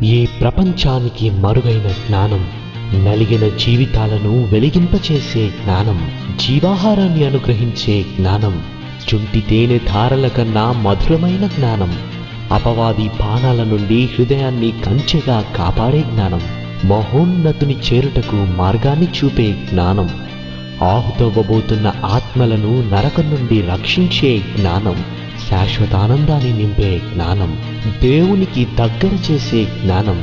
ఈ ప్రపంచానికి మరుగైన జ్ఞానం, నలిగిన జీవితాలను వెలిగింపచేసే జ్ఞానం, జీవాహారాన్ని అనుగ్రహించే జ్ఞానం, చుంటి తేనె ధారల కన్నా మధురమైన జ్ఞానం, అపవాది బాణాల నుండి హృదయాన్ని కంచెగా కాపాడే జ్ఞానం, మహోన్నతుని చేరుటకు మార్గాన్ని చూపే జ్ఞానం, ఆహుతవ్వబోతున్న ఆత్మలను నరకం నుండి రక్షించే జ్ఞానం, శాశ్వతానందాన్ని నింపే జ్ఞానం, దేవునికి దగ్గర చేసే జ్ఞానం,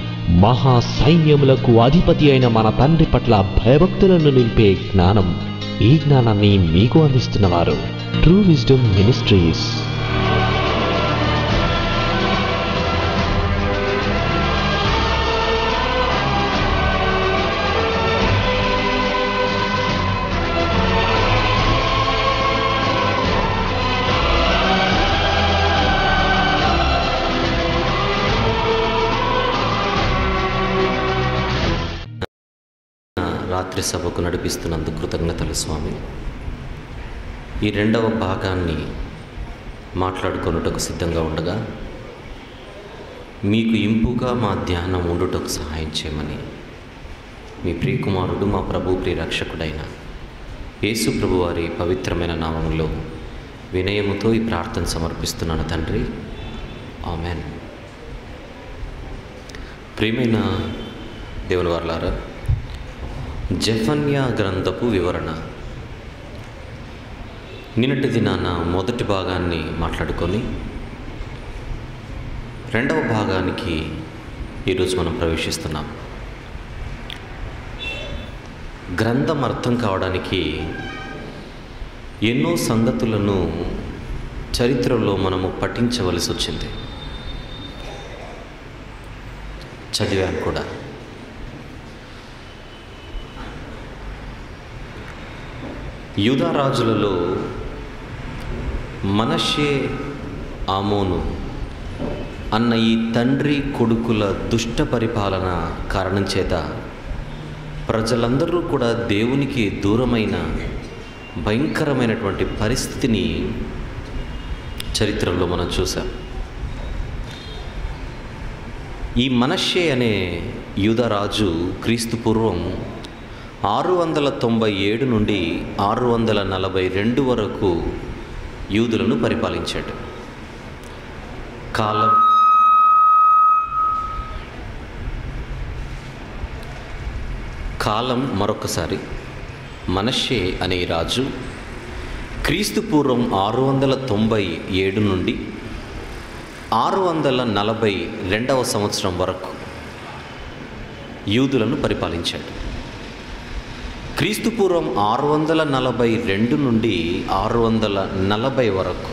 మహా సైన్యములకు అధిపతి అయిన మన తండ్రి పట్ల భయభక్తులను నింపే జ్ఞానం. ఈ జ్ఞానాన్ని మీకు అందిస్తున్నవారు ట్రూ విజ్డమ్ మినిస్ట్రీస్. రాత్రి సభకు నడిపిస్తున్నందుకు కృతజ్ఞతలు స్వామి. ఈ రెండవ భాగాన్ని మాట్లాడుకొనుటకు సిద్ధంగా ఉండగా మీకు ఇంపుగా మా ధ్యానం ఉండుటకు సహాయం చేయమని మీ ప్రియకుమారుడు, మా ప్రభు ప్రియరక్షకుడైన యేసు ప్రభు వారి పవిత్రమైన నామములో వినయముతో ఈ ప్రార్థన సమర్పిస్తున్నాను తండ్రి. ఆమెన్. ప్రియమైన దేవుని వారలారా, జెఫన్యా గ్రంథపు వివరణ. నిన్నటి దినాన మొదటి భాగాన్ని మాట్లాడుకొని రెండవ భాగానికి ఈరోజు మనం ప్రవేశిస్తున్నాం. గ్రంథం అర్థం కావడానికి ఎన్నో సంగతులను చరిత్రలో మనము పఠించవలసి వచ్చింది, చదివాను కూడా. యూదా రాజులలో మనష్షే, ఆమోను అన్న ఈ తండ్రి కొడుకుల దుష్ట పరిపాలన కారణం చేత ప్రజలందరూ కూడా దేవునికి దూరమైన భయంకరమైనటువంటి పరిస్థితిని చరిత్రలో మనం చూసాం. ఈ మనష్షే అనే యూదా రాజు క్రీస్తు పూర్వం 697 నుండి 642 వరకు యూదులను పరిపాలించాడు. కాలం మరొకసారి మనష్షే అనే రాజు క్రీస్తు పూర్వం 697 నుండి 642వ సంవత్సరం వరకు యూదులను పరిపాలించాడు. క్రీస్తు పూర్వం 642 నుండి 640 వరకు.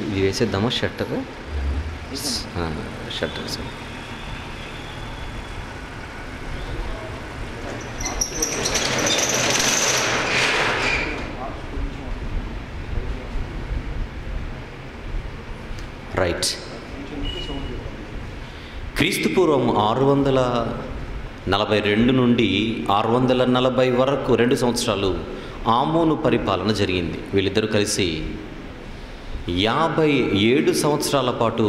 ఇది వేసేద్దామా షట్టర్? Shutter sir. రైట్. క్రీస్తు పూర్వం 642 నుండి 640 వరకు 2 సంవత్సరాలు ఆమోను పరిపాలన జరిగింది. వీళ్ళిద్దరూ కలిసి 57 సంవత్సరాల పాటు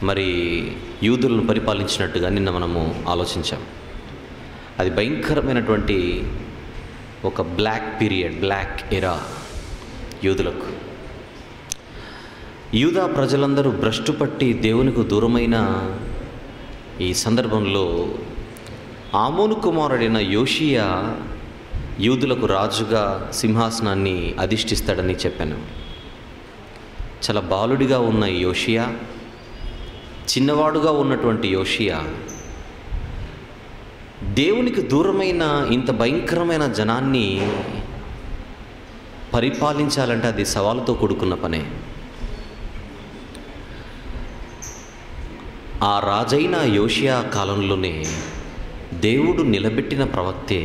మరి యూదులను పరిపాలించినట్టుగా నిన్న మనము ఆలోచించాం. అది భయంకరమైనటువంటి ఒక బ్లాక్ పీరియడ్, బ్లాక్ ఎరా యూదులకు. యూదా ప్రజలందరూ భ్రష్టు పట్టి దేవునికి దూరమైన ఈ సందర్భంలో ఆమోను కుమారుడైన యోషియా యూదులకు రాజుగా సింహాసనాన్ని అధిష్ఠిస్తాడని చెప్పాను. చాలా బాలుడిగా ఉన్న యోషియా, చిన్నవాడుగా ఉన్నటువంటి యోషియా దేవునికి దూరమైన ఇంత భయంకరమైన జనాన్ని పరిపాలించాలంటే అది సవాలుతో కూడుకున్న పనే. ఆ రాజైన యోషియా కాలంలోనే దేవుడు నిలబెట్టిన ప్రవక్తే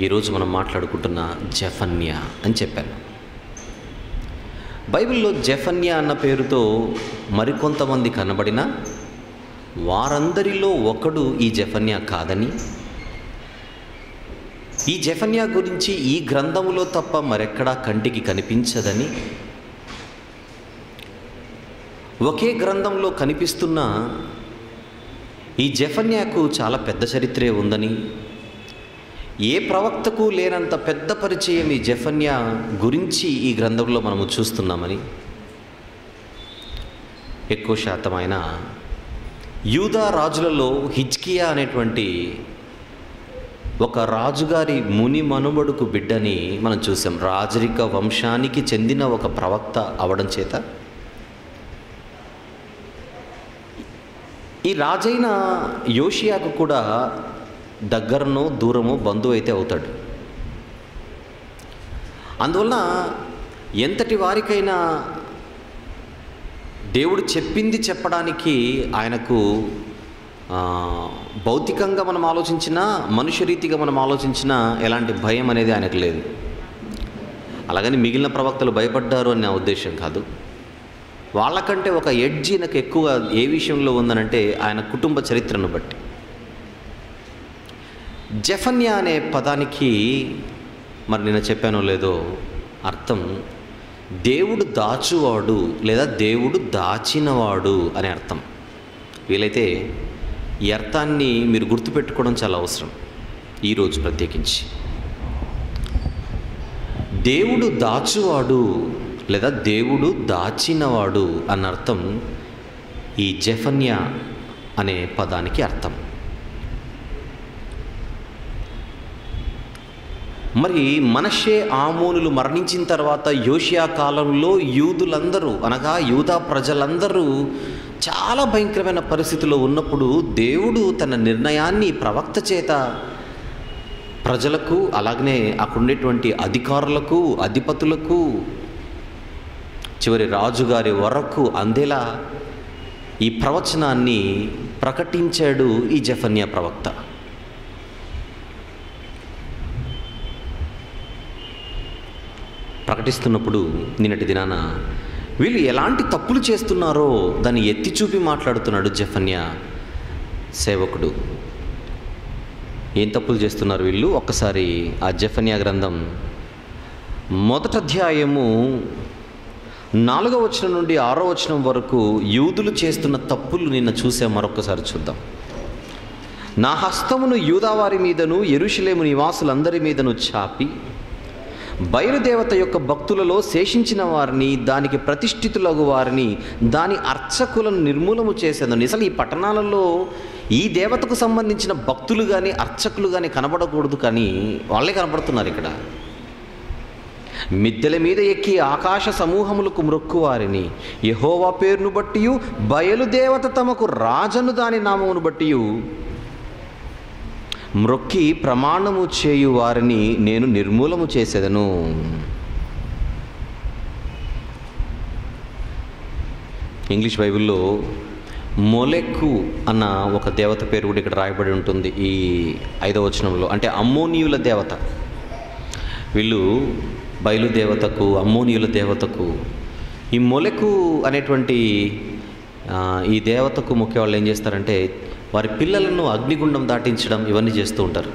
ఈరోజు మనం మాట్లాడుకుంటున్న జెఫన్యా అని చెప్పాను. బైబిల్లో జెఫన్యా అన్న పేరుతో మరికొంతమంది కనబడినా వారందరిలో ఒకడు ఈ జెఫన్యా కాదని, ఈ జెఫన్యా గురించి ఈ గ్రంథములో తప్ప మరెక్కడా కంటికి కనిపించదని, ఒకే గ్రంథంలో కనిపిస్తున్న ఈ జెఫన్యాకు చాలా పెద్ద చరిత్రే ఉందని, ఏ ప్రవక్తకు లేనంత పెద్ద పరిచయం ఈ జెఫన్యా గురించి ఈ గ్రంథంలో మనము చూస్తున్నామని, ఎక్కువ శాతం ఆయన యూదా రాజులలో హిజ్కియా అనేటువంటి ఒక రాజుగారి ముని మనుమడుకు బిడ్డని మనం చూసాం. రాజరిక వంశానికి చెందిన ఒక ప్రవక్త అవడం చేత ఈ రాజైన యోషియాకు కూడా దగ్గరనో దూరమో బంధువు అయితే అవుతాడు. అందువల్ల ఎంతటి వారికైనా దేవుడు చెప్పింది చెప్పడానికి ఆయనకు భౌతికంగా మనం ఆలోచించినా, మనుష్య రీతిగా మనం ఆలోచించినా ఎలాంటి భయం అనేది ఆయనకు లేదు. అలాగని మిగిలిన ప్రవక్తలు భయపడ్డారు అని నా ఉద్దేశం కాదు. వాళ్ళకంటే ఒక ఎడ్జ్ నాకు ఎక్కువ ఏ విషయంలో ఉందనంటే ఆయన కుటుంబ చరిత్రను బట్టి. జెఫన్యా అనే పదానికి మరి నేను చెప్పానో లేదో అర్థం దేవుడు దాచువాడు లేదా దేవుడు దాచినవాడు అనే అర్థం. వీలైతే ఈ అర్థాన్ని మీరు గుర్తుపెట్టుకోవడం చాలా అవసరం ఈరోజు ప్రత్యేకించి. దేవుడు దాచువాడు లేదా దేవుడు దాచినవాడు అన్న అర్థం ఈ జెఫన్యా అనే పదానికి అర్థం. మరి మనష్షే ఆమోనులు మరణించిన తర్వాత యోషియా కాలంలో యూదులందరూ అనగా యూదా ప్రజలందరూ చాలా భయంకరమైన పరిస్థితిలో ఉన్నప్పుడు దేవుడు తన నిర్ణయాన్ని ప్రవక్త చేత ప్రజలకు, అలాగనే అక్కడ ఉండేటువంటి అధికారులకు, అధిపతులకు, చివరి రాజుగారి వరకు అందేలా ఈ ప్రవచనాన్ని ప్రకటించాడు ఈ జెఫన్యా ప్రవక్త. ప్రకటిస్తున్నప్పుడు నిన్నటి దినాన వీళ్ళు ఎలాంటి తప్పులు చేస్తున్నారో దాన్ని ఎత్తి చూపి మాట్లాడుతున్నాడు జెఫన్యా సేవకుడు. ఏం తప్పులు చేస్తున్నారు వీళ్ళు? ఒక్కసారి ఆ జెఫన్యా గ్రంథం 1వ అధ్యాయము 4వ వచనం నుండి 6వ వచనం వరకు యూదులు చేస్తున్న తప్పులు నిన్న చూసే మరొకసారి చూద్దాం. నా హస్తమును యూదావారి మీదను యెరూషలేము నివాసులందరి మీదను చాపి బయలుదేవత యొక్క భక్తులలో శేషించిన వారిని, దానికి ప్రతిష్ఠితులగు వారిని, దాని అర్చకులను నిర్మూలము చేసేదని. అసలు ఈ పట్టణాలలో ఈ దేవతకు సంబంధించిన భక్తులు కానీ అర్చకులు కానీ కనబడకూడదు, కానీ వాళ్ళే కనబడుతున్నారు ఇక్కడ. మిద్దెల మీద ఎక్కి ఆకాశ సమూహములకు మ్రొక్కువారిని, యెహోవా పేరును బట్టి బయలుదేవత తమకు రాజను దాని నామమును బట్టి మ్రొక్కి ప్రమాణము చేయు వారిని నేను నిర్మూలము చేసేదను. ఇంగ్లీష్ బైబిల్లో మొలెక్కు అన్న ఒక దేవత పేరు కూడా ఇక్కడ రాయబడి ఉంటుంది ఈ 5వ వచనంలో. అంటే అమ్మోనీయుల దేవత. వీళ్ళు బయలుదేవతకు, అమ్మోనీయుల దేవతకు, ఈ మొలెకు అనేటువంటి ఈ దేవతకు ముఖ్య వాళ్ళు ఏం చేస్తారంటే వారి పిల్లలను అగ్నిగుండం దాటించడం ఇవన్నీ చేస్తూ ఉంటారు.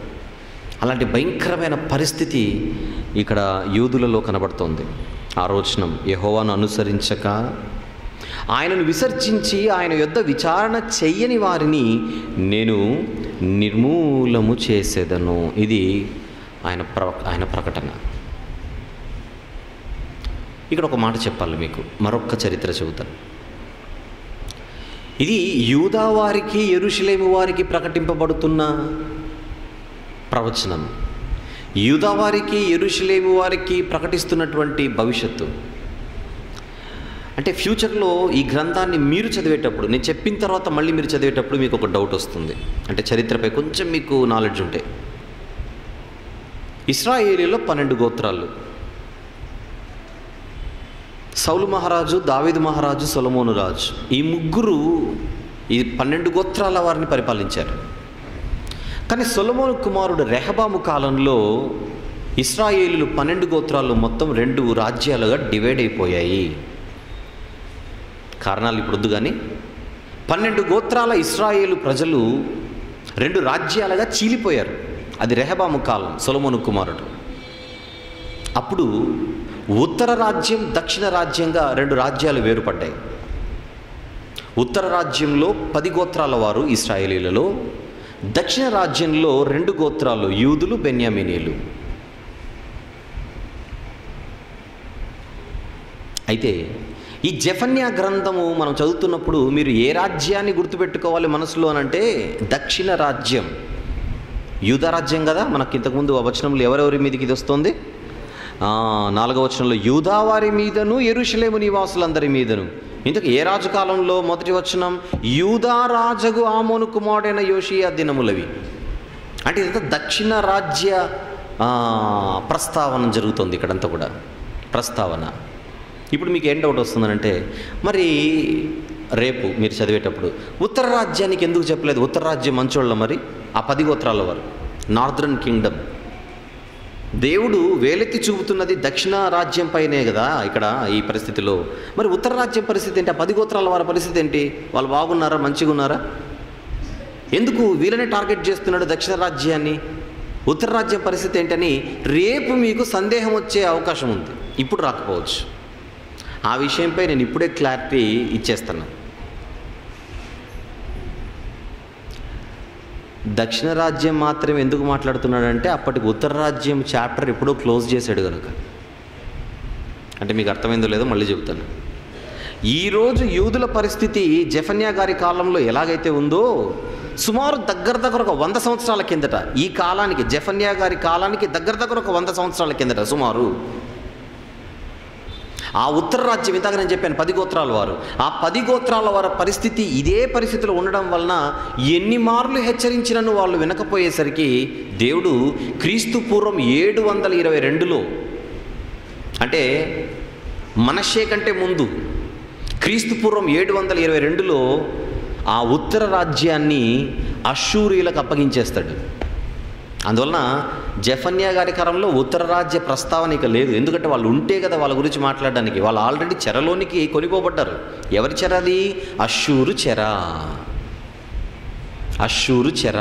అలాంటి భయంకరమైన పరిస్థితి ఇక్కడ యూదులలో కనబడుతోంది. 6వ వచనం, యెహోవాను అనుసరించక ఆయనను విసర్జించి ఆయన యొద్ద విచారణ చెయ్యని వారిని నేను నిర్మూలము చేసేదను. ఇది ఆయన ప్రకటన. ఇక్కడ ఒక మాట చెప్పాలి మీకు, మరొక్క చరిత్ర చెబుతాను. ఇది యూదా వారికి, యెరూషలేము వారికి ప్రకటింపబడుతున్న ప్రవచనం. యూదా వారికి, యెరూషలేము వారికి ప్రకటిస్తున్నటువంటి భవిష్యత్తు. అంటే ఫ్యూచర్లో ఈ గ్రంథాన్ని మీరు చదివేటప్పుడు, నేను చెప్పిన తర్వాత మళ్ళీ మీరు చదివేటప్పుడు మీకు ఒక డౌట్ వస్తుంది. అంటే చరిత్రపై కొంచెం మీకు నాలెడ్జ్ ఉంటే, ఇశ్రాయేలీలో 12 గోత్రాలు. సౌలు మహారాజు, దావీదు మహారాజు, సొలొమోను రాజు, ఈ ముగ్గురు ఈ 12 గోత్రాల వారిని పరిపాలించారు. కానీ సొలొమోను కుమారుడు రెహబాము కాలంలో ఇశ్రాయేలీలు 12 గోత్రాలు మొత్తం 2 రాజ్యాలుగా డివైడ్ అయిపోయాయి. కారణాలు ఇప్పుడు వద్దు, కానీ 12 గోత్రాల ఇశ్రాయేలు ప్రజలు 2 రాజ్యాలుగా చీలిపోయారు. అది రెహబాము కాలం, సొలొమోను కుమారుడు. అప్పుడు ఉత్తర రాజ్యం, దక్షిణ రాజ్యంగా 2 రాజ్యాలు వేరుపడ్డాయి. ఉత్తర రాజ్యంలో 10 గోత్రాల వారు ఇశ్రాయేలీలలో, దక్షిణ రాజ్యంలో 2 గోత్రాలు యూదులు, బెన్యామీనీయులు. అయితే ఈ జెఫన్యా గ్రంథము మనం చదువుతున్నప్పుడు మీరు ఏ రాజ్యాన్ని గుర్తుపెట్టుకోవాలి మనసులో అనంటే దక్షిణ రాజ్యం, యూదా రాజ్యం కదా. మనకి ఇంతకుముందు ఆ వచనంలో ఎవరెవరి మీదకి ఇది వస్తుంది? 4వ వచనంలో యూదా వారి మీదను యెరూషలేము నివాసులందరి మీదను. ఇంతకు ఏ రాజు కాలంలో? మొదటి వచనం యూదా రాజగు ఆమోను కుమారుడైన యోషియా దినములవి. అంటే ఇదంతా దక్షిణ రాజ్య ప్రస్తావన జరుగుతుంది ఇక్కడంతా కూడా, ప్రస్తావన. ఇప్పుడు మీకు ఏం డౌట్ వస్తుందనంటే, మరి రేపు మీరు చదివేటప్పుడు ఉత్తర రాజ్యానికి ఎందుకు చెప్పలేదు? ఉత్తర రాజ్యం మంచోళ్ళ మరి ఆ 10 గోత్రాల వారు, నార్దర్న్ కింగ్డమ్. దేవుడు వేలెత్తి చూపుతున్నది దక్షిణ రాజ్యం పైనే కదా ఇక్కడ ఈ పరిస్థితిలో. మరి ఉత్తర రాజ్యం పరిస్థితి ఏంటి? ఆ 10 గోత్రాల వారి పరిస్థితి ఏంటి? వాళ్ళు బాగున్నారా, మంచిగా ఉన్నారా? ఎందుకు వీళ్ళనే టార్గెట్ చేస్తున్నాడు దక్షిణ రాజ్యాన్ని? ఉత్తర రాజ్యం పరిస్థితి ఏంటని రేపు మీకు సందేహం వచ్చే అవకాశం ఉంది, ఇప్పుడు రాకపోవచ్చు. ఆ విషయంపై నేను ఇప్పుడే క్లారిటీ ఇచ్చేస్తాను. దక్షిణ రాజ్యం మాత్రమే ఎందుకు మాట్లాడుతున్నాడంటే అప్పటికి ఉత్తర రాజ్యం చాప్టర్ ఎప్పుడో క్లోజ్ చేశాడు కనుక. అంటే మీకు అర్థమైందో లేదో మళ్ళీ చెబుతాను. ఈరోజు యూదుల పరిస్థితి జెఫన్యా గారి కాలంలో ఎలాగైతే ఉందో, సుమారు దగ్గర ఒక 100 సంవత్సరాల కిందట, ఈ కాలానికి జెఫన్యా గారి కాలానికి దగ్గర ఒక 100 సంవత్సరాల కిందట సుమారు ఆ ఉత్తర రాజ్యం, ఇందాక నేను చెప్పాను 10 గోత్రాల వారు, ఆ 10 గోత్రాల వారి పరిస్థితి ఇదే పరిస్థితిలో ఉండడం వలన ఎన్ని మార్లు హెచ్చరించినను వాళ్ళు వినకపోయేసరికి దేవుడు క్రీస్తు పూర్వం 722లో, అంటే మనష్షే కంటే ముందు క్రీస్తు పూర్వం 722లో ఆ ఉత్తర రాజ్యాన్ని అష్షూరీయులకు అప్పగించేస్తాడు. అందువలన జెఫన్యా గారి కాలంలో ఉత్తర రాజ్య ప్రస్తావన ఇక లేదు. ఎందుకంటే వాళ్ళు ఉంటే కదా వాళ్ళ గురించి మాట్లాడడానికి. వాళ్ళు ఆల్రెడీ చెరలోనికి కొనిపోబడ్డారు. ఎవరి చెర అది? అష్షూరు చెర. అష్షూరు చెర.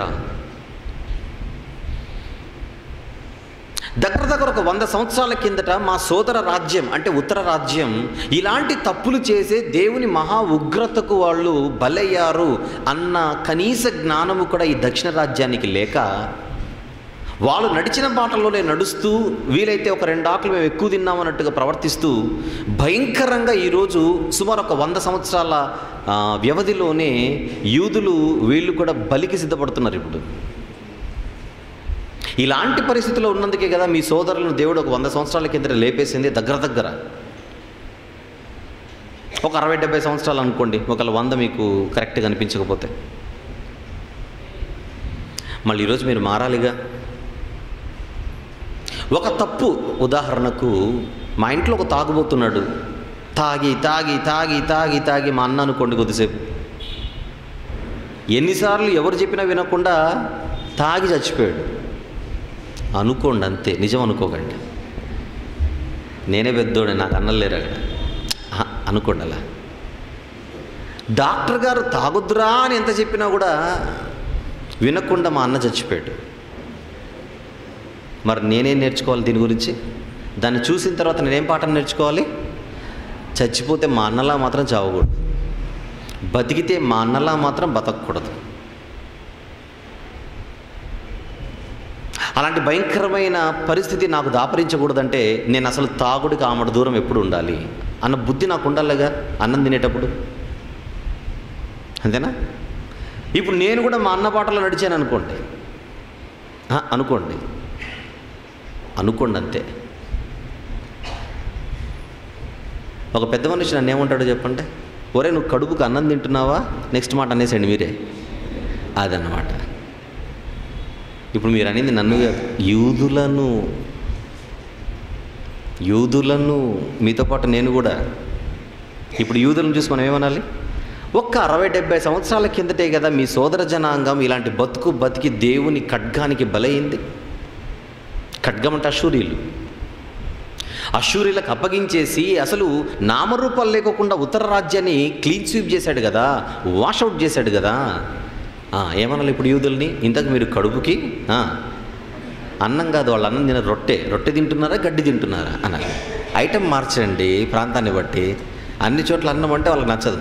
దగ్గర ఒక 100 సంవత్సరాల కిందట మా సోదర రాజ్యం అంటే ఉత్తర రాజ్యం ఇలాంటి తప్పులు చేసే దేవుని మహా ఉగ్రతకు వాళ్ళు బలయ్యారు అన్న కనీస జ్ఞానము కూడా ఈ దక్షిణ రాజ్యానికి లేక, వాళ్ళు నడిచిన బాటలోనే నడుస్తూ, వీలైతే ఒక 2 ఆకులు మేము ఎక్కువ తిన్నామన్నట్టుగా ప్రవర్తిస్తూ భయంకరంగా ఈరోజు సుమారు ఒక 100 సంవత్సరాల వ్యవధిలోనే యూదులు వీళ్ళు కూడా బలికి సిద్ధపడుతున్నారు. ఇప్పుడు ఇలాంటి పరిస్థితిలో ఉన్నందుకే కదా మీ సోదరులను దేవుడు ఒక 100 సంవత్సరాల కింద లేపేసింది. దగ్గర ఒక 60-70 సంవత్సరాలు అనుకోండి, ఒకవేళ 100 మీకు కరెక్ట్గా అనిపించకపోతే. మళ్ళీ ఈరోజు మీరు మారాలిగా. ఒక తప్పు, ఉదాహరణకు మా ఇంట్లో ఒక తాగుబోతున్నాడు, తాగి తాగి తాగి తాగి తాగి మా అన్న అనుకోండి కొద్దిసేపు, ఎన్నిసార్లు ఎవరు చెప్పినా వినకుండా తాగి చచ్చిపోయాడు అనుకోండి, అంతే. నిజం అనుకోకండి, నేనే పెద్దోడే, నాకు అన్నలు లేరు అక్కడ అనుకోండి. అలా డాక్టర్ గారు తాగొద్దురా అని ఎంత చెప్పినా కూడా వినకుండా మా అన్న చచ్చిపోయాడు. మరి నేనేం నేర్చుకోవాలి దీని గురించి? దాన్ని చూసిన తర్వాత నేనేం పాఠం నేర్చుకోవాలి? చచ్చిపోతే మా అన్నలా మాత్రం చావకూడదు, బతికితే మా అన్నలా మాత్రం బతకూడదు. అలాంటి భయంకరమైన పరిస్థితి నాకు దాపరించకూడదంటే నేను అసలు తాగుడికి ఆమడ దూరం ఎప్పుడు ఉండాలి అన్న బుద్ధి నాకు ఉండాలిగా అన్నం తినేటప్పుడు, అంతేనా? ఇప్పుడు నేను కూడా మా అన్న బాటలో నడిచాను అనుకోండి, అనుకోండి అంతే. ఒక పెద్ద మనిషి నన్ను ఏమంటాడో చెప్పండి, ఒరే నువ్వు కడుపుకు అన్నం తింటున్నావా, నెక్స్ట్ మాట అనేసండి మీరే, అదన్నమాట. ఇప్పుడు మీరు అనేది నన్ను, యూదులను మీతో పాటు నేను కూడా. ఇప్పుడు యూదులను చూసి మనం ఏమనాలి? ఒక్క 60-70 సంవత్సరాల కిందటే కదా మీ సోదర జనాంగం ఇలాంటి బతికి దేవుని ఖడ్గానికి బలైంది. ఖడ్గం అంటే అష్షూరీలకు అప్పగించేసి అసలు నామరూపాలు లేకోకుండా ఉత్తర రాజ్యాన్ని క్లీన్ స్వీప్ చేశాడు కదా, వాషౌట్ చేశాడు కదా. ఏమనాలి ఇప్పుడు యూదుల్ని? ఇంతకు మీరు కడుపుకి అన్నం కాదు, వాళ్ళు అన్నం తిన రొట్టె తింటున్నారా, గడ్డి తింటున్నారా అనాలి. ఐటెం మార్చండి ప్రాంతాన్ని బట్టి. అన్ని చోట్ల అన్నం అంటే వాళ్ళకి నచ్చదు,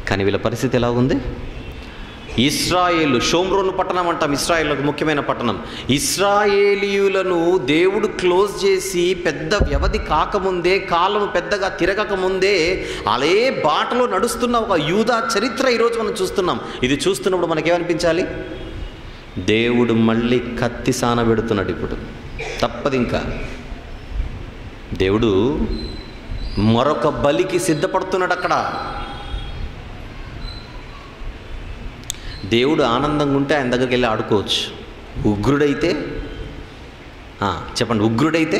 కానీ వీళ్ళ పరిస్థితి ఎలా ఉంది? ఇశ్రాయేలు, షోమ్రోను పట్టణం అంటాం, ఇశ్రాయేలుకు ముఖ్యమైన పట్టణం. ఇశ్రాయేలీయులను దేవుడు క్లోజ్ చేసి పెద్ద వ్యవధి కాకముందే, కాలం పెద్దగా తిరగకముందే అదే బాటలో నడుస్తున్న ఒక యూదా చరిత్ర ఈరోజు మనం చూస్తున్నాం. ఇది చూస్తున్నప్పుడు మనకేమనిపించాలి? దేవుడు మళ్ళీ కత్తి సాన పెడుతున్నాడు. ఇప్పుడు తప్పదు, ఇంకా దేవుడు మరొక బలికి సిద్ధపడుతున్నాడు. అక్కడ దేవుడు ఆనందంగా ఉంటే ఆయన దగ్గరికి వెళ్ళి ఆడుకోవచ్చు. ఉగ్రుడైతే చెప్పండి, ఉగ్రుడైతే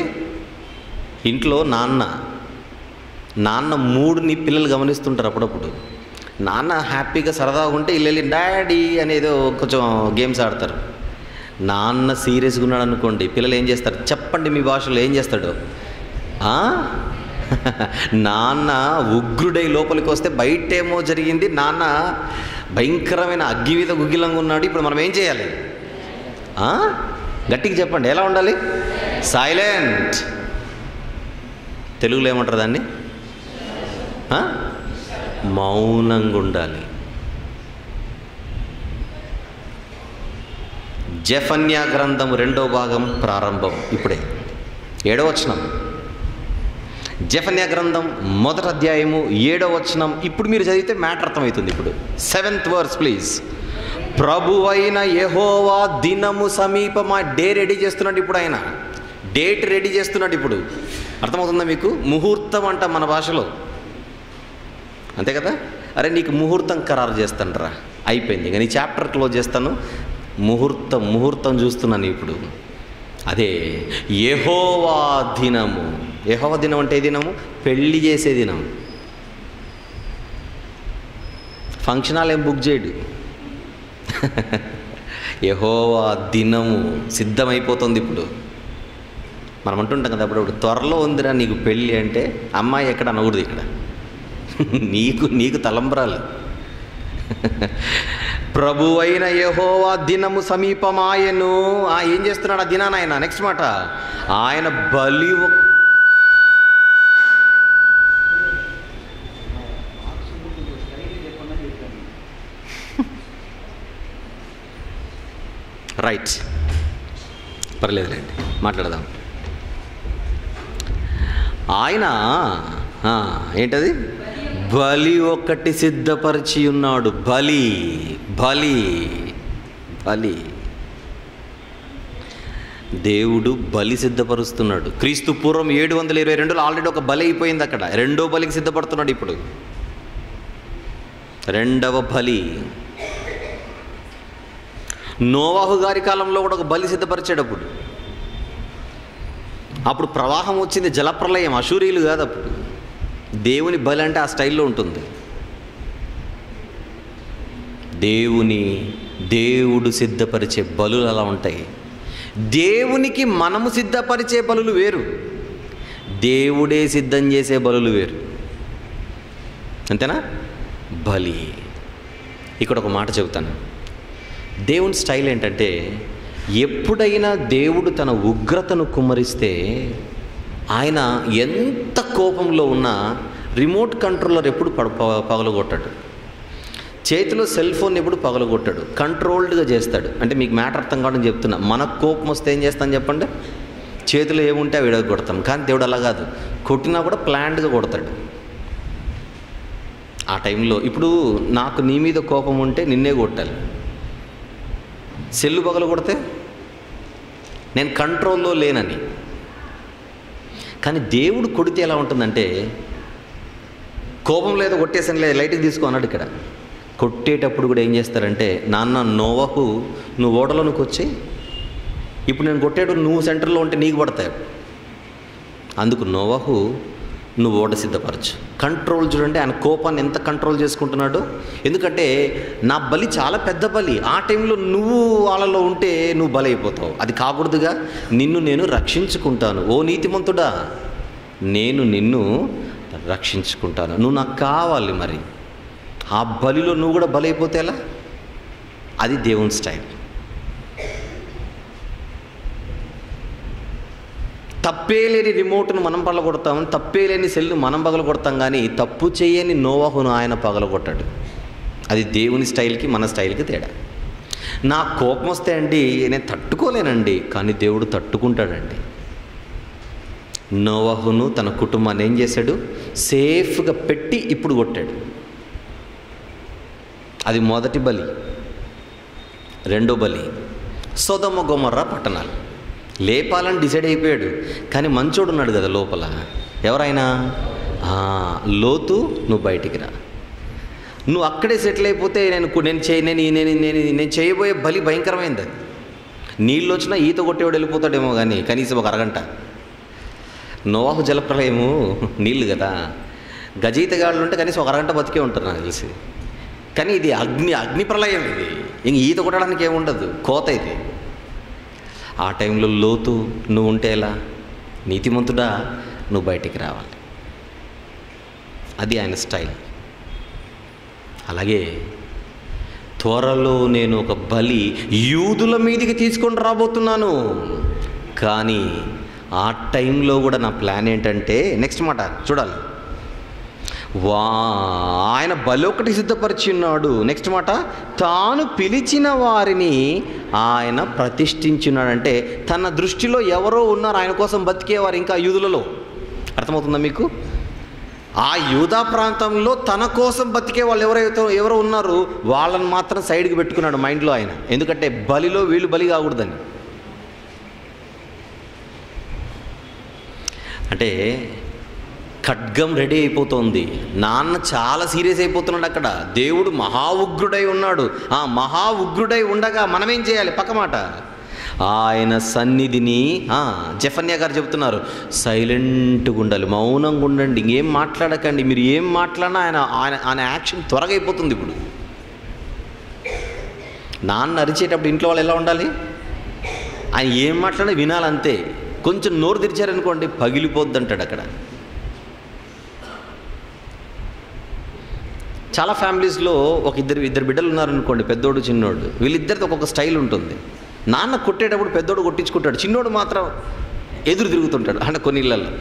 ఇంట్లో నాన్న మూడుని పిల్లలు గమనిస్తుంటారు. అప్పుడప్పుడు నాన్న హ్యాపీగా సరదాగా ఉంటే వెళ్ళి డాడీ అనేదో కొంచెం గేమ్స్ ఆడతారు. నాన్న సీరియస్గా ఉన్నాడు అనుకోండి, పిల్లలు ఏం చేస్తారు చెప్పండి? మీ భాషలో ఏం చేస్తాడు? నాన్న ఉగ్రుడై లోపలికి వస్తే బయటేమో జరిగింది, నాన్న భయంకరమైన అగ్గి మీద గుగ్గిలంగా ఉన్నాడు. ఇప్పుడు మనం ఏం చేయాలి? గట్టిగా చెప్పండి, ఎలా ఉండాలి? సైలెంట్. తెలుగులో ఏమంటారు దాన్ని? మౌనంగా ఉండాలి. జెఫన్యా గ్రంథం 2వ భాగం ప్రారంభం ఇప్పుడే 7వ వచనం. జెఫన్యా గ్రంథం 1వ అధ్యాయము 7వ వచనం. ఇప్పుడు మీరు చదివితే మ్యాటర్ అర్థమవుతుంది. ఇప్పుడు 7th verse ప్లీజ్. ప్రభువైన యెహోవా దినము సమీపమా. డే రెడీ చేస్తున్నాడు ఇప్పుడు ఆయన, డేట్ రెడీ చేస్తున్నాడు. ఇప్పుడు అర్థమవుతుందా మీకు? ముహూర్తం అంట మన భాషలో, అంతే కదా? అరే నీకు ముహూర్తం ఖరారు చేస్తానరా, అయిపోయింది, ఇక నీ చాప్టర్ క్లోజ్ చేస్తాను, ముహూర్తం చూస్తున్నాను ఇప్పుడు. అదే యెహోవా దినము. యెహోవా దినం అంటే ఏ దినము? పెళ్లి చేసే దినం. ఫంక్షన్ హాల్ ఏం బుక్ చేయడు. యెహోవా దినము సిద్ధమైపోతుంది ఇప్పుడు. మనం అంటుంటాం కదా అప్పుడు, త్వరలో ఉందిరా నీకు పెళ్ళి అంటే, అమ్మాయి ఎక్కడ అనకూడదు ఇక్కడ. నీకు తలంబ్రాలు. ప్రభువైన యెహోవా దినము సమీపమాయను. ఏం చేస్తున్నాడు ఆ దినాన ఆయన? నెక్స్ట్ మాట, ఆయన బలి. రైట్, పర్లేదులేండి, మాట్లాడదాం. ఆయన ఏంటది? బలి ఒకటి సిద్ధపరిచి ఉన్నాడు. బలి బలి బలి దేవుడు బలి సిద్ధపరుస్తున్నాడు. క్రీస్తు పూర్వం 722లో ఆల్రెడీ ఒక బలి అయిపోయింది. అక్కడ రెండో బలికి సిద్ధపడుతున్నాడు. ఇప్పుడు రెండవ బలి. నోవాహు గారి కాలంలో కూడా ఒక బలి సిద్ధపరిచేటప్పుడు, అప్పుడు ప్రవాహం వచ్చింది, జలప్రలయం, అశూరీయులు కాదు అప్పుడు. దేవుని బలి అంటే ఆ స్టైల్లో ఉంటుంది. దేవుడు సిద్ధపరిచే బలులు అలా ఉంటాయి. దేవునికి మనము సిద్ధపరిచే బలులు వేరు, దేవుడే సిద్ధం చేసే బలులు వేరు. అంతేనా? బలి. ఇక్కడ ఒక మాట చెబుతాను. దేవుని స్టైల్ ఏంటంటే, ఎప్పుడైనా దేవుడు తన ఉగ్రతను కుమ్మరిస్తే, ఆయన ఎంత కోపంలో ఉన్నా రిమోట్ కంట్రోలర్ ఎప్పుడు పగలగొట్టాడు. చేతిలో సెల్ ఫోన్ ఎప్పుడు పగలగొట్టాడు. కంట్రోల్డ్గా చేస్తాడు. అంటే మీకు మ్యాటర్ అర్థం కావడం చెప్తున్నా. మనకు కోపం వస్తే ఏం చేస్తాం చెప్పండి? చేతిలో ఏముంటే అవి కొడతాం. కానీ దేవుడు అలా కాదు, కొట్టినా కూడా ప్లాన్డ్గా కొడతాడు. ఆ టైంలో ఇప్పుడు నాకు నీ మీద కోపం ఉంటే నిన్నే కొట్టాలి. సెల్లు పగలు కొడితే నేను కంట్రోల్లో లేనని. కానీ దేవుడు కొడితే ఎలా ఉంటుందంటే, కోపం లేదో కొట్టేసాను లేదు, లైట్కి తీసుకో అన్నాడు. ఇక్కడ కొట్టేటప్పుడు కూడా ఏం చేస్తారంటే, నాన్న నోవహు నువ్వు ఓడలోనికి వచ్చి, ఇప్పుడు నేను కొట్టేడు నువ్వు సెంటర్లో ఉంటే నీకు పడతాయి. అందుకు నోవహు నువ్వు ఓడ సిద్ధపరచు. కంట్రోల్ చూడండి, ఆయన కోపాన్ని ఎంత కంట్రోల్ చేసుకుంటున్నాడు. ఎందుకంటే నా బలి చాలా పెద్ద బలి. ఆ టైంలో నువ్వు వాళ్ళలో ఉంటే నువ్వు బలి అయిపోతావు. అది కాకూడదుగా. నిన్ను నేను రక్షించుకుంటాను. ఓ నీతిమంతుడా, నేను నిన్ను రక్షించుకుంటాను. నువ్వు నాకు కావాలి. మరి ఆ బలిలో నువ్వు కూడా బలి అయిపోతే ఎలా? అది దేవుని స్టైల్. తప్పే లేని రిమోట్ను మనం పగలగొడతాం, తప్పే లేని సెల్ను మనం పగలగొడతాం, కానీ తప్పు చేయని నోవహును ఆయన పగలగొట్టాడు. అది దేవుని స్టైల్కి మన స్టైల్కి తేడా. నా కోపం వస్తే అండి నేను తట్టుకోలేనండి, కానీ దేవుడు తట్టుకుంటాడండి. నోవహును తన కుటుంబాన్ని ఏం చేశాడు? సేఫ్గా పెట్టి ఇప్పుడు కొట్టాడు. అది మొదటి బలి. రెండో బలి సొదొమ గొమొర్రా పట్టణాలు లేపాలని డిసైడ్ అయిపోయాడు, కానీ మంచోడు ఉన్నాడు కదా లోపల. ఎవరైనా లోతు, నువ్వు బయటికి రా, నువ్వు అక్కడే సెటిల్ అయిపోతే నేను చేయబోయే బలి భయంకరమైంది. అది నీళ్ళు వచ్చినా ఈత కొట్టేవాడు వెళ్ళిపోతాడేమో, కానీ కనీసం ఒక అరగంట. నోవాహు జలప్రలయము నీళ్ళు కదా, గజీతగాళ్ళు ఉంటే కనీసం ఒక అరగంట బతికే ఉంటారు నాకు తెలిసి. కానీ ఇది అగ్ని ప్రళయం. ఇది ఇంక ఈత కొట్టడానికి ఏముండదు, కోత ఇది. ఆ టైంలో లోతు నువ్వు ఉంటే ఎలా? నీతిమంతుడా, నువ్వు బయటికి రావాలి. అది ఆయన స్టైల్. అలాగే త్వరలో నేను ఒక బలి యూదుల మీదికి తీసుకొని రాబోతున్నాను, కానీ ఆ టైంలో కూడా నా ప్లాన్ ఏంటంటే, నెక్స్ట్ మాట చూడాలి, ఆయన బలి ఒకటి సిద్ధపరిచి ఉన్నాడు. నెక్స్ట్ మాట, తాను పిలిచిన వారిని ఆయన ప్రతిష్ఠించున్నాడంటే తన దృష్టిలో ఎవరో ఉన్నారు ఆయన కోసం బతికేవారు ఇంకా యూదులలో. అర్థమవుతుందా మీకు? ఆ యూదా ప్రాంతంలో తన కోసం బతికే వాళ్ళు ఎవరో ఉన్నారు, వాళ్ళని మాత్రం సైడ్కి పెట్టుకున్నాడు మైండ్లో ఆయన. ఎందుకంటే బలిలో వీళ్ళు బలి కాకూడదని. అంటే ఖడ్గం రెడీ అయిపోతుంది. నాన్న చాలా సీరియస్ అయిపోతున్నాడు అక్కడ. దేవుడు మహా ఉగ్రుడై ఉన్నాడు. ఆ మహా ఉగ్రుడై ఉండగా మనమేం చేయాలి? పక్క మాట, ఆయన సన్నిధిని జెఫన్యా గారు చెబుతున్నారు, సైలెంట్గా ఉండాలి, మౌనంగా ఉండండి, ఇంకేం మాట్లాడకండి. మీరు ఏం మాట్లాడినా ఆయన యాక్షన్ త్వరగా అయిపోతుంది. ఇప్పుడు నాన్న అరిచేటప్పుడు ఇంట్లో వాళ్ళు ఎలా ఉండాలి? ఆయన ఏం మాట్లాడినా వినాలంతే. కొంచెం నోరు తెరిచారనుకోండి పగిలిపోద్ది అంటాడు అక్కడ. చాలా ఫ్యామిలీస్లో ఇద్దరు బిడ్డలు ఉన్నారనుకోండి, పెద్దోడు చిన్నోడు, వీళ్ళిద్దరితో ఒక్కొక్క స్టైల్ ఉంటుంది. నాన్న కొట్టేటప్పుడు పెద్దోడు కొట్టించుకుంటాడు, చిన్నోడు మాత్రం ఎదురు తిరుగుతుంటాడు. అంటే కొన్ని ఇళ్ళల్లో,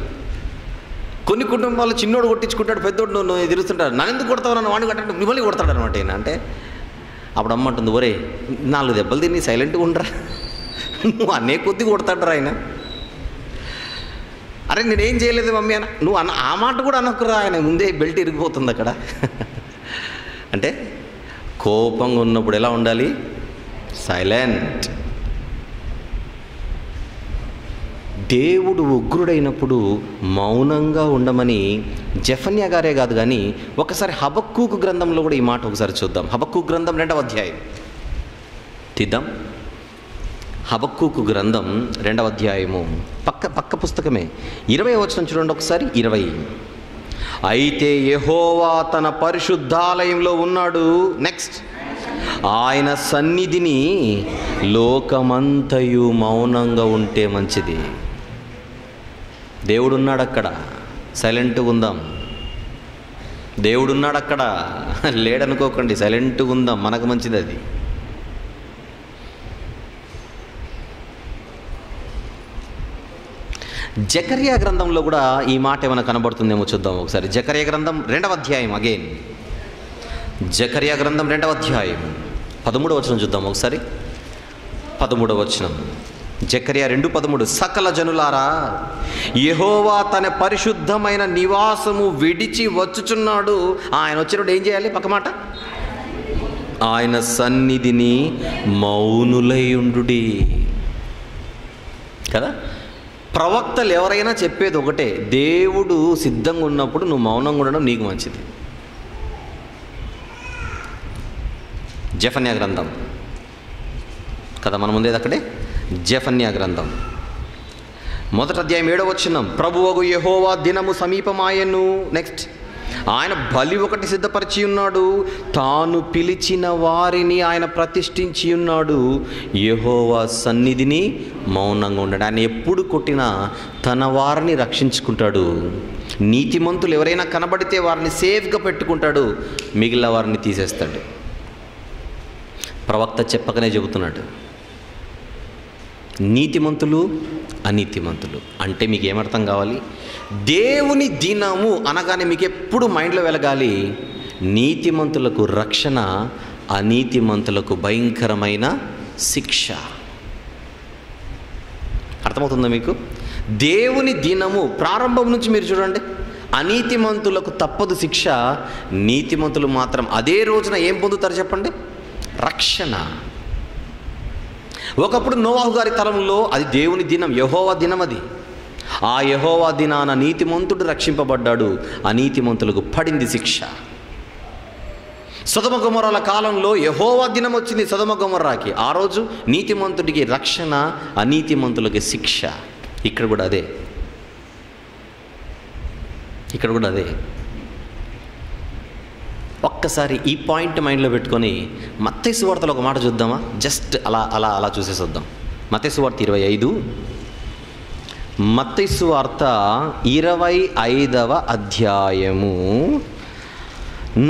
కొన్ని కుటుంబాల్లో చిన్నోడు కొట్టించుకుంటాడు, పెద్దోడు నువ్వు ఎదురుస్తుంటాడు. నన్ను ఎందుకు కొడతావు, నన్ను వాడిని కట్టంటే మిమ్మల్ని కొడతాడు అనమాట ఈయన. అంటే అప్పుడు అమ్మ అంటుంది, ఒరే 4 దెబ్బలు తిని సైలెంట్గా ఉండరా, నువ్వు అనే కొద్ది కొడతాడు ఆయన. అరే నేనేం చేయలేదు మమ్మీ అన్న, నువ్వు ఆ మాట కూడా అనకురా, ఆయన ముందే బెల్ట్ ఇరిగిపోతుంది అక్కడ. అంటే కోపంగా ఉన్నప్పుడు ఎలా ఉండాలి? సైలెంట్. దేవుడు ఉగ్రుడైనప్పుడు మౌనంగా ఉండమని జెఫన్యా గారే కాదు కానీ ఒకసారి హబక్కూకు గ్రంథంలో కూడా ఈ మాట ఒకసారి చూద్దాం. హబక్కూకు గ్రంథం 2వ అధ్యాయం తీద్దాం. హబక్కూకు గ్రంథం 2వ అధ్యాయము పక్క పుస్తకమే 20వ వచనం చూడండి ఒకసారి. 20, అయితే యెహోవా తన పరిశుద్ధాలయంలో ఉన్నాడు. నెక్స్ట్, ఆయన సన్నిధిని లోకమంతయు మౌనంగా ఉంటే మంచిది. దేవుడున్నాడు అక్కడ, సైలెంట్గా ఉందాం. దేవుడున్నాడు అక్కడ, లేడనుకోకండి, సైలెంట్గా ఉందాం, మనకు మంచిది అది. జకర్యా గ్రంథంలో కూడా ఈ మాట ఏమైనా కనబడుతుందేమో చూద్దాం ఒకసారి. జకర్యా గ్రంథం 2వ అధ్యాయం, అగైన్ జకర్యా గ్రంథం 2వ అధ్యాయం 13వ వచనం చూద్దాం ఒకసారి. 13వ వచనం, జకర్యా 2:13, సకల జనులారా, యెహోవా తన పరిశుద్ధమైన నివాసము విడిచి వచ్చుచున్నాడు. ఆయన వచ్చినప్పుడు ఏం చేయాలి? పక్క మాట, ఆయన సన్నిధిని మౌనులై ఉండుడి. కదా, ప్రవక్తలు ఎవరైనా చెప్పేది ఒకటే, దేవుడు సిద్ధంగా ఉన్నప్పుడు నువ్వు మౌనంగా ఉండడం నీకు మంచిది. జెఫన్యా గ్రంథం కదా మన ముందేది అక్కడే. జెఫన్యా గ్రంథం 1వ అధ్యాయం 7వ వచనం, ప్రభువగు యెహోవా దినము సమీపమాయెను. నెక్స్ట్, ఆయన బలి ఒకటి సిద్ధపరిచి ఉన్నాడు, తాను పిలిచిన వారిని ఆయన ప్రతిష్ఠించి ఉన్నాడు. యెహోవా సన్నిధిని మౌనంగా ఉన్నాడు. ఆయన ఎప్పుడు కొట్టినా తన వారిని రక్షించుకుంటాడు. నీతిమంతులు ఎవరైనా కనబడితే వారిని సేఫ్గా పెట్టుకుంటాడు, మిగిలిన వారిని తీసేస్తాడు. ప్రవక్త చెప్పకనే చెబుతున్నాడు, నీతిమంతులు అనీతిమంతులు. అంటే మీకు ఏమర్థం కావాలి? దేవుని దినము అనగానే మీకు ఎప్పుడు మైండ్లో వెలగాలి, నీతిమంతులకు రక్షణ, అనీతిమంతులకు భయంకరమైన శిక్ష. అర్థమవుతుందా మీకు? దేవుని దినము ప్రారంభం నుంచి మీరు చూడండి, అనీతిమంతులకు తప్పదు శిక్ష, నీతిమంతులు మాత్రం అదే రోజున ఏం పొందుతారు చెప్పండి? రక్షణ. ఒకప్పుడు నోవాహు గారి తరంలో అది దేవుని దినం, యెహోవా దినం. అది ఆ యెహోవా దినాన నీతిమంతుడు రక్షింపబడ్డాడు, అనీతిమంతులకు పడింది శిక్ష. సొదొమ గొమొర్రాల కాలంలో యెహోవా దినం వచ్చింది సొదొమ గొమొర్రాకి. ఆ రోజు నీతిమంతుడికి రక్షణ, అనీతిమంతులకి శిక్ష. ఇక్కడ కూడా అదే, ఇక్కడ కూడా అదే. ఒక్కసారి ఈ పాయింట్ మైండ్లో పెట్టుకొని మత్తయి సువార్తలో ఒక మాట చూద్దామా? జస్ట్ అలా అలా అలా చూసేసి వద్దాం. మత్తయి సువార్త 25, మత్తయి సువార్త 25వ అధ్యాయము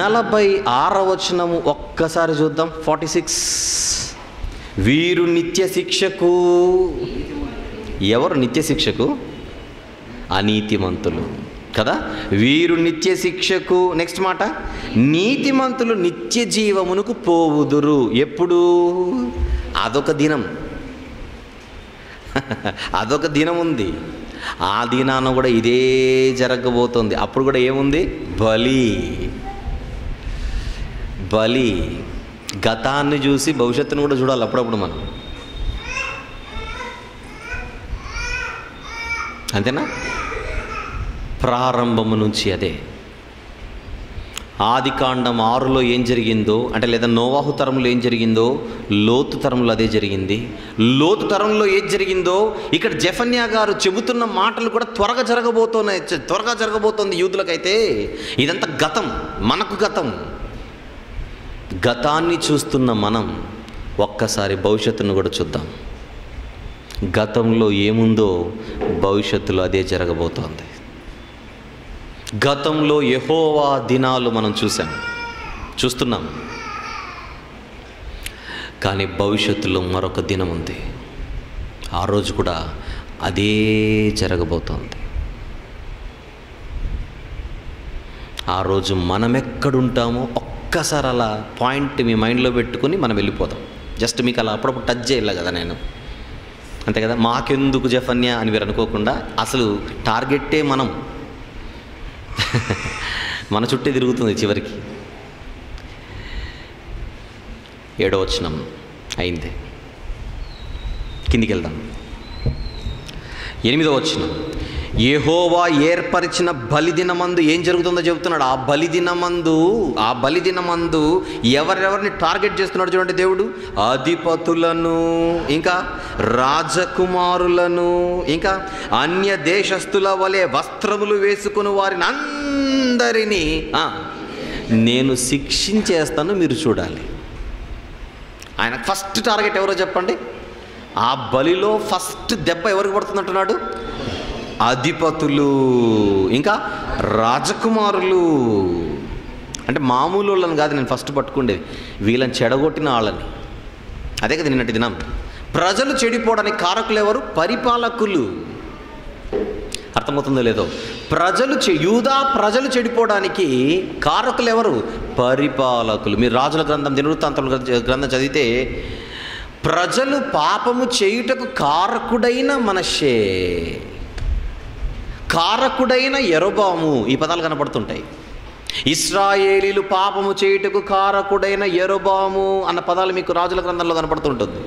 46వ వచనము ఒక్కసారి చూద్దాం. 46. వీరు నిత్య శిక్షకు. ఎవరు నిత్య శిక్షకు? అనీతిమంతులు కదా. వీరు నిత్య శిక్షకు. నెక్స్ట్ మాట, నీతిమంతులు నిత్య జీవమునకు పోవుదురు. ఎప్పుడు? అదొక దినం, అదొక దినం ఉంది. ఆ దినాన కూడా ఇదే జరగబోతుంది. అప్పుడు కూడా ఏముంది? బలి. బలి. గతాన్ని చూసి భవిష్యత్తును కూడా చూడాలి అప్పుడప్పుడు మనం. అంతేనా? ప్రారంభము నుంచి అదే. ఆదికాండం 6లో ఏం జరిగిందో, అంటే లేదా నోవాహు తరంలో ఏం జరిగిందో, లోతు తరంలో అదే జరిగింది. లోతు తరంలో ఏది జరిగిందో ఇక్కడ జెఫన్యా గారు చెబుతున్న మాటలు కూడా త్వరగా జరగబోతోంది యూదులకైతే. ఇదంతా గతం, మనకు గతం. గతాన్ని చూస్తున్న మనం ఒక్కసారి భవిష్యత్తును కూడా చూద్దాం. గతంలో ఏముందో భవిష్యత్తులో అదే జరగబోతోంది. గతంలో యెహోవా దినాలు మనం చూస్తున్నాం. కానీ భవిష్యత్తులో మరొక దినం ఉంది. ఆ రోజు కూడా అదే జరగబోతోంది. ఆ రోజు మనం ఎక్కడుంటామో ఒక్కసారి అలా పాయింట్ మీ మైండ్లో పెట్టుకుని మనం వెళ్ళిపోదాం. జస్ట్ మీకు అలా అప్పుడప్పుడు టచ్ చేయాలి కదా నేను, అంతే కదా. మాకెందుకు జెఫన్యా అని మీరు అనుకోకుండా, అసలు టార్గెట్టే మనం. మన చుట్టే తిరుగుతుంది చివరికి. 7వ వచనం అయింది, కిందికి వెళ్దాం. 8వ వచనం, యెహోవా ఏర్పరిచిన బలిదినమందు ఏం జరుగుతుందో చెబుతున్నాడు. ఆ బలిదినమందు ఎవరెవరిని టార్గెట్ చేస్తున్నాడు చూడండి దేవుడు. అధిపతులను, ఇంకా రాజకుమారులను, ఇంకా అన్య దేశస్థుల వలె వస్త్రములు వేసుకుని వారిని అందరినీ నేను శిక్షించేస్తాను, మీరు చూడాలి. ఆయన ఫస్ట్ టార్గెట్ ఎవరో చెప్పండి. ఆ బలిలో ఫస్ట్ దెబ్బ ఎవరికి పడుతుందంటున్నాడు? అధిపతులు, ఇంకా రాజకుమారులు. అంటే మామూలు వాళ్ళని కాదు నేను ఫస్ట్ పట్టుకుండేది, వీళ్ళని చెడగొట్టిన వాళ్ళని. అదే కదా నిన్నటి దినం. ప్రజలు చెడిపోవడానికి కారకులు ఎవరు? పరిపాలకులు. అర్థమవుతుందో లేదో? యూదా ప్రజలు చెడిపోవడానికి కారకులు ఎవరు? పరిపాలకులు. మీరు రాజుల గ్రంథం, దినవృత్తాంతముల గ్రంథం చదివితే ప్రజలు పాపము చేయుటకు కారకుడైన మనష్షే, కారకుడైన యరొబాము, ఈ పదాలు కనపడుతుంటాయి. ఇశ్రాయేలీలు పాపము చేయుటకు కారకుడైన యరొబాము అన్న పదాలు మీకు రాజుల గ్రంథంలో కనపడుతుంటుంది.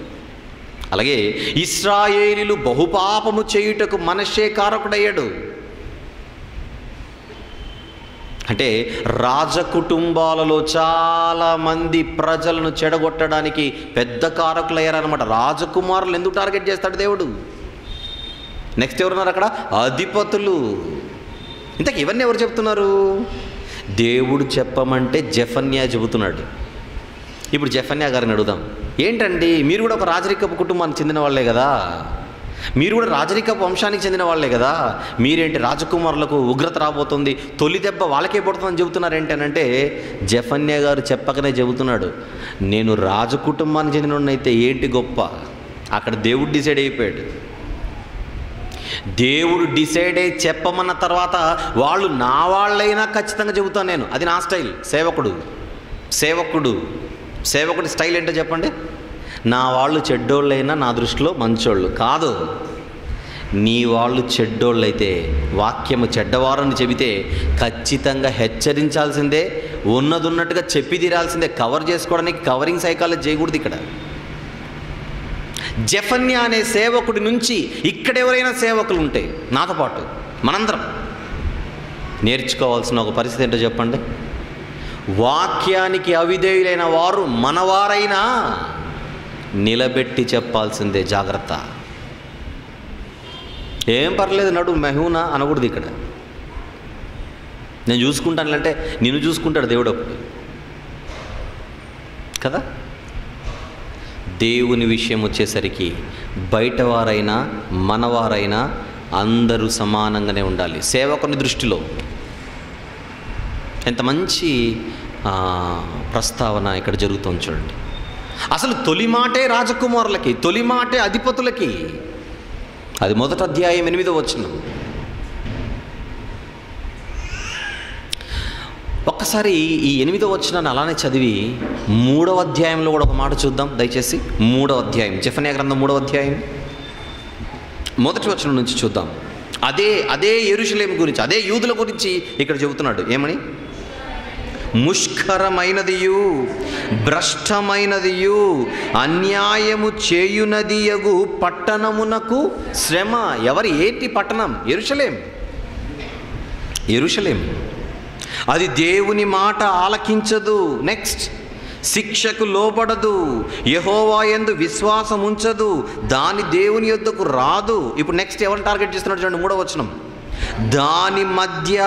అలాగే ఇశ్రాయేలీలు బహుపాపము చేయుటకు మనష్షే కారకుడయ్యాడు. అంటే రాజకుటుంబాలలో చాలామంది ప్రజలను చెడగొట్టడానికి పెద్ద కారకులయ్యారనమాట. రాజకుమారులు ఎందుకు టార్గెట్ చేస్తాడు దేవుడు? నెక్స్ట్ ఎవరున్నారు అక్కడ? అధిపతులు. ఇంతకు ఇవన్నీ ఎవరు చెప్తున్నారు? దేవుడు చెప్పమంటే జెఫన్యా చెబుతున్నాడు. ఇప్పుడు జెఫన్యా గారిని అడుగుదాం, ఏంటండి మీరు కూడా ఒక రాజరికపు కుటుంబానికి చెందిన వాళ్ళే కదా, మీరు కూడా రాజరికపు వంశానికి చెందిన వాళ్ళే కదా, మీరేంటి రాజకుమారులకు ఉగ్రత రాబోతుంది, తొలి దెబ్బ వాళ్ళకే పడుతుందని చెబుతున్నారు ఏంటనంటే, జెఫన్యా గారు చెప్పకనే చెబుతున్నాడు, నేను రాజకుటుంబానికి చెందినోడినైతే ఏంటి గొప్ప, అక్కడ దేవుడు డిసైడ్ అయిపోయాడు. దేవుడు డిసైడ్ అయ్యి చెప్పమన్న తర్వాత వాళ్ళు నా వాళ్ళైనా ఖచ్చితంగా చెబుతాను నేను. అది నా స్టైల్. సేవకుడి స్టైల్ ఏంటో చెప్పండి. నా వాళ్ళు చెడ్డోళ్ళైనా నా దృష్టిలో మంచోళ్ళు కాదు. నీ వాళ్ళు చెడ్డోళ్ళైతే, వాక్యము చెడ్డవారని చెబితే ఖచ్చితంగా హెచ్చరించాల్సిందే, ఉన్నట్టుగా చెప్పి తీరాల్సిందే. కవర్ చేసుకోవడానికి కవరింగ్ సైకాలజీ చేయకూడదు ఇక్కడ. జెఫన్యా అనే సేవకుడి నుంచి ఇక్కడ ఎవరైనా సేవకులు ఉంటే నాతో పాటు మనందరం నేర్చుకోవాల్సిన ఒక పరిస్థితి ఏంటో చెప్పండి. వాక్యానికి అవిధేయులైన వారు మనవారైనా నిలబెట్టి చెప్పాల్సిందే. జాగ్రత్త. ఏం పర్లేదు నడు మెహూనా అనకూడదు ఇక్కడ. నేను చూసుకుంటానంటే నిన్ను చూసుకుంటాడు దేవుడు అప్పుడు కదా. దేవుని విషయం వచ్చేసరికి బయటవారైనా మనవారైనా అందరూ సమానంగానే ఉండాలి. సేవకుని దృష్టిలో ఎంత మంచి ప్రస్తావన ఇక్కడ జరుగుతుంది చూడండి. అసలు తొలి మాటే రాజకుమారులకి, తొలి మాటే అధిపతులకి. అది 1వ అధ్యాయం 8వ వచనం. ఒక్కసారి ఈ 8వ వచనాన్ని అలానే చదివి 3వ అధ్యాయంలో కూడా ఒక మాట చూద్దాం దయచేసి. 3వ అధ్యాయం, జెఫన్యా గ్రంథం 3వ అధ్యాయం 1వ వచనం నుంచి చూద్దాం. అదే యెరూషలేము గురించి, అదే యూదుల గురించి ఇక్కడ చెబుతున్నాడు. ఏమని? ముష్కరమైనదియు భ్రష్టమైనదియు అన్యాయము చేయునదియగు పట్టణమునకు శ్రమ. ఏంటి పట్టణం? యెరూషలేం. అది దేవుని మాట ఆలకించదు. నెక్స్ట్, శిక్షకు లోబడదు, యెహోవా యందు విశ్వాసం ఉంచదు, దాని దేవుని యొద్దకు రాదు. ఇప్పుడు నెక్స్ట్ ఎవరిని టార్గెట్ చేస్తున్నాడు చూడండి. 3వ వచనం. దాని మధ్య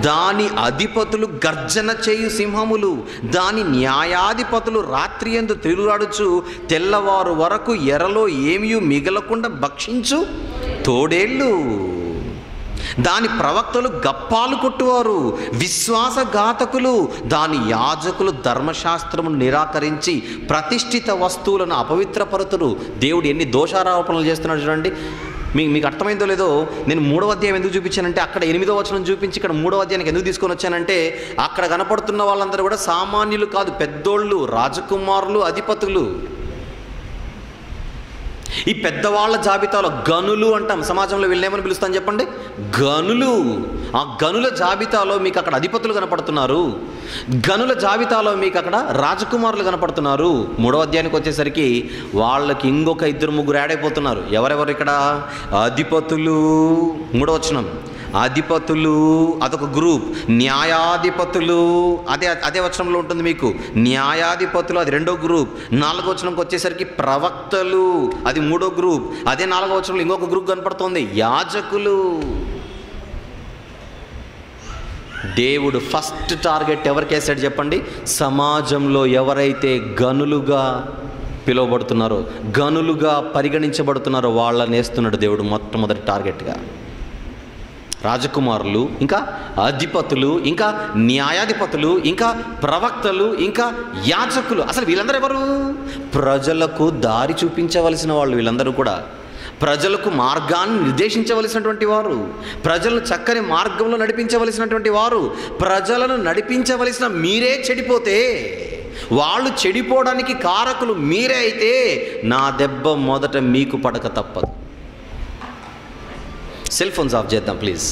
దాని అధిపతులు గర్జన చేయు సింహములు, దాని న్యాయాధిపతులు రాత్రి యందు తిరుగులాడుచు తెల్లవారు వరకు ఎరలో ఏమీ మిగలకుండా భక్షించు తోడేళ్ళు. దాని ప్రవక్తలు గప్పాలు కొట్టువారు, విశ్వాసఘాతకులు. దాని యాజకులు ధర్మశాస్త్రమును నిరాకరించి ప్రతిష్ఠిత వస్తువులను అపవిత్రపరుతురు. దేవుడు ఎన్ని దోషారోపణలు చేస్తున్నాడు చూడండి. మీకు అర్థమైందో లేదో, నేను 3వ అధ్యాయం ఎందుకు చూపించానంటే అక్కడ 8వ వచనం చూపించి ఇక్కడ 3వ అధ్యాయానికి ఎందుకు తీసుకొని వచ్చానంటే అక్కడ కనపడుతున్న వాళ్ళందరూ కూడా సామాన్యులు కాదు, పెద్దోళ్ళు, రాజకుమారులు, అధిపతులు. ఈ పెద్దవాళ్ళ జాబితాలో గనులు అంటాం. సమాజంలో వీళ్ళేమని పిలుస్తాను చెప్పండి? గనులు. ఆ గనుల జాబితాలో మీకు అక్కడ అధిపతులు కనపడుతున్నారు, గనుల జాబితాలో మీకు అక్కడ రాజకుమారులు కనపడుతున్నారు. 3వ అధ్యాయానికి వచ్చేసరికి వాళ్ళకి ఇంకొక 2-3 యాడ్ అయిపోతున్నారు. ఎవరెవరు ఇక్కడ? అధిపతులు. 3వ వచనం. అధిపతులు అదొక గ్రూప్. న్యాయాధిపతులు అదే వచనంలో ఉంటుంది మీకు. న్యాయాధిపతులు అది 2వ గ్రూప్. 4వ వచనంకి వచ్చేసరికి ప్రవక్తలు అది 3వ గ్రూప్. అదే 4వ వచనంలో ఇంకొక గ్రూప్ కనపడుతుంది, యాజకులు. దేవుడు ఫస్ట్ టార్గెట్ ఎవరికి వేసాడు చెప్పండి? సమాజంలో ఎవరైతే గనులుగా పిలువబడుతున్నారో, గనులుగా పరిగణించబడుతున్నారో వాళ్ళని వేస్తున్నాడు దేవుడు మొట్టమొదటి టార్గెట్గా. రాజకుమారులు, ఇంకా అధిపతులు, ఇంకా న్యాయాధిపతులు, ఇంకా ప్రవక్తలు, ఇంకా యాజకులు. అసలు వీళ్ళందరూ ఎవరు? ప్రజలకు దారి చూపించవలసిన వాళ్ళు. వీళ్ళందరూ కూడా ప్రజలకు మార్గాన్ని నిర్దేశించవలసినటువంటి వారు, ప్రజలను చక్కని మార్గంలో నడిపించవలసినటువంటి వారు. ప్రజలను నడిపించవలసిన మీరే చెడిపోతే, వాళ్ళు చెడిపోవడానికి కారకులు మీరే అయితే నా దెబ్బ మొదట మీకు పడక తప్పదు. సెల్ ఫోన్స్ ఆఫ్ చేద్దాం ప్లీజ్.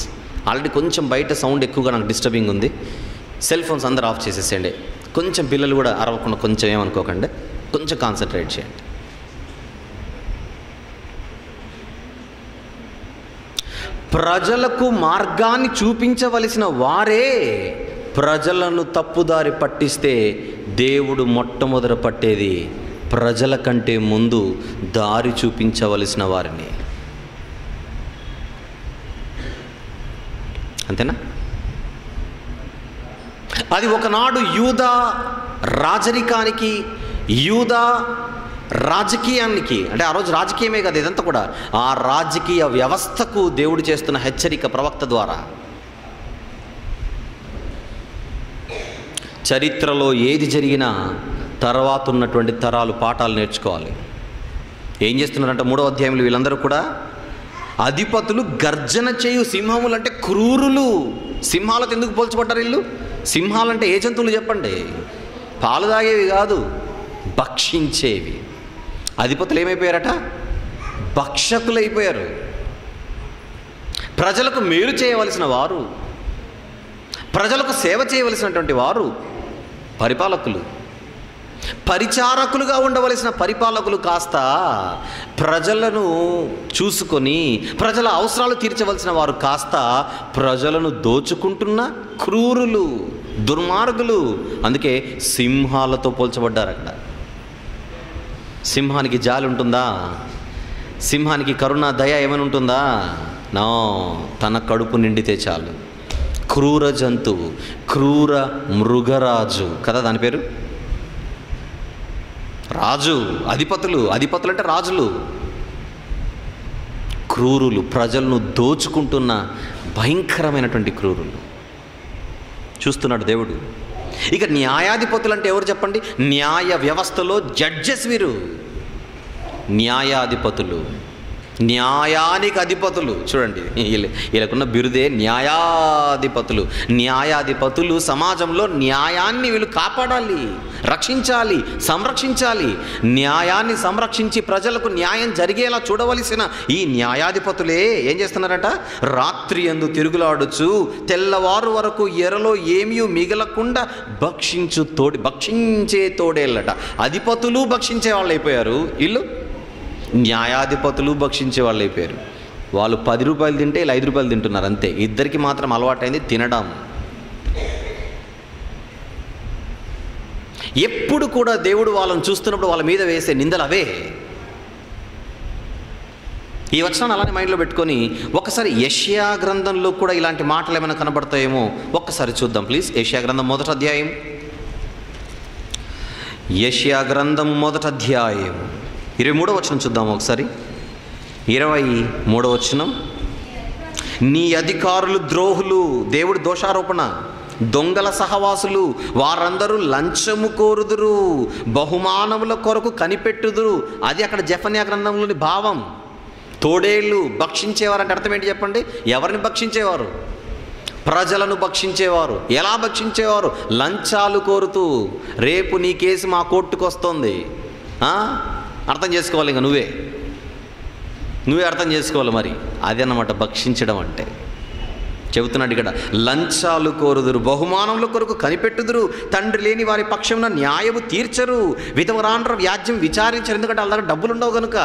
ఆల్రెడీ కొంచెం బయట సౌండ్ ఎక్కువగా నాకు డిస్టర్బింగ్ ఉంది. సెల్ ఫోన్స్ అందరూ ఆఫ్ చేసేసేయండి. కొంచెం పిల్లలు కూడా అరవకుండా కొంచెం ఏమనుకోకండి, కొంచెం కాన్సన్ట్రేట్ చేయండి. ప్రజలకు మార్గాన్ని చూపించవలసిన వారే ప్రజలను తప్పుదారి పట్టిస్తే దేవుడు మొట్టమొదట పట్టేది ప్రజల కంటే ముందు దారి చూపించవలసిన వారిని. అంతేనా? అది ఒకనాడు యూదా రాజరికానికి, యూదా రాజకీయానికి, అంటే ఆ రోజు రాజకీయమే కదా ఇదంతా కూడా, ఆ రాజకీయ వ్యవస్థకు దేవుడు చేస్తున్న హెచ్చరిక ప్రవక్త ద్వారా. చరిత్రలో ఏది జరిగినా తర్వాత ఉన్నటువంటి తరాలు పాఠాలు నేర్చుకోవాలి. ఏం చేస్తున్నారంటే 3వ అధ్యాయంలో వీళ్ళందరూ కూడా అధిపతులు గర్జన చేయు సింహములు అంటే క్రూరులు. సింహాలతో ఎందుకు పోల్చబడ్డారు వీళ్ళు? సింహాలంటే ఏ జంతువులు చెప్పండి? పాలు తాగేవి కాదు, భక్షించేవి. అధిపతులు ఏమైపోయారట? భక్షకులైపోయారు. ప్రజలకు మేలు చేయవలసిన వారు, ప్రజలకు సేవ చేయవలసినటువంటి వారు పరిపాలకులు. పరిచారకులుగా ఉండవలసిన పరిపాలకులు కాస్త ప్రజలను చూసుకొని ప్రజల అవసరాలు తీర్చవలసిన వారు కాస్త ప్రజలను దోచుకుంటున్న క్రూరులు, దుర్మార్గులు. అందుకే సింహాలతో పోల్చబడ్డారు అక్కడ. సింహానికి జాలి ఉంటుందా? సింహానికి కరుణ, దయ ఏమైనా ఉంటుందా? నో, తన కడుపు నిండితే చాలు. క్రూర జంతువు, క్రూర మృగరాజు కదా దాని పేరు. రాజు, అధిపతులు అంటే రాజులు. క్రూరులు, ప్రజలను దోచుకుంటున్న భయంకరమైనటువంటి క్రూరులు చూస్తున్నాడు దేవుడు. ఇక న్యాయాధిపతులు అంటే ఎవరు చెప్పండి? న్యాయ వ్యవస్థలో జడ్జెస్ వీరు. న్యాయాధిపతులు, న్యాయానికి అధిపతులు. చూడండి, వీళ్ళకున్న బిరుదే న్యాయాధిపతులు. న్యాయాధిపతులు సమాజంలో న్యాయాన్ని వీళ్ళు కాపాడాలి, రక్షించాలి, సంరక్షించాలి. న్యాయాన్ని సంరక్షించి ప్రజలకు న్యాయం జరిగేలా చూడవలసిన ఈ న్యాయాధిపతులే ఏం చేస్తున్నారట? రాత్రి యందు తిరుగులాడుచు తెల్లవారు వరకు ఎరలో ఏమీ మిగలకుండా భక్షించే తోడేళ్ళట. అధిపతులు భక్షించే వాళ్ళు అయిపోయారు, వీళ్ళు న్యాయాధిపతులు భక్షించే వాళ్ళు అయిపోయారు. వాళ్ళు 10 రూపాయలు తింటే ఇలా 5 రూపాయలు తింటున్నారు అంతే. ఇద్దరికి మాత్రం అలవాటైంది తినడం. ఎప్పుడు కూడా దేవుడు వాళ్ళని చూస్తున్నప్పుడు వాళ్ళ మీద వేసే నిందలు అవే. ఈ వచనాన్ని అలానే మైండ్లో పెట్టుకొని ఒకసారి యెషయా గ్రంథంలో కూడా ఇలాంటి మాటలు ఏమైనా కనబడతాయేమో ఒక్కసారి చూద్దాం ప్లీజ్. యెషయా గ్రంథం 1వ అధ్యాయం. యెషయా గ్రంథం 1వ అధ్యాయం 23వ వచనం చూద్దాం ఒకసారి. 23వ వచనం. నీ అధికారులు ద్రోహులు, దేవుడి దోషారోపణ, దొంగల సహవాసులు, వారందరూ లంచము కోరుదురు, బహుమానముల కొరకు కనిపెట్టుదురు. అది అక్కడ జెఫన్యా గ్రంథంలోని భావం. తోడేళ్ళు భక్షించేవారు అంటే అర్థం ఏంటి చెప్పండి? ఎవరిని భక్షించేవారు? ప్రజలను భక్షించేవారు. ఎలా భక్షించేవారు? లంచాలు కోరుతూ. రేపు నీ కేసు మా కోర్టుకు వస్తుంది, అర్థం చేసుకోవాలి. ఇంకా నువ్వే అర్థం చేసుకోవాలి. మరి అది అన్నమాట భక్షించడం అంటే. చెబుతున్నాడు ఇక్కడ, లంచాలు కోరుదురు, బహుమానముల కొరకు కనిపెట్టుదురు, తండ్రి లేని వారి పక్షమున న్యాయము తీర్చరు, విధవరాండ్ర వ్యాజ్యం విచారించరు. ఎందుకంటే వాళ్ళ దగ్గర డబ్బులు ఉండవు కనుక.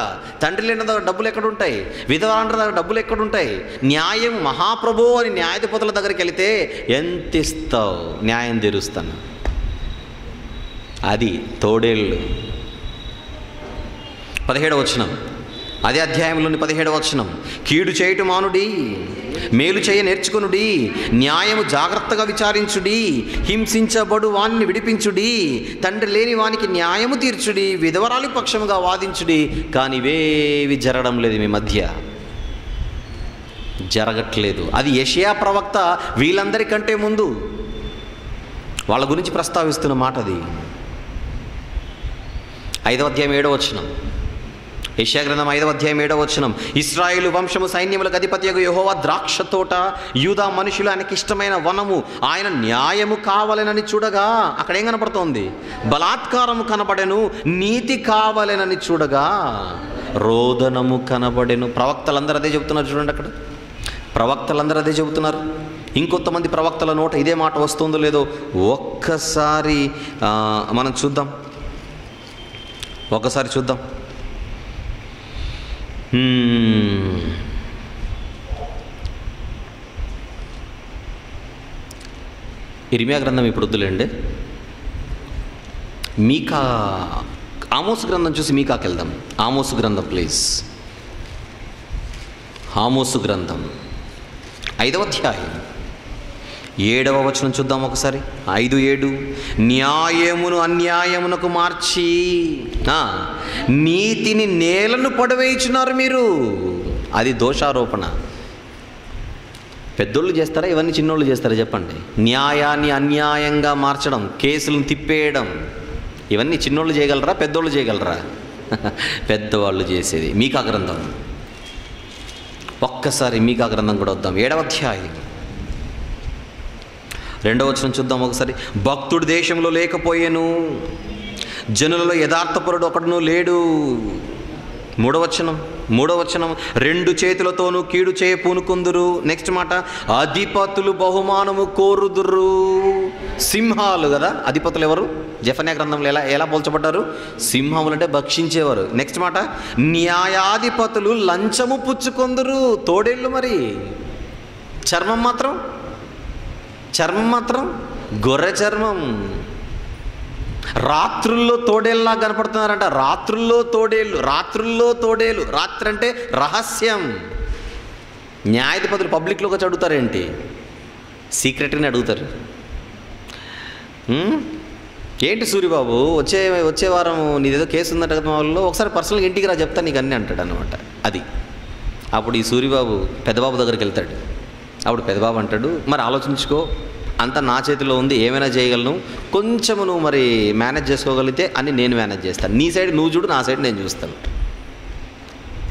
తండ్రి లేని దగ్గర డబ్బులు ఎక్కడుంటాయి? విధవరాండ్ర దగ్గర డబ్బులు ఎక్కడుంటాయి? న్యాయం మహాప్రభు అని న్యాయాధిపతుల దగ్గరికి వెళితే ఎంత ఇస్తావు? న్యాయం తీరుస్తాను. అది తోడేళ్ళు. 17వ వచనం, అదే అధ్యాయంలోని 17వ వచనం. కీడు చేయుట మానుడి, మేలు చేయ నేర్చుకునుడి, న్యాయము జాగ్రత్తగా విచారించుడి, హింసించబడు వాణ్ణి విడిపించుడి, తండ్రి లేని వానికి న్యాయము తీర్చుడి, విధవరాలి పక్షముగా వాదించుడి. కానీ ఇవేవి జరగడం లేదు, మీ మధ్య జరగట్లేదు. అది యెషయా ప్రవక్త వీళ్ళందరికంటే ముందు వాళ్ళ గురించి ప్రస్తావిస్తున్న మాట అది. 5వ అధ్యాయం 7వ వచనం. యెషయా గ్రంథం 5వ అధ్యాయం 7వ వచనం. ఇశ్రాయేలు వంశము సైన్యములకు అధిపతియగు యెహోవా ద్రాక్ష తోట, యూదా మనుషులు ఆయనకి ఇష్టమైన వనము. ఆయన న్యాయము కావాలనని చూడగా, అక్కడ ఏం కనపడుతోంది? బలాత్కారము కనబడెను. నీతి కావాలనని చూడగా రోదనము కనబడెను. ప్రవక్తలందరూ అదే చెబుతున్నారు. చూడండి, అక్కడ ప్రవక్తలందరూ అదే చెబుతున్నారు. ఇంకొంతమంది ప్రవక్తల నోట ఇదే మాట వస్తుందో లేదో ఒక్కసారి మనం చూద్దాం. ఒకసారి చూద్దాం. ఇర్మియా గ్రంథం ఇప్పుడు వద్దులేండి. మీకా, ఆమోసు గ్రంథం చూసి మీకాకి వెళ్దాం. ఆమోసు గ్రంథం ప్లీజ్. ఆమోసు గ్రంథం 5వ అధ్యాయం 7వ వచనం చూద్దాం ఒకసారి. 5:7. న్యాయమును అన్యాయమునకు మార్చి నీతిని నేలను పడవేయుచున్నారు మీరు. అది దోషారోపణ. పెద్దోళ్ళు చేస్తారా ఇవన్నీ? చిన్నోళ్ళు చేస్తారా చెప్పండి? న్యాయాన్ని అన్యాయంగా మార్చడం, కేసులను తిప్పేయడం, ఇవన్నీ చిన్నోళ్ళు చేయగలరా? పెద్దోళ్ళు చేయగలరా? పెద్దవాళ్ళు చేసేది. మీకా గ్రంథం ఒక్కసారి మీకా గ్రంథం కూడా వద్దాం, 7వ అధ్యాయం 2వ వచనం చూద్దాం ఒకసారి. భక్తుడు దేశంలో లేకపోయేను, జనులలో యథార్థపరుడు ఒకడును లేడు. 3వ వచనం 2 చేతులతోనూ కీడు చేయ పూనుకుందురు. నెక్స్ట్ మాట, అధిపతులు బహుమానము కోరుదురు. సింహాలు కదా అధిపతులు ఎవరు? జెఫన్యా గ్రంథంలో ఎలా పోల్చబడ్డారు? సింహములు అంటే భక్షించేవారు. నెక్స్ట్ మాట, న్యాయాధిపతులు లంచము పుచ్చుకొందురు. తోడేళ్ళు మరి, చర్మం మాత్రం గొర్రె చర్మం. రాత్రుల్లో తోడేళ్ళలా కనపడుతున్నారంట. రాత్రుల్లో తోడేళ్ళు. రాత్రి అంటే రహస్యం. న్యాయాధిపతులు పబ్లిక్లోకి వచ్చి అడుగుతారేంటి? సీక్రెట్గానే అడుగుతారు. ఏంటి సూరిబాబు వచ్చే వారం నీదేదో కేసు ఉందంట కదా మా వాళ్ళు, ఒకసారి పర్సనల్గా ఇంటికి రా చెప్తా నీకు అన్నీ అంటాడు అనమాట. అది అప్పుడు ఈ సూరిబాబు పెద్దబాబు దగ్గరికి వెళ్తాడు. అప్పుడు పెద్దబాబు అంటాడు, మరి ఆలోచించుకో, అంతా నా చేతిలో ఉంది, ఏమైనా చేయగలను, కొంచెము నువ్వు మరి మేనేజ్ చేసుకోగలిగితే అని నేను మేనేజ్ చేస్తాను. నీ సైడ్ నువ్వు చూడు, నా సైడ్ నేను చూస్తాను.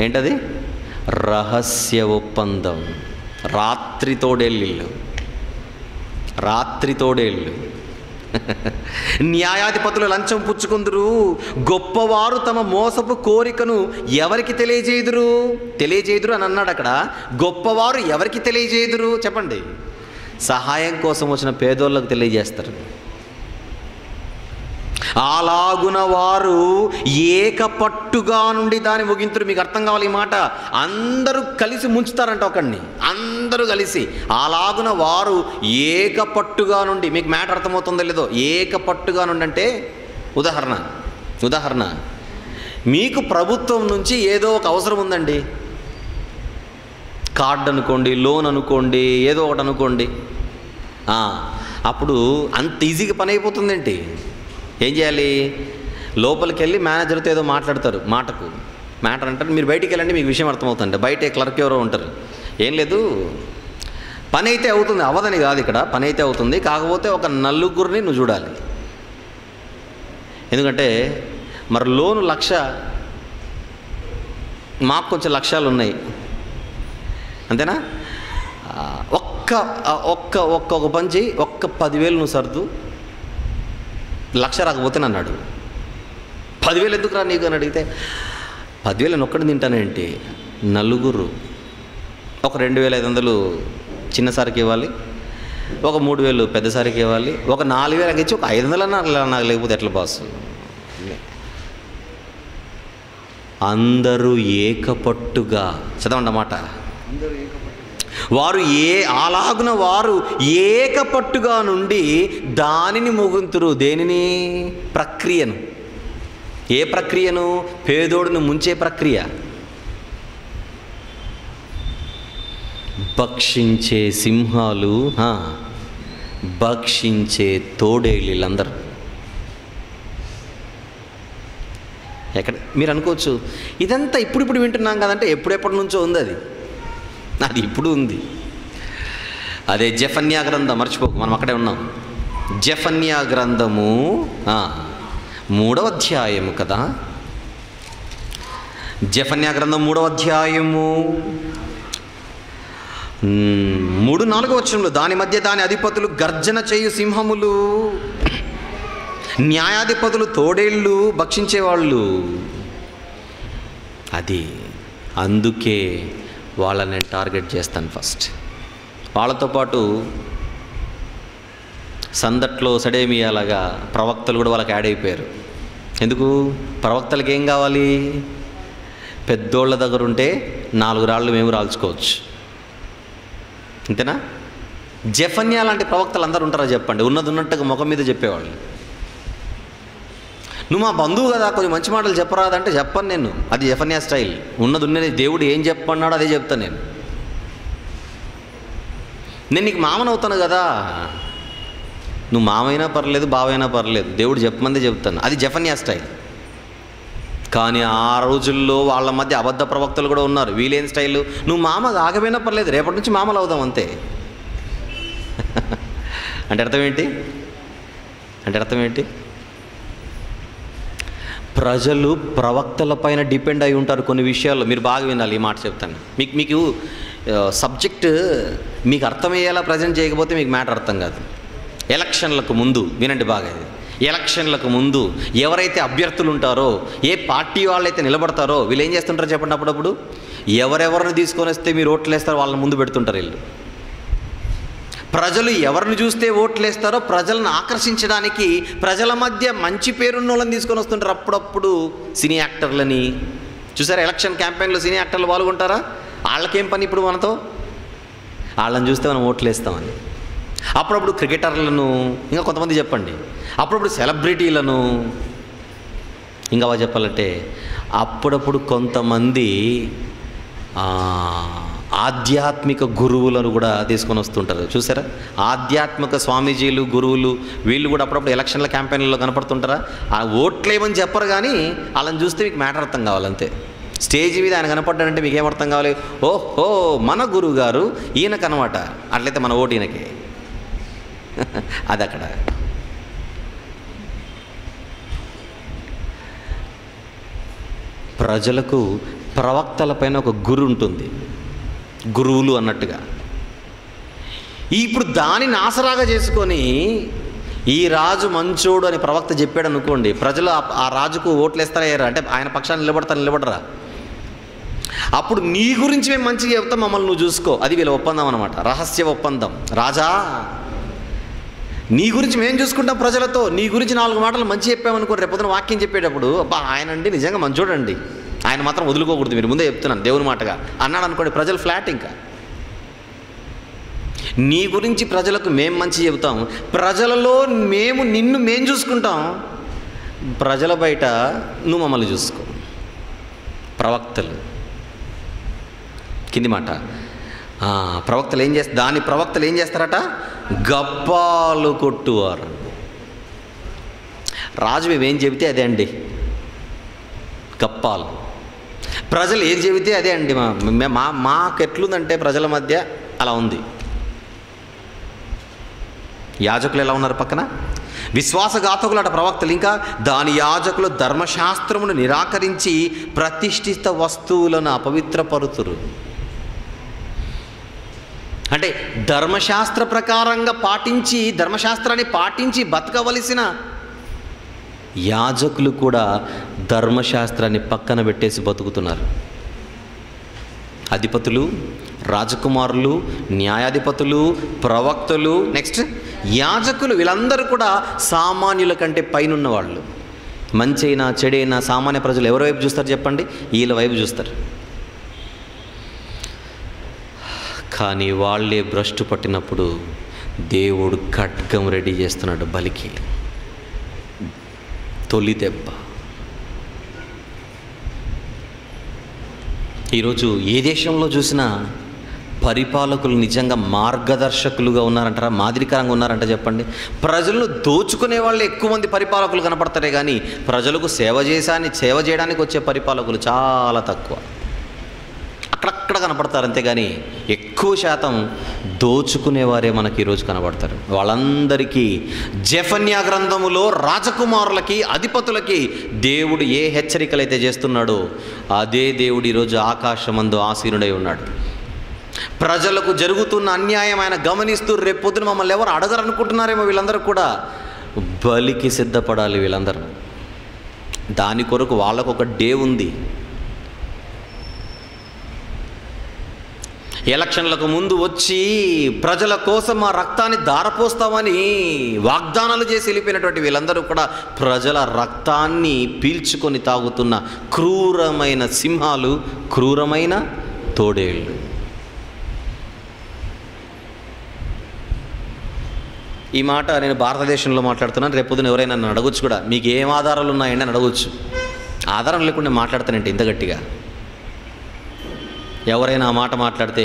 ఏంటది? రహస్య ఒప్పందం. రాత్రి తోడేళ్ళు. న్యాయాధిపతులు లంచం పుచ్చుకుందురు. గొప్పవారు తమ మోసపు కోరికను ఎవరికి తెలియజేయుదురు అని అన్నాడు అక్కడ. గొప్పవారు ఎవరికి తెలియజేయుదురు చెప్పండి? సహాయం కోసం వచ్చిన పేదోళ్ళకు తెలియజేస్తారు. అలాగున వారు ఏకపట్టుగా నుండి దాన్ని ముగింతురు. మీకు అర్థం కావాలి ఈ మాట. అందరూ కలిసి ముంచుతారంట ఒకడిని, అందరూ కలిసి. అలాగున వారు ఏకపట్టుగా నుండి, మీకు మ్యాటర్ అర్థమవుతుందో లేదో, ఏకపట్టుగా నుండి అంటే ఉదాహరణ మీకు ప్రభుత్వం నుంచి ఏదో ఒక అవసరం ఉందండి. కార్డు అనుకోండి, లోన్ అనుకోండి, ఏదో ఒకటి అనుకోండి. అప్పుడు అంత ఈజీగా పని అయిపోతుందేంటి? ఏం చేయాలి? లోపలికి వెళ్ళి మేనేజర్తో ఏదో మాట్లాడతారు. మ్యాటర్ అంటారు, మీరు బయటికి వెళ్ళండి మీకు విషయం అర్థమవుతుంది. బయట క్లర్క్ ఎవరో ఉంటారు. ఏం లేదు, పని అయితే అవుతుంది, అవ్వదని కాదు ఇక్కడ, పని అయితే అవుతుంది. కాకపోతే ఒక నలుగురిని నువ్వు చూడాలి. ఎందుకంటే మరి లోను 1,00,000, మాకు కొంచెం లక్ష్యాలు ఉన్నాయి, అంతేనా? ఒక్క పంచి 10,000 నువ్వు సర్దు, 1,00,000 రాకపోతే నన్ను అడుగు. 10,000 ఎందుకు రా నీకు అని అడిగితే, 10,000 నేను ఒక్కడిని తింటానేంటి? నలుగురు ఒక 2,500 చిన్నసారికి ఇవ్వాలి, ఒక 3,000 పెద్దసారికి ఇవ్వాలి, ఒక 4,000 ఇచ్చి ఒక 500 నాకు లేకపోతే ఎట్లా బాస్? అందరూ ఏకపట్టుగా చదవండి అన్నమాట. అలాగున వారు ఏకపట్టుగా నుండి దానిని ముగింతురు. దేనిని? ప్రక్రియను. ఏ ప్రక్రియను? పేదోడును ముంచే ప్రక్రియ. భక్షించే సింహాలు, భక్షించే తోడేళ్ళందరూ. ఎక్కడ మీరు అనుకోవచ్చు ఇదంతా ఇప్పుడు వింటున్నాం కదంటే, ఎప్పుడెప్పటి నుంచో ఉంది అది ఇప్పుడు ఉంది. అదే జెఫన్యా గ్రంథం, మర్చిపోకు, మనం అక్కడే ఉన్నాం. జెఫన్యా గ్రంథము 3వ అధ్యాయము కదా. జెఫన్యా గ్రంథం 3వ అధ్యాయము 3-4 వచనంలో, దాని మధ్య దాని అధిపతులు గర్జన చేయు సింహములు, న్యాయాధిపతులు తోడేళ్ళు భక్షించేవాళ్ళు. అది అందుకే వాళ్ళని నేను టార్గెట్ చేస్తాను ఫస్ట్. వాళ్ళతో పాటు సందట్లో సడేమియాలాగా ప్రవక్తలు కూడా వాళ్ళకి యాడ్ అయిపోయారు. ఎందుకు? ప్రవక్తలకి ఏం కావాలి? పెద్దోళ్ళ దగ్గర ఉంటే 4 రాళ్ళు మేము రాల్చుకోవచ్చు, అంతేనా? జెఫన్యా లాంటి ప్రవక్తలు అందరూ ఉంటారా చెప్పండి? ఉన్నట్టుగా ముఖం మీద చెప్పేవాళ్ళు. నువ్వు మా బంధువు కదా, కొంచెం మంచి మాటలు చెప్పరాదంటే చెప్పను నేను. అది జెఫన్యా స్టైల్. ఉన్నది దేవుడు ఏం చెప్పన్నాడో అదే చెప్తాను నేను నీకు మామనవుతాను కదా, నువ్వు మామైనా పర్లేదు, బావైనా పర్లేదు, దేవుడు చెప్పమందే చెప్తాను. అది జెఫన్యా స్టైల్. కానీ ఆ రోజుల్లో వాళ్ళ మధ్య అబద్ధ ప్రవక్తలు కూడా ఉన్నారు. వీలేని స్టైల్, నువ్వు మామ ఆగమైనా పర్లేదు, రేపటి నుంచి మామలు అవుదాం అంతే. అంటే అర్థం ఏంటి? ప్రజలు ప్రవక్తల పైన డిపెండ్ అయి ఉంటారు కొన్ని విషయాల్లో. మీరు బాగా వినాలి, ఈ మాట చెప్తాను. మీకు సబ్జెక్ట్ మీకు అర్థమయ్యేలా ప్రజెంట్ చేయకపోతే మీకు మ్యాటర్ అర్థం కాదు. ఎలక్షన్లకు ముందు వినండి బాగా, ఇది ఎలక్షన్లకు ముందు ఎవరైతే అభ్యర్థులు ఉంటారో, ఏ పార్టీ వాళ్ళైతే నిలబడతారో, వీళ్ళు ఏం చేస్తుంటారో చెప్పండి, అప్పుడప్పుడు ఎవరెవరిని తీసుకొని వస్తే మీరు ఓట్లు వేస్తారో వాళ్ళని ముందు పెడుతుంటారు వీళ్ళు. ప్రజలు ఎవరిని చూస్తే ఓట్లు వేస్తారో ప్రజలను ఆకర్షించడానికి ప్రజల మధ్య మంచి పేరున్న వాళ్ళని తీసుకొని వస్తుంటారు. అప్పుడప్పుడు సినీ యాక్టర్లని చూసారా, ఎలక్షన్ క్యాంపెయిన్లో సినీ యాక్టర్లు పాల్గొంటారా? వాళ్ళకేం పని ఇప్పుడు మనతో? వాళ్ళని చూస్తే మనం ఓట్లు వేస్తామని. అప్పుడప్పుడు క్రికెటర్లను, ఇంకా కొంతమంది చెప్పండి, అప్పుడప్పుడు సెలబ్రిటీలను, ఇంకా బాగా చెప్పాలంటే అప్పుడప్పుడు కొంతమంది ఆధ్యాత్మిక గురువులను కూడా తీసుకొని వస్తుంటారు. చూసారా, ఆధ్యాత్మిక స్వామీజీలు, గురువులు, వీళ్ళు కూడా అప్పుడప్పుడు ఎలక్షన్ల క్యాంపెయిన్లలో కనపడుతుంటారా? ఆ ఓట్లేమని చెప్పరు, కానీ వాళ్ళని చూస్తే మీకు మ్యాటర్ అర్థం కావాలంతే. స్టేజ్ మీద ఆయన కనపడ్డాడంటే మీకు ఏమర్థం కావాలి? ఓహో, మన గురువు గారు ఈయనకనమాట, అట్లయితే మన ఓటు ఈయనకే. అది అక్కడ. ప్రజలకు ప్రవక్తల పైన ఒక గురు ఉంటుంది, గురువులు అన్నట్టుగా. ఇప్పుడు దానిని ఆసరాగా చేసుకొని ఈ రాజు మంచోడు అని ప్రవక్త చెప్పాడు అనుకోండి, ప్రజలు ఆ రాజుకు ఓట్లు వేస్తారా? అంటే ఆయన పక్షాన్ని నిలబడరా? అప్పుడు నీ గురించి మేము మంచిగా చెప్తాం, మమ్మల్ని నువ్వు చూసుకో. అది వీళ్ళ ఒప్పందం అనమాట, రహస్య ఒప్పందం. రాజా, నీ గురించి మేము చూసుకుంటాం ప్రజలతో, నీ గురించి 4 మాటలు మంచి చెప్పామనుకో, రేపొద్దున వాక్యం చెప్పేటప్పుడు అబ్బా ఆయన అండి నిజంగా మంచోడండి, ఆయన మాత్రం వదులుకోకూడదు, మీరు ముందే చెప్తున్నాను దేవుని మాటగా అన్నాడు అనుకోండి, ప్రజలు ఫ్లాట్. ఇంకా నీ గురించి ప్రజలకు మేము మంచి చెబుతాం, ప్రజలలో మేము చూసుకుంటాం, ప్రజల బయట నువ్వు మమ్మల్ని చూసుకో. ప్రవక్తలు కింది మాట, ప్రవక్తలు ఏం చేస్తారట? గప్పాలు కొట్టువారు. రాజు మేమేం చెబితే అదే అండి గప్పాలు. ప్రజలు ఏది చెబితే అదే అండి. మాకెట్లుందంటే ప్రజల మధ్య అలా ఉంది. యాజకులు ఎలా ఉన్నారు పక్కన? విశ్వాసఘాతకులు అట ప్రవక్తలు. ఇంకా దాని యాజకులు ధర్మశాస్త్రమును నిరాకరించి ప్రతిష్ఠిత వస్తువులను అపవిత్రపరుతురు. అంటే ధర్మశాస్త్ర ప్రకారంగా ధర్మశాస్త్రాన్ని పాటించి బతకవలసిన యాజకులు కూడా ధర్మశాస్త్రాన్ని పక్కన పెట్టేసి బతుకుతున్నారు. అధిపతులు, రాజకుమారులు, న్యాయాధిపతులు, ప్రవక్తలు, నెక్స్ట్ యాజకులు, వీళ్ళందరూ కూడా సామాన్యుల కంటే పైనున్న వాళ్ళు. మంచైనా చెడైనా సామాన్య ప్రజలు ఎవరి వైపు చూస్తారు చెప్పండి? వీళ్ళ వైపు చూస్తారు. కానీ వాళ్ళే భ్రష్టు పట్టినప్పుడు దేవుడు ఖడ్గం రెడీ చేస్తున్నాడు బలికి. తొలి దెబ్బ. ఈరోజు ఏ దేశంలో చూసినా పరిపాలకులు నిజంగా మార్గదర్శకులుగా ఉన్నారంటారా? మాదిరికరంగా ఉన్నారంట చెప్పండి? ప్రజలను దోచుకునే వాళ్ళు ఎక్కువ మంది పరిపాలకులు కనపడతారే కానీ ప్రజలకు సేవ చేయడానికి వచ్చే పరిపాలకులు చాలా తక్కువ. అక్కడక్కడ కనపడతారు అంతేగాని ఎక్కువ శాతం దోచుకునేవారే మనకి ఈరోజు కనబడతారు. వాళ్ళందరికీ జెఫన్యా గ్రంథములో రాజకుమారులకి, అధిపతులకి దేవుడు ఏ హెచ్చరికలైతే చేస్తున్నాడో అదే దేవుడు ఈరోజు ఆకాశమందు ఆసీనుడై ఉన్నాడు. ప్రజలకు జరుగుతున్న అన్యాయం ఆయన గమనిస్తూ రేపొద్దున మమ్మల్ని ఎవరు అడగరు అనుకుంటున్నారేమో వీళ్ళందరూ కూడా బలికి సిద్ధపడాలి. వీళ్ళందరూ దాని కొరకు వాళ్ళకు ఒక డే ఉంది. ఎలక్షన్లకు ముందు వచ్చి ప్రజల కోసం ఆ రక్తాన్ని ధారపోస్తామని వాగ్దానాలు చేసి వెళ్ళిపోయినటువంటి వీళ్ళందరూ కూడా ప్రజల రక్తాన్ని పీల్చుకొని తాగుతున్న క్రూరమైన సింహాలు, క్రూరమైన తోడేళ్ళు. ఈ మాట నేను భారతదేశంలో మాట్లాడుతున్నాను. రేపొద్దున ఎవరైనా నన్ను అడగొచ్చు కూడా, మీకు ఏం ఆధారాలు ఉన్నాయండి అని అడగొచ్చు. ఆధారం లేకుండా మాట్లాడతానంటే ఇంత గట్టిగా. ఎవరైనా ఆ మాట మాట్లాడితే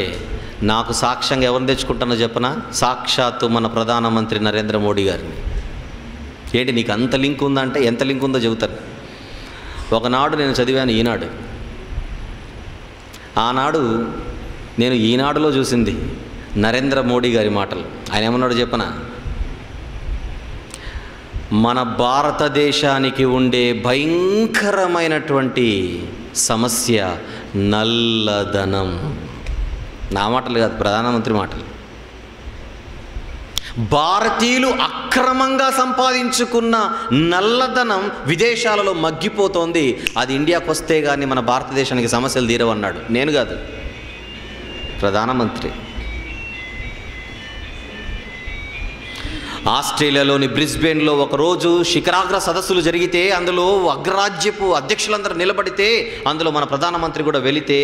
నాకు సాక్ష్యంగా ఎవరిని తెచ్చుకుంటానో చెప్పనా? సాక్షాత్తు మన ప్రధానమంత్రి నరేంద్ర మోడీ గారిని. ఏంటి నీకు అంత లింక్ ఉందంటే ఎంత లింక్ ఉందో చెబుతాను. ఒకనాడు నేను చదివాను ఈనాడు. ఆనాడు నేను ఈనాడులో చూసింది నరేంద్ర మోడీ గారి మాటలు. ఆయన ఏమన్నాడు చెప్పనా? మన భారతదేశానికి ఉండే భయంకరమైనటువంటి సమస్య నల్లధనం. నా మాటలు కాదు, ప్రధానమంత్రి మాటలు. భారతీయులు అక్రమంగా సంపాదించుకున్న నల్లధనం విదేశాలలో మగ్గిపోతోంది. అది ఇండియాకు వస్తే కానీ మన భారతదేశానికి సమస్యలు తీరవన్నాడు. నేను కాదు, ప్రధానమంత్రి. ఆస్ట్రేలియాలోని బ్రిస్బేన్లో ఒకరోజు శిఖరాగ్ర సదస్సులు జరిగితే అందులో అగ్రరాజ్యపు అధ్యక్షులందరూ నిలబడితే అందులో మన ప్రధానమంత్రి కూడా వెళితే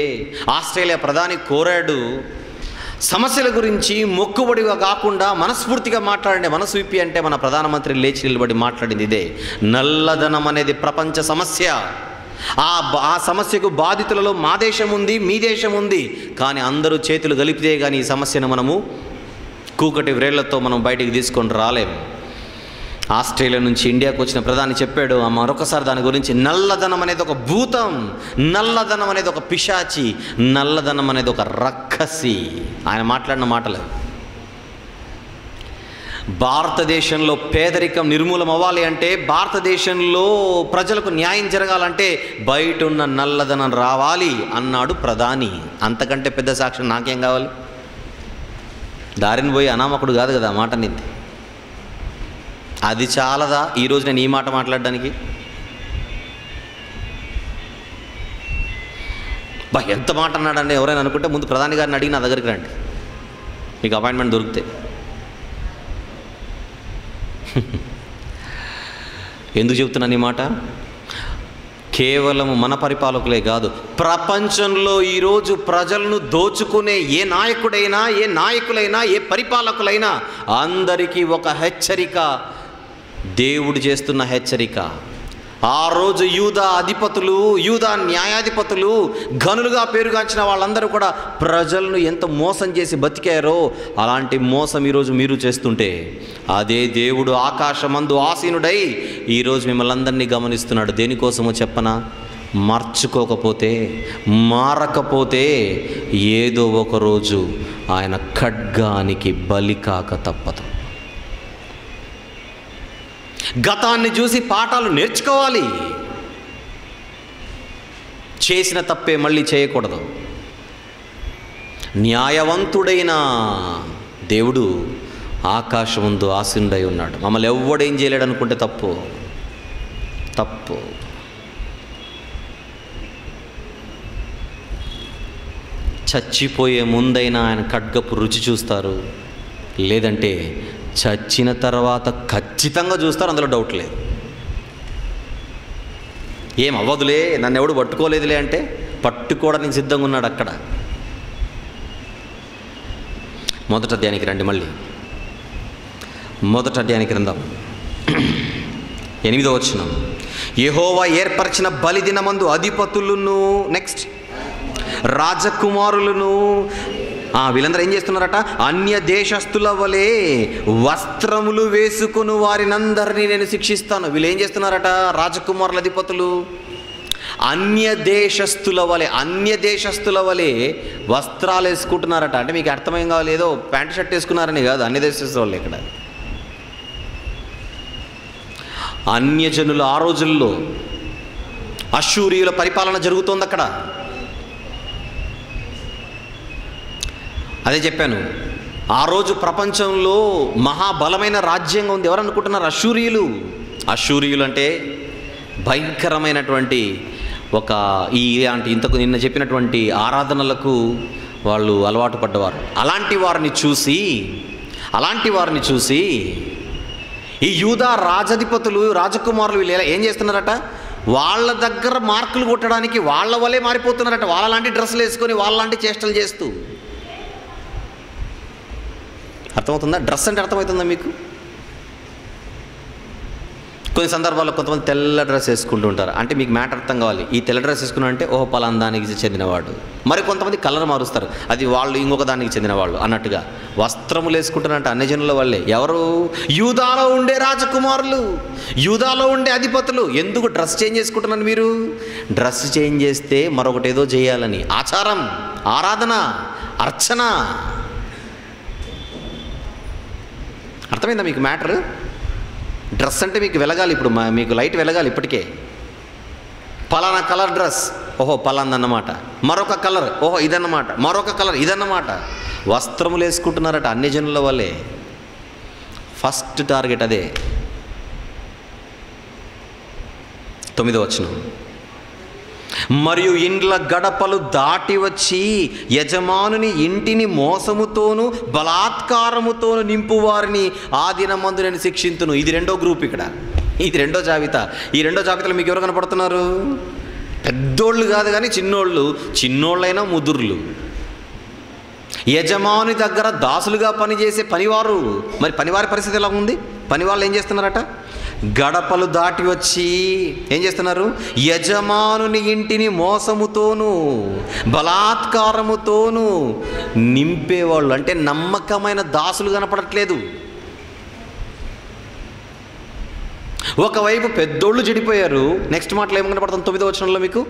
ఆస్ట్రేలియా ప్రధాని కోరాడు, సమస్యల గురించి మొక్కుబడిగా కాకుండా మనస్ఫూర్తిగా మాట్లాడండి. మనసు విప్పి అంటే మన ప్రధానమంత్రి లేచి నిలబడి మాట్లాడింది ఇదే. నల్లధనం అనేది ప్రపంచ సమస్య. ఆ సమస్యకు బాధితులలో మా దేశం ఉంది, మీ దేశం ఉంది. కానీ అందరూ చేతులు కలిపితే కానీ ఈ సమస్యను మనము కూకటి వ్రేళ్లతో మనం బయటికి తీసుకొని రాలేము. ఆస్ట్రేలియా నుంచి ఇండియాకు వచ్చిన ప్రధాని చెప్పాడు మరొకసారి దాని గురించి. నల్లధనం అనేది ఒక భూతం, నల్లధనం అనేది ఒక పిశాచి, నల్లధనం అనేది ఒక రక్కసి. ఆయన మాట్లాడిన మాటలు. భారతదేశంలో పేదరికం నిర్మూలం అవ్వాలి అంటే, భారతదేశంలో ప్రజలకు న్యాయం జరగాలంటే బయట ఉన్న నల్లధనం రావాలి అన్నాడు ప్రధాని. అంతకంటే పెద్ద సాక్ష్యం నాకేం కావాలి? దారిని పోయి అనామకుడు కాదు కదా మాట నింది. అది చాలదా ఈరోజు నేను ఈ మాట మాట్లాడడానికి? ఎంత మాట అన్నాడండి ఎవరైనా అనుకుంటే ముందు ప్రధాని గారిని అడిగి నా దగ్గరికి రండి, మీకు అపాయింట్మెంట్ దొరికితే. ఎందుకు చెప్తున్నాను ఈ మాట? కేవలం మన పరిపాలకులే కాదు, ప్రపంచంలో ఈరోజు ప్రజలను దోచుకునే ఏ నాయకుడైనా, ఏ నాయకులైనా, ఏ పరిపాలకులైనా అందరికీ ఒక హెచ్చరిక, దేవుడు చేస్తున్న హెచ్చరిక. ఆ రోజు యూదా అధిపతులు, యూదా న్యాయాధిపతులు, ఘనులుగా పేరుగాంచిన వాళ్ళందరూ కూడా ప్రజలను ఎంత మోసం చేసి బతికారో అలాంటి మోసం ఈరోజు మీరు చేస్తుంటే అదే దేవుడు ఆకాశమందు ఆసీనుడై ఈరోజు మిమ్మల్ని అందరినీ గమనిస్తున్నాడు. దేనికోసమో చెప్పనా? మార్చుకోకపోతే, మారకపోతే ఏదో ఒకరోజు ఆయన ఖడ్గానికి బలి కాక తప్పదు. గతాన్ని చూసి పాఠాలు నేర్చుకోవాలి. చేసిన తప్పే మళ్ళీ చేయకూడదు. న్యాయవంతుడైన దేవుడు ఆకాశం ముందు ఆసీనుడై ఉన్నాడు. మమ్మల్ని ఎవ్వడేం చేయలేడు అనుకుంటే తప్పు. చచ్చిపోయే ముందైనా ఆయన ఖడ్గపు రుచి చూస్తారు, లేదంటే చచ్చిన తర్వాత ఖచ్చితంగా చూస్తారు, అందులో డౌట్ లేదు. ఏం అవ్వదులే, నన్ను ఎవడు పట్టుకోలేదులే అంటే పట్టుకోవడానికి సిద్ధంగా ఉన్నాడు అక్కడ. మొదట అధ్యాయానికి రండి. మళ్ళీ మొదట అధ్యాయానికి రందాం. 8వ వచనం. యెహోవా ఏర్పరిచిన బలిదినమందు అధిపతులను, నెక్స్ట్ రాజకుమారులను, వీళ్ళందరూ ఏం చేస్తున్నారట? అన్య దేశస్థుల వలె వస్త్రములు వేసుకుని వారినందరినీ నేను శిక్షిస్తాను. వీళ్ళు ఏం చేస్తున్నారట? రాజకుమారుల అధిపతులు అన్య దేశస్థుల వలె వస్త్రాలు వేసుకుంటున్నారట. అంటే మీకు అర్థమేం కావాలి? ఏదో ప్యాంటు షర్ట్ వేసుకున్నారని కాదు, అన్య దేశస్థుల వాళ్ళు. ఇక్కడ అన్యజనులు, ఆ రోజుల్లో అష్షూరీయుల పరిపాలన జరుగుతోంది అక్కడ. అదే చెప్పాను, ఆ రోజు ప్రపంచంలో మహాబలమైన రాజ్యంగా ఉంది. ఎవరు అనుకుంటున్నారు? అష్షూరీయులు అంటే భయంకరమైనటువంటి ఒక ఇంతకు నిన్న చెప్పినటువంటి ఆరాధనలకు వాళ్ళు అలవాటు పడ్డవారు. అలాంటి వారిని చూసి ఈ యూదా రాజాధిపతులు, రాజకుమారులు వీళ్ళు ఏం చేస్తున్నారట? వాళ్ళ దగ్గర మార్కులు కొట్టడానికి వాళ్ళ వల్లే మారిపోతున్నారట. వాళ్ళలాంటి డ్రెస్సులు వేసుకొని వాళ్ళలాంటి చేష్టలు చేస్తూ. అర్థమవుతుందా? డ్రెస్ అంటే అర్థమవుతుందా మీకు? కొన్ని సందర్భాల్లో కొంతమంది తెల్ల డ్రెస్ వేసుకుంటూ ఉంటారు. అంటే మీకు మ్యాటర్ అర్థం కావాలి. ఈ తెల్ల డ్రెస్ వేసుకున్నా అంటే ఓహో పలాందానికి చెందినవాడు. మరి కొంతమంది కలర్ మారుస్తారు, అది వాళ్ళు ఇంకొక దానికి చెందినవాళ్ళు అన్నట్టుగా. వస్త్రములు వేసుకుంటారంటే అన్యజనుల వాళ్ళే. ఎవరు? యూదాలో ఉండే రాజకుమారులు, యూదాలో ఉండే అధిపతులు. ఎందుకు డ్రెస్ చేంజ్ చేసుకుంటున్నారు మీరు? డ్రెస్ చేంజ్ చేస్తే మరొకటి ఏదో చేయాలని. ఆచారం, ఆరాధన, అర్చన. అర్థమైందా మీకు మ్యాటర్? డ్రెస్ అంటే మీకు వెలగాలి, ఇప్పుడు మీకు లైట్ వెలగాలి ఇప్పటికే. పలానా కలర్ డ్రెస్, ఓహో పలాందన్నమాట. మరొక కలర్, ఓహో ఇదన్నమాట. మరొక కలర్, ఇదన్నమాట. వస్త్రములు వేసుకుంటున్నారట అన్ని జనుల వల్లే. ఫస్ట్ టార్గెట్ అదే. 9వ వచనం, మరియు ఇండ్ల గడపలు దాటి వచ్చి యజమానుని ఇంటిని మోసముతోనూ బలాత్కారముతోనూ నింపు వారిని ఆ దినమందు నేను శిక్షింతును. ఇది రెండో గ్రూప్ ఇక్కడ, ఇది రెండో జాబితా. ఈ రెండో జాబితాలో మీకు ఎవరు కనపడుతున్నారు? పెద్దోళ్ళు కాదు కానీ చిన్నోళ్ళు, చిన్నోళ్ళైనా ముదుర్లు, యజమాని దగ్గర దాసులుగా పనిచేసే పనివారు. మరి పనివారి పరిస్థితి ఎలా ఉంది? పనివాళ్ళు ఏం చేస్తున్నారట? గడపలు దాటి వచ్చి ఏం చేస్తున్నారు? యజమానుని ఇంటిని మోసముతోనూ బలాత్కారముతోనూ నింపేవాళ్ళు. అంటే నమ్మకమైన దాసులు కనపడట్లేదు. ఒకవైపు పెద్దోళ్ళు చెడిపోయారు. నెక్స్ట్ మాటలు ఏమి కనపడుతుంది 9వ వచనంలో మీకు?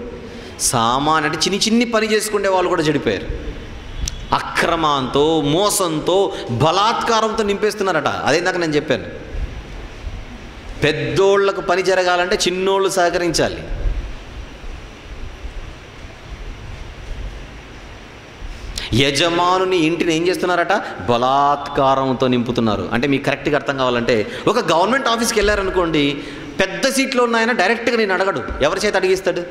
సామాన్య అంటే చిన్ని పని చేసుకునే వాళ్ళు కూడా చెడిపోయారు. అక్రమంతో, మోసంతో, బలాత్కారంతో నింపేస్తున్నారట. అదేందాక నేను చెప్పాను, పెద్దోళ్లకు పని జరగాలంటే చిన్నోళ్ళు సహకరించాలి. యజమానుని ఇంటిని ఏం చేస్తున్నారట? బలాత్కారంతో నింపుతున్నారు. అంటే మీకు కరెక్ట్గా అర్థం కావాలంటే, ఒక గవర్నమెంట్ ఆఫీస్కి వెళ్ళారనుకోండి, పెద్ద సీట్లో ఉన్నాయన డైరెక్ట్గా నేను అడగడు. ఎవరి చేత అడిగిస్తాడు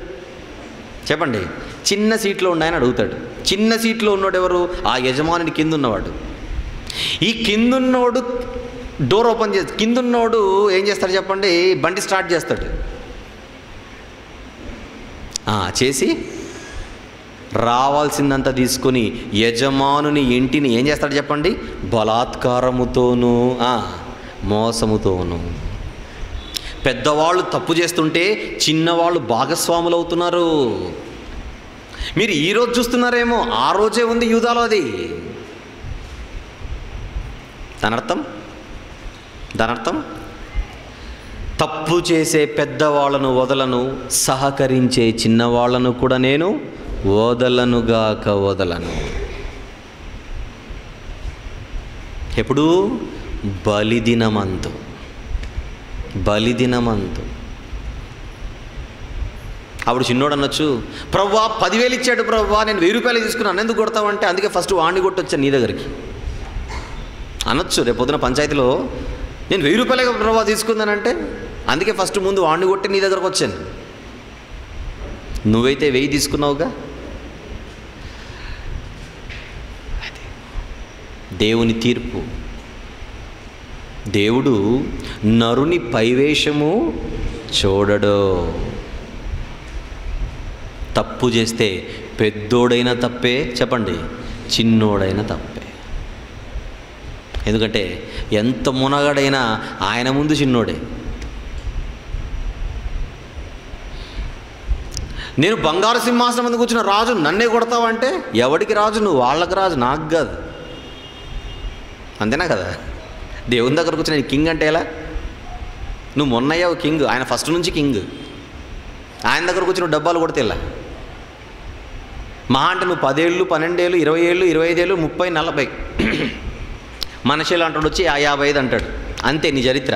చెప్పండి? చిన్న సీట్లో ఉన్నాయని అడుగుతాడు. చిన్న సీట్లో ఉన్నోడు ఎవరు? ఆ యజమానుని కింద ఉన్నవాడు. ఈ కిందున్నోడు డోర్ ఓపెన్ చేసి, కిందున్నోడు ఏం చేస్తాడు చెప్పండి? బండి స్టార్ట్ చేస్తాడు. చేసి రావాల్సిందంతా తీసుకొని యజమానుని ఇంటిని ఏం చేస్తాడు చెప్పండి? బలాత్కారముతోనూ మోసముతోనూ. పెద్దవాళ్ళు తప్పు చేస్తుంటే చిన్నవాళ్ళు భాగస్వాములు అవుతున్నారు. మీరు ఈరోజు చూస్తున్నారేమో, ఆ రోజే ఉంది యూదాలో అది. దాని అర్థం తప్పు చేసే పెద్దవాళ్ళను వదలను, సహకరించే చిన్నవాళ్లను కూడా నేను వదలనుగాక వదలను. ఎప్పుడు? బలిదినమందు. అప్పుడు చిన్నోడు అనొచ్చు, ప్రవ్వా 10,000 ఇచ్చాడు ప్రవ్వా, నేను 1000 రూపాయలు తీసుకున్నాను, ఎందుకు కొడతావంటే అందుకే ఫస్ట్ వాణ్ణి కొట్టొచ్చాను నీ దగ్గరికి అనొచ్చు. రేపు పొద్దున పంచాయతీలో నేను 1000 రూపాయలే ప్రవ్వా తీసుకుందానంటే అందుకే ఫస్ట్ ముందు వాణ్ణి కొట్టి నీ దగ్గరకు వచ్చాను. నువ్వైతే 1000 తీసుకున్నావుగా. దేవుని తీర్పు. దేవుడు నరుని పైవేషము చూడడు. తప్పు చేస్తే పెద్దోడైనా తప్పే చెప్పండి, చిన్నోడైనా తప్పే. ఎందుకంటే ఎంత మునగాడైనా ఆయన ముందు చిన్నోడే. నేను బంగారు సింహాసనం ముందు కూర్చున్న రాజు నన్నే కొడతావంటే ఎవడికి రాజు? నువ్వు వాళ్ళకి రాజు, నాకు కాదు. అంతేనా కదా? దేవుని దగ్గరకు వచ్చిన కింగ్ అంటే ఎలా? నువ్వు మొన్నయ్యావు కింగ్, ఆయన ఫస్ట్ నుంచి కింగ్. ఆయన దగ్గరకు వచ్చిన డబ్బాలు కొడితే ఎలా? మహా అంటే నువ్వు 10 ఏళ్ళు, 12 ఏళ్ళు, 20 ఏళ్ళు, 25 ఏళ్ళు, 30, 40. మనుషులు అంటాడు వచ్చి 55 అంటాడు. అంతే నీ చరిత్ర.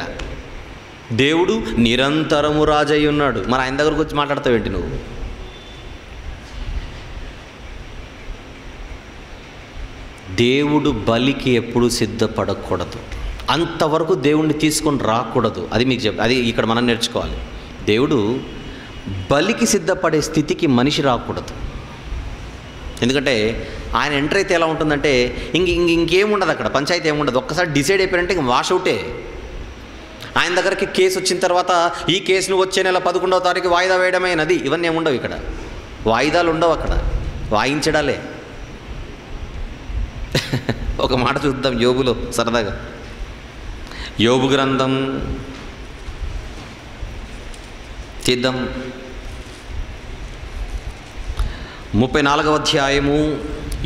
దేవుడు నిరంతరము రాజై ఉన్నాడు. మరి ఆయన దగ్గరకు వచ్చి మాట్లాడతావేంటి నువ్వు? దేవుడు బలికి ఎప్పుడూ సిద్ధపడకూడదు. అంతవరకు దేవుణ్ణి తీసుకొని రాకూడదు. అది మీకు అది ఇక్కడ మనం నేర్చుకోవాలి. దేవుడు బలికి సిద్ధపడే స్థితికి మనిషి రాకూడదు. ఎందుకంటే ఆయన ఎంటర్ అయితే ఎలా ఉంటుందంటే ఇంకేముండదు అక్కడ, పంచాయతీ ఏముండదు. ఒక్కసారి డిసైడ్ అయిపోయారంటే ఇంక వాష్ అవుటే. ఆయన దగ్గరికి కేసు వచ్చిన తర్వాత ఈ కేసును వచ్చే నెల 11వ తారీఖు వాయిదా వేయడమైనది, ఇవన్నీ ఏముండవు ఇక్కడ. వాయిదాలు ఉండవు అక్కడ, వాయించడాలే. ఒక మాట చూద్దాం యోబులో సరదాగా. యోబు గ్రంథం తీద్దాం. 34వ అధ్యాయము,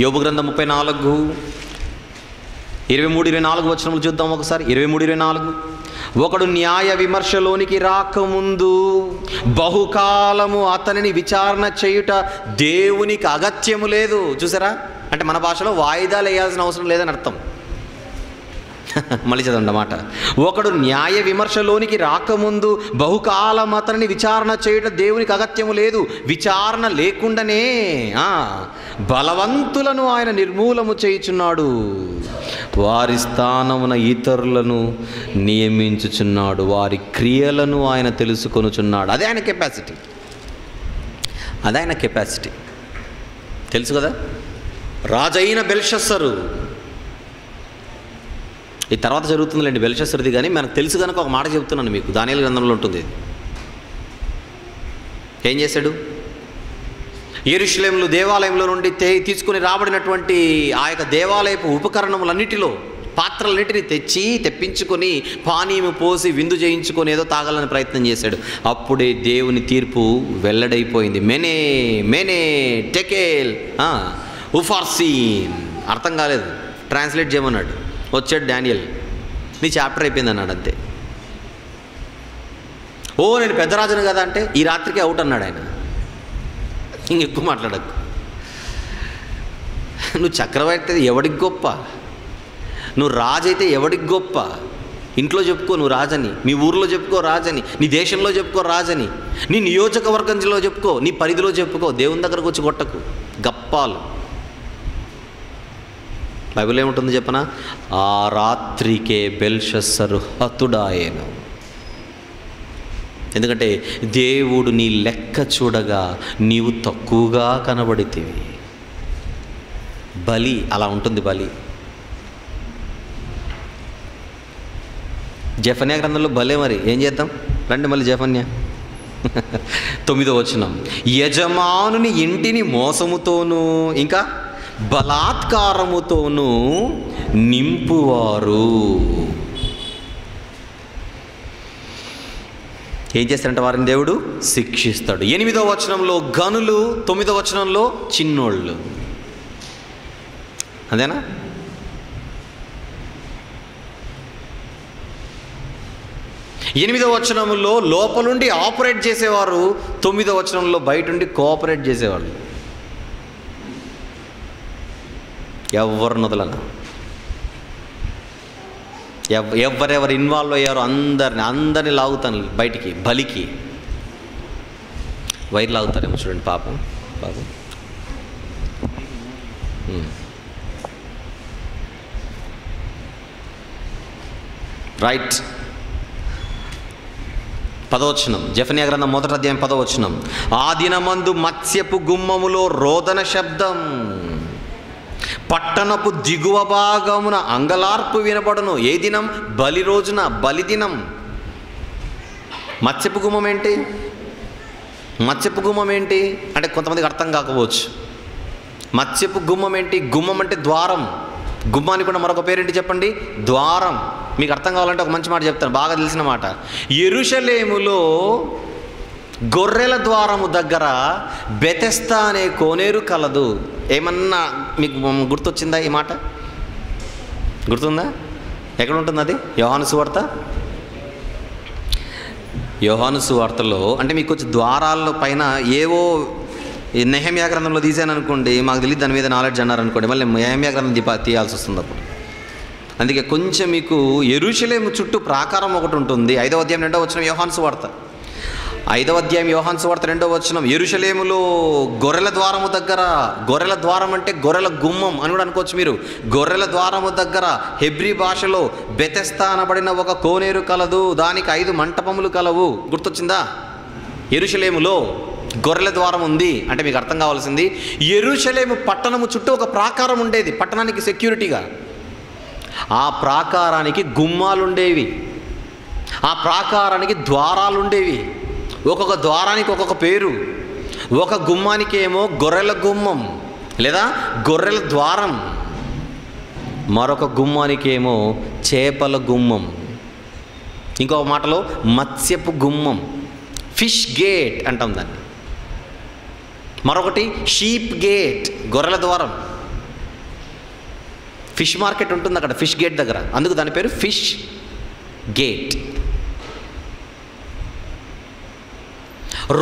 యోబు గ్రంథం 34, 23-24 వచనములు చూద్దాం ఒకసారి. 23-24. ఒకడు న్యాయ విమర్శలోనికి రాకముందు బహుకాలము అతనిని విచారణ చేయుట దేవునికి అగత్యము లేదు. చూసారా? అంటే మన భాషలో వాయిదాలు వేయాల్సిన అవసరం లేదని అర్థం. మళ్ళీ చదవండి మాట. ఒకడు న్యాయ విమర్శలోనికి రాకముందు బహుకాలం అతనిని విచారణ చేయడం దేవునికి అగత్యము లేదు. విచారణ లేకుండానే బలవంతులను ఆయన నిర్మూలము చేయుచున్నాడు, వారి స్థానమున ఇతరులను నియమించుచున్నాడు, వారి క్రియలను ఆయన తెలుసుకొనుచున్నాడు. అదే ఆయన కెపాసిటీ, అదే ఆయన కెపాసిటీ. తెలుసు కదా, రాజైన బెల్షస్సరు, ఈ తర్వాత జరుగుతుందిలేండి బెల్షస్సర్ది, కానీ మనకు తెలుసు కనుక ఒక మాట చెబుతున్నాను మీకు. దానియేలు గ్రంథంలో ఉంటుంది. ఏం చేశాడు? యెరూషలేములో దేవాలయంలో నుండి తీసుకుని రాబడినటువంటి ఆ యొక్క దేవాలయపు ఉపకరణములన్నిటిలో పాత్రలన్నిటిని తెప్పించుకొని పానీయము పోసి విందు చేయించుకొని ఏదో తాగాలని ప్రయత్నం చేశాడు. అప్పుడే దేవుని తీర్పు వెల్లడైపోయింది. మెనే మెనే టెకేల్ ఉఫార్సీన్. అర్థం కాలేదు, ట్రాన్స్లేట్ చేయమన్నాడు. వచ్చాడు డానియల్, నీ చాప్టర్ అయిపోయింది అన్నాడు. అంతే. ఓ నేను పెద్ద రాజును కదా అంటే ఈ రాత్రికి అవుట్ అన్నాడు ఆయన. ఇంకెక్కువ మాట్లాడకు. నువ్వు చక్రవర్తి అయితే ఎవడికి గొప్ప, నువ్వు రాజు అయితే ఎవడికి గొప్ప? ఇంట్లో చెప్పుకో నువ్వు రాజని, మీ ఊర్లో చెప్పుకో రాజని, నీ దేశంలో చెప్పుకో రాజని, నీ నియోజకవర్గంలో చెప్పుకో, నీ పరిధిలో చెప్పుకో. దేవుని దగ్గరకు వచ్చి కొట్టకు గప్పాలు. బైబిల్ ఏముంటుంది చెప్పనా? ఆ రాత్రికే బెల్షస్సరు హతుడాయేను. ఎందుకంటే దేవుడు నీ లెక్క చూడగా నీవు తక్కువగా కనబడితివి. బలి అలా ఉంటుంది. బలి జెఫన్యా గ్రంథంలో భలే. మరి ఏం చేద్దాం రండి మళ్ళీ జెఫన్యా 9వ వచనం. యజమానుని ఇంటిని మోసముతోనూ ఇంకా బలాత్కారముతోనూ నింపువారు ఏం చేస్తారంటే వారిని దేవుడు శిక్షిస్తాడు. 8వ వచనంలో గనులు, 9వ వచనంలో చిన్నోళ్ళు. అదేనా? ఎనిమిదవ వచనంలో లోపలుండి ఆపరేట్ చేసేవారు, 9వ వచనంలో బయట ఉండి కోఆపరేట్ చేసేవాళ్ళు. ఎవరు నొదలను, ఎవరెవరు ఇన్వాల్వ్ అయ్యారో అందరిని లాగుతాను బయటికి. బలికి వైర్ లాగుతారేమో చూడండి. పాపం రైట్. 10వ వచనం, జెఫన్యా గ్రంథం 1వ అధ్యాయం 10వ వచనం. ఆ దినమందు మత్స్యపు గుమ్మములో రోదన శబ్దం, పట్టణపు దిగువ భాగమున అంగలార్పు వినబడును. ఏ దినం? బలి రోజున, బలి దినం. మత్స్యపు గుమ్మం ఏంటి? మత్స్యపు గుమ్మం ఏంటి అంటే కొంతమందికి అర్థం కాకపోవచ్చు. మత్స్యపు గుమ్మం ఏంటి? గుమ్మం అంటే ద్వారం. గుమ్మానికి కూడా మరొక పేరేంటి చెప్పండి? ద్వారం. మీకు అర్థం కావాలంటే ఒక మంచి మాట చెప్తాను, బాగా తెలిసిన మాట. యెరూషలేములో గొర్రెల ద్వారము దగ్గర బెతెస్దా అనే కోనేరు కలదు. ఏమన్నా మీకు గుర్తొచ్చిందా? ఈ మాట గుర్తుందా? ఎక్కడ ఉంటుంది అది? యోహాను సువార్త. యోహాను సువార్తలో అంటే మీకు వచ్చి ద్వారాల పైన ఏవో నెహెమ్యా గ్రంథంలో తీసాను అనుకోండి, మాకు తెలియదు దాని మీద నాలెడ్జ్ అన్నారనుకోండి, మళ్ళీ నెహెమ్యా గ్రంథం తీయాల్సి వస్తుంది అప్పుడు. అందుకే కొంచెం మీకు యెరూషలేము చుట్టూ ప్రాకారం ఒకటి ఉంటుంది. 5వ అధ్యాయం 2వ వచనం యోహాను సువార్త. 5వ అధ్యాయం యోహాను సువార్త 2వ వచనం. యెరూషలేములో గొర్రెల ద్వారము దగ్గర, గొర్రెల ద్వారం అంటే గొర్రెల గుమ్మం అని కూడా అనుకోవచ్చు మీరు. గొర్రెల ద్వారము దగ్గర హెబ్రీ భాషలో బెతెస్దా అనబడిన ఒక కోనేరు కలదు, దానికి 5 మంటపములు కలవు. గుర్తొచ్చిందా? యెరూషలేములో గొర్రెల ద్వారం ఉంది అంటే మీకు అర్థం కావాల్సింది, యెరూషలేము పట్టణము చుట్టూ ఒక ప్రాకారం ఉండేది పట్టణానికి సెక్యూరిటీగా. ఆ ప్రాకారానికి గుమ్మాలుండేవి, ఆ ప్రాకారానికి ద్వారాలుండేవి. ఒక్కొక్క ద్వారానికి ఒక్కొక్క పేరు. ఒక గుమ్మానికి ఏమో గొర్రెల గుమ్మం లేదా గొర్రెల ద్వారం, మరొక గుమ్మానికి ఏమో చేపల గుమ్మం, ఇంకొక మాటలో మత్స్యపు గుమ్మం, ఫిష్ గేట్ అంటాం దాన్ని. మరొకటి షీప్ గేట్, గొర్రెల ద్వారం. ఫిష్ మార్కెట్ ఉంటుంది అక్కడ ఫిష్ గేట్ దగ్గర, అందుకు దాని పేరు ఫిష్ గేట్.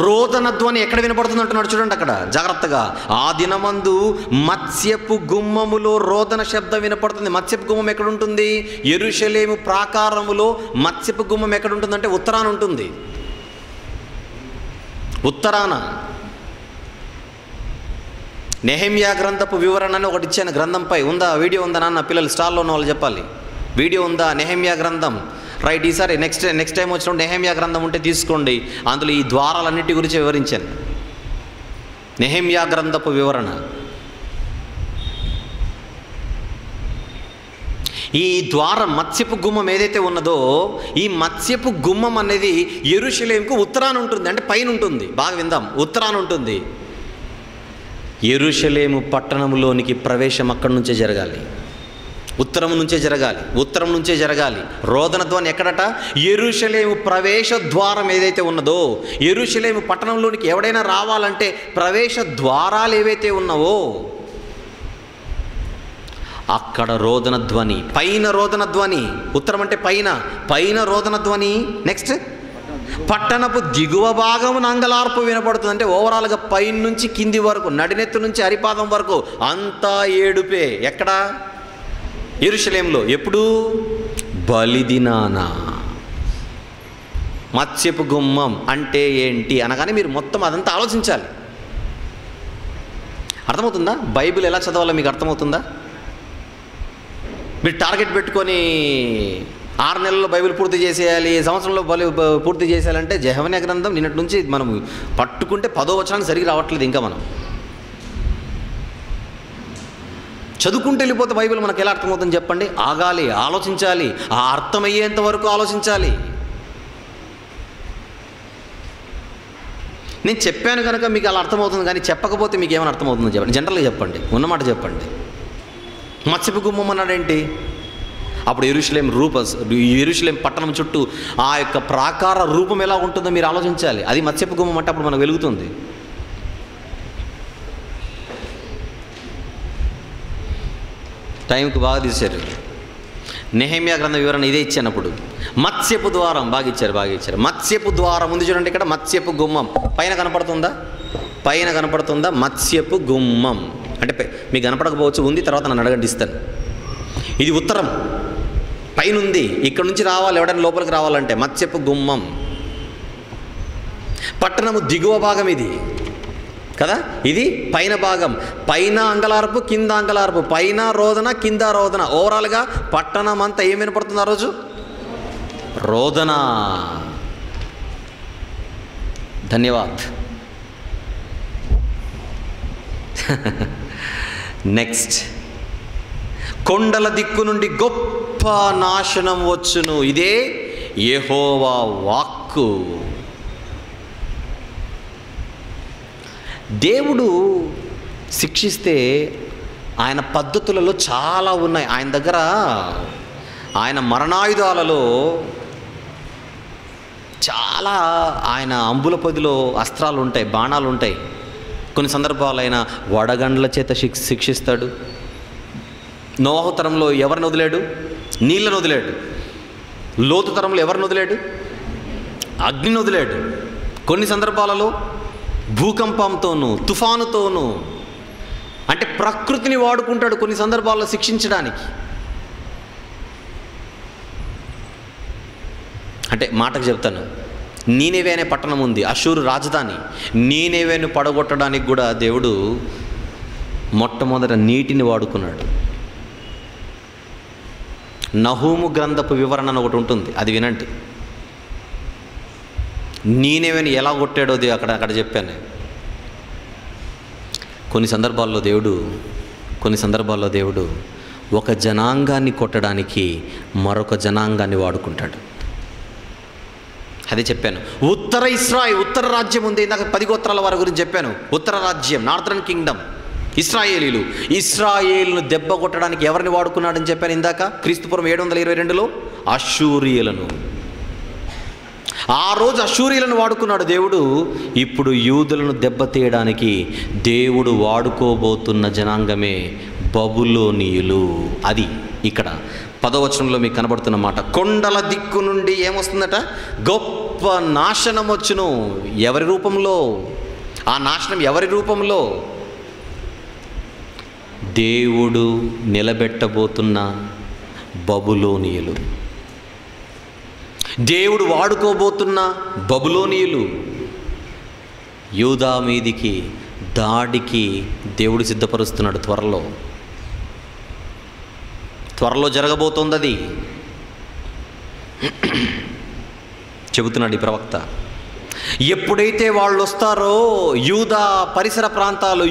రోదన ధ్వని ఎక్కడ వినపడుతుంది అంటున్నాడు చూడండి అక్కడ జాగ్రత్తగా. ఆ దినమందు మత్స్యపు గుమ్మములో రోదన శబ్దం వినపడుతుంది. మత్స్యపు గుమ్మం ఎక్కడ ఉంటుంది? యెరూషలేము ప్రాకారములో మత్స్యపు గుమ్మం ఎక్కడ ఉంటుందంటే ఉత్తరాన ఉంటుంది. ఉత్తరాన. నెహెమ్యా గ్రంథపు వివరణ అని ఒకటి ఇచ్చాను గ్రంథంపై. ఉందా? వీడియో ఉందా నాన్న? పిల్లలు స్టాల్లో ఉన్న వాళ్ళు చెప్పాలి. వీడియో ఉందా? నెహెమ్యా గ్రంథం. రైట్. ఈసారి నెక్స్ట్ టైం వచ్చినప్పుడు నెహెమ్యా గ్రంథం ఉంటే తీసుకోండి. అందులో ఈ ద్వారాలన్నిటి గురించి వివరించాను. నెహెమ్యా గ్రంథపు వివరణ. ఈ ద్వారం మత్స్యపు గుమ్మం ఏదైతే ఉన్నదో, ఈ మత్స్యపు గుమ్మం అనేది యెరూషలేముకు ఉత్తరాన ఉంటుంది, అంటే పైన ఉంటుంది. బాగా విందాం. ఉత్తరాన ఉంటుంది. యెరూషలేము పట్టణంలోనికి ప్రవేశం అక్కడి నుంచే జరగాలి. ఉత్తరం నుంచే జరగాలి. ఉత్తరం నుంచే జరగాలి. రోదన ధ్వని ఎక్కడట? యెరూషలేము ప్రవేశ ద్వారం ఏదైతే ఉన్నదో, యెరూషలేము పట్టణంలోనికి ఎవడైనా రావాలంటే ప్రవేశ ద్వారాలు ఏవైతే ఉన్నావో అక్కడ రోదన ధ్వని. పైన రోదన ధ్వని. ఉత్తరం అంటే పైన. పైన రోదన ధ్వని. నెక్స్ట్ పట్టణపు దిగువ భాగం అంగలార్పు వినపడుతుంది. అంటే ఓవరాల్గా పైన నుంచి కింది వరకు, నడినెత్తు నుంచి అరిపాదం వరకు అంతా ఏడుపే. ఎక్కడ? యెరూషలేములో. ఎప్పుడు? బలిదినాన. మత్స్యపు గుమ్మం అంటే ఏంటి అనగానే మీరు మొత్తం అదంతా ఆలోచించాలి. అర్థమవుతుందా? బైబిల్ ఎలా చదవాలో మీకు అర్థమవుతుందా? మీరు టార్గెట్ పెట్టుకొని 6 నెలల్లో బైబిల్ పూర్తి చేసేయాలి, సంవత్సరంలో పూర్తి చేసేయాలంటే జెఫన్యా గ్రంథం నిన్నటి నుంచి మనం పట్టుకుంటే 10వ వచనానికి సరిగ్గా రావట్లేదు. ఇంకా మనం చదువుకుంటూ వెళ్ళిపోతే బైబిల్ మనకు ఎలా అర్థమవుతుందని చెప్పండి? ఆగాలి, ఆలోచించాలి, ఆ అర్థమయ్యేంత వరకు ఆలోచించాలి. నేను చెప్పాను కనుక మీకు అలా అర్థమవుతుంది, కానీ చెప్పకపోతే మీకు ఏమైనా అర్థమవుతుందో చెప్పండి. జనరల్గా చెప్పండి, ఉన్నమాట చెప్పండి. మత్స్యపు గుమ్మం అన్నాడేంటి? అప్పుడు యెరూషలేం పట్టణం చుట్టూ ఆ యొక్క ప్రాకార రూపం ఎలా ఉంటుందో మీరు ఆలోచించాలి. అది మత్స్యపు గుమ్మం అంటే అప్పుడు మనకు వెలుగుతుంది. టైంకి బాగా తీశారు. నెహెమ్యా గ్రంథ వివరణ ఇదే ఇచ్చాను. అప్పుడు మత్స్యపు ద్వారం బాగా ఇచ్చారు. మత్స్యపు ద్వారం ఉంది చూడండి. ఇక్కడ మత్స్యపు గుమ్మం పైన కనపడుతుందా? పైన కనపడుతుందా? మత్స్యపు గుమ్మం అంటే మీకు కనపడకపోవచ్చు, ఉంది, తర్వాత నన్ను అడగండి, ఇస్తాను. ఇది ఉత్తరం పైన ఉంది. ఇక్కడ నుంచి రావాలి, ఎవడైనా లోపలికి రావాలంటే మత్స్యపు గుమ్మం. పట్టణము దిగువ భాగం ఇది కదా. ఇది పైన భాగం. పైన అంగలార్పు, కింద అంగలార్పు. పైన రోదన, కింద రోదన. ఓవరాల్గా పట్టణం అంతా ఏం వినపడుతుంది ఆ రోజు? రోదన. ధన్యవాద్. నెక్స్ట్, కొండల దిక్కు నుండి గొప్ప నాశనం వచ్చును. ఇదే యెహోవా వాక్కు. దేవుడు శిక్షిస్తే ఆయన పద్ధతులలో చాలా ఉన్నాయి. ఆయన దగ్గర, ఆయన మరణాయుధాలలో చాలా, ఆయన అంబుల పొదిలో అస్త్రాలు ఉంటాయి, బాణాలు ఉంటాయి. కొన్ని సందర్భాలు ఆయన వడగండ్ల చేత శిక్షిస్తాడు. నోహు తరంలో ఎవరిని వదిలాడు? నీళ్ళను వదిలాడు. లోతు తరంలో ఎవరిని వదిలాడు? అగ్నిని వదిలాడు. కొన్ని సందర్భాలలో భూకంపంతోనూ తుఫానుతోనూ, అంటే ప్రకృతిని వాడుకుంటాడు కొన్ని సందర్భాల్లో శిక్షించడానికి. అంటే మాటకు చెప్తాను, నీనెవే అనే పట్టణం ఉంది, అషూరు రాజధాని. నీనెవేను పడగొట్టడానికి కూడా దేవుడు మొట్టమొదట నీటిని వాడుకున్నాడు. నహూము గ్రంథపు వివరణ అని ఒకటి ఉంటుంది, అది వినండి. నీనెవేను ఎలా కొట్టాడో అక్కడ చెప్పాను. కొన్ని సందర్భాల్లో దేవుడు ఒక జనాంగాన్ని కొట్టడానికి మరొక జనాంగాన్ని వాడుకుంటాడు. అదే చెప్పాను. ఉత్తర రాజ్యం ఉంది. ఇందాక 10 గోత్రాల వారి గురించి చెప్పాను. ఉత్తర రాజ్యం, నార్థరన్ కింగ్డమ్, ఇస్రాయేలును దెబ్బ కొట్టడానికి ఎవరిని వాడుకున్నాడని చెప్పాను ఇందాక. క్రీస్తుపూర్వం 722లో అష్షూరియులను. ఆ రోజు అష్షూరియులను వాడుకున్నాడు దేవుడు. ఇప్పుడు యూదులను దెబ్బతీయడానికి దేవుడు వాడుకోబోతున్న జనాంగమే బబులోనీయులు. అది ఇక్కడ 10వ వచనంలో మీకు కనబడుతున్న మాట. కొండల దిక్కు నుండి ఏమొస్తుందట? గొప్ప గొప్ప నాశనం వచ్చును. ఎవరి రూపంలో? ఆ నాశనం ఎవరి రూపంలో? దేవుడు నిలబెట్టబోతున్న బబులోనీయులు, దేవుడు వాడుకోబోతున్న బబులోనీయులు. యూదా మీదికి దాడికి దేవుడు సిద్ధపరుస్తున్నాడు. త్వరలో జరగబోతోంది. అది చెబుతున్నాడు ఈ ప్రవక్త. ఎప్పుడైతే వాళ్ళు వస్తారో, యూదా పరిసర ప్రాంతాలు,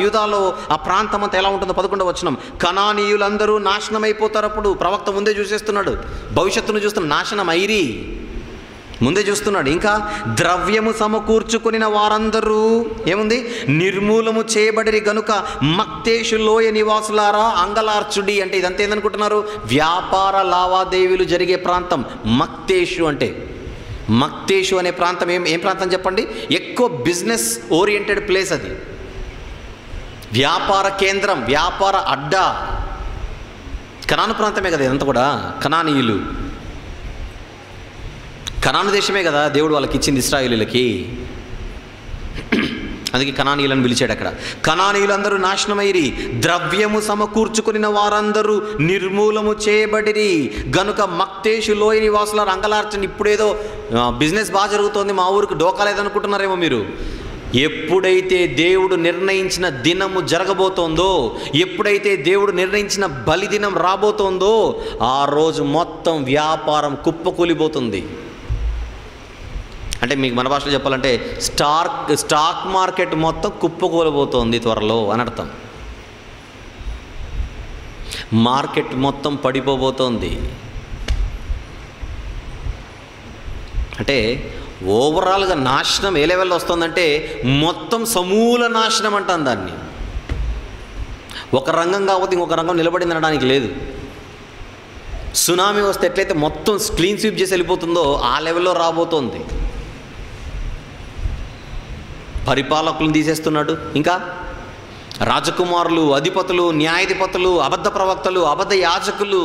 యూదాలో ఆ ప్రాంతం అంతా ఎలా ఉంటుందో 11వ వచనం, కనానీయులందరూ నాశనం అయిపోతారు. అప్పుడు ప్రవక్త ముందే చూసేస్తున్నాడు, భవిష్యత్తును చూస్తున్నాడు. నాశనం ఐరి ముందే చూస్తున్నాడు. ఇంకా ద్రవ్యము సమకూర్చుకొనిన వారందరూ ఏముంది, నిర్మూలము చేయబడిరి గనుక మక్తేషు లోయ నివాసులారా అంగలార్చుడి. అంటే ఇదంతా ఏందనుకుంటున్నారు? వ్యాపార లావాదేవీలు జరిగే ప్రాంతం మక్తేషు. అంటే మక్తేషు అనే ప్రాంతం ఏం ప్రాంతం చెప్పండి? ఎక్కువ బిజినెస్ ఓరియంటెడ్ ప్లేస్. అది వ్యాపార కేంద్రం, వ్యాపార అడ్డా. కనాను ప్రాంతమే కదా ఇదంతా కూడా. కనానీయులు, కనాను దేశమే కదా దేవుడు వాళ్ళకి ఇచ్చింది ఇశ్రాయేలీయులకి. అందుకే కనానీయులను పిలిచాడు అక్కడ. కనానీయులందరూ నాశనమైరి, ద్రవ్యము సమకూర్చుకుని వారందరూ నిర్మూలము చేయబడిరి గనుక మక్తేషు లోయ నివాసులారా అంగలార్చండి. ఇప్పుడేదో బిజినెస్ బాగా జరుగుతోంది, మా ఊరికి డోకా లేదనుకుంటున్నారేమో మీరు. ఎప్పుడైతే దేవుడు నిర్ణయించిన దినము జరగబోతోందో, ఎప్పుడైతే దేవుడు నిర్ణయించిన బలిదినం రాబోతోందో, ఆ రోజు మొత్తం వ్యాపారం కుప్పకూలిపోతుంది. అంటే మీకు మన భాషలో చెప్పాలంటే స్టాక్ మార్కెట్ మొత్తం కుప్పకూలిపోతుంది త్వరలో అని అర్థం. మార్కెట్ మొత్తం పడిపోబోతోంది. అంటే ఓవరాల్గా నాశనం ఏ లెవెల్లో వస్తుందంటే మొత్తం సమూల నాశనం అంటాను దాన్ని. ఒక రంగం కాకపోతే ఇంకొక రంగం నిలబడింది అనడానికి లేదు. సునామీ వస్తే ఎట్లయితే మొత్తం క్లీన్ స్వీప్ చేసి వెళ్ళిపోతుందో ఆ లెవెల్లో రాబోతోంది. పరిపాలకులను తీసేస్తున్నాడు. ఇంకా రాజకుమారులు, అధిపతులు, న్యాయాధిపతులు, అబద్ధ ప్రవక్తలు, అబద్ధ యాజకులు,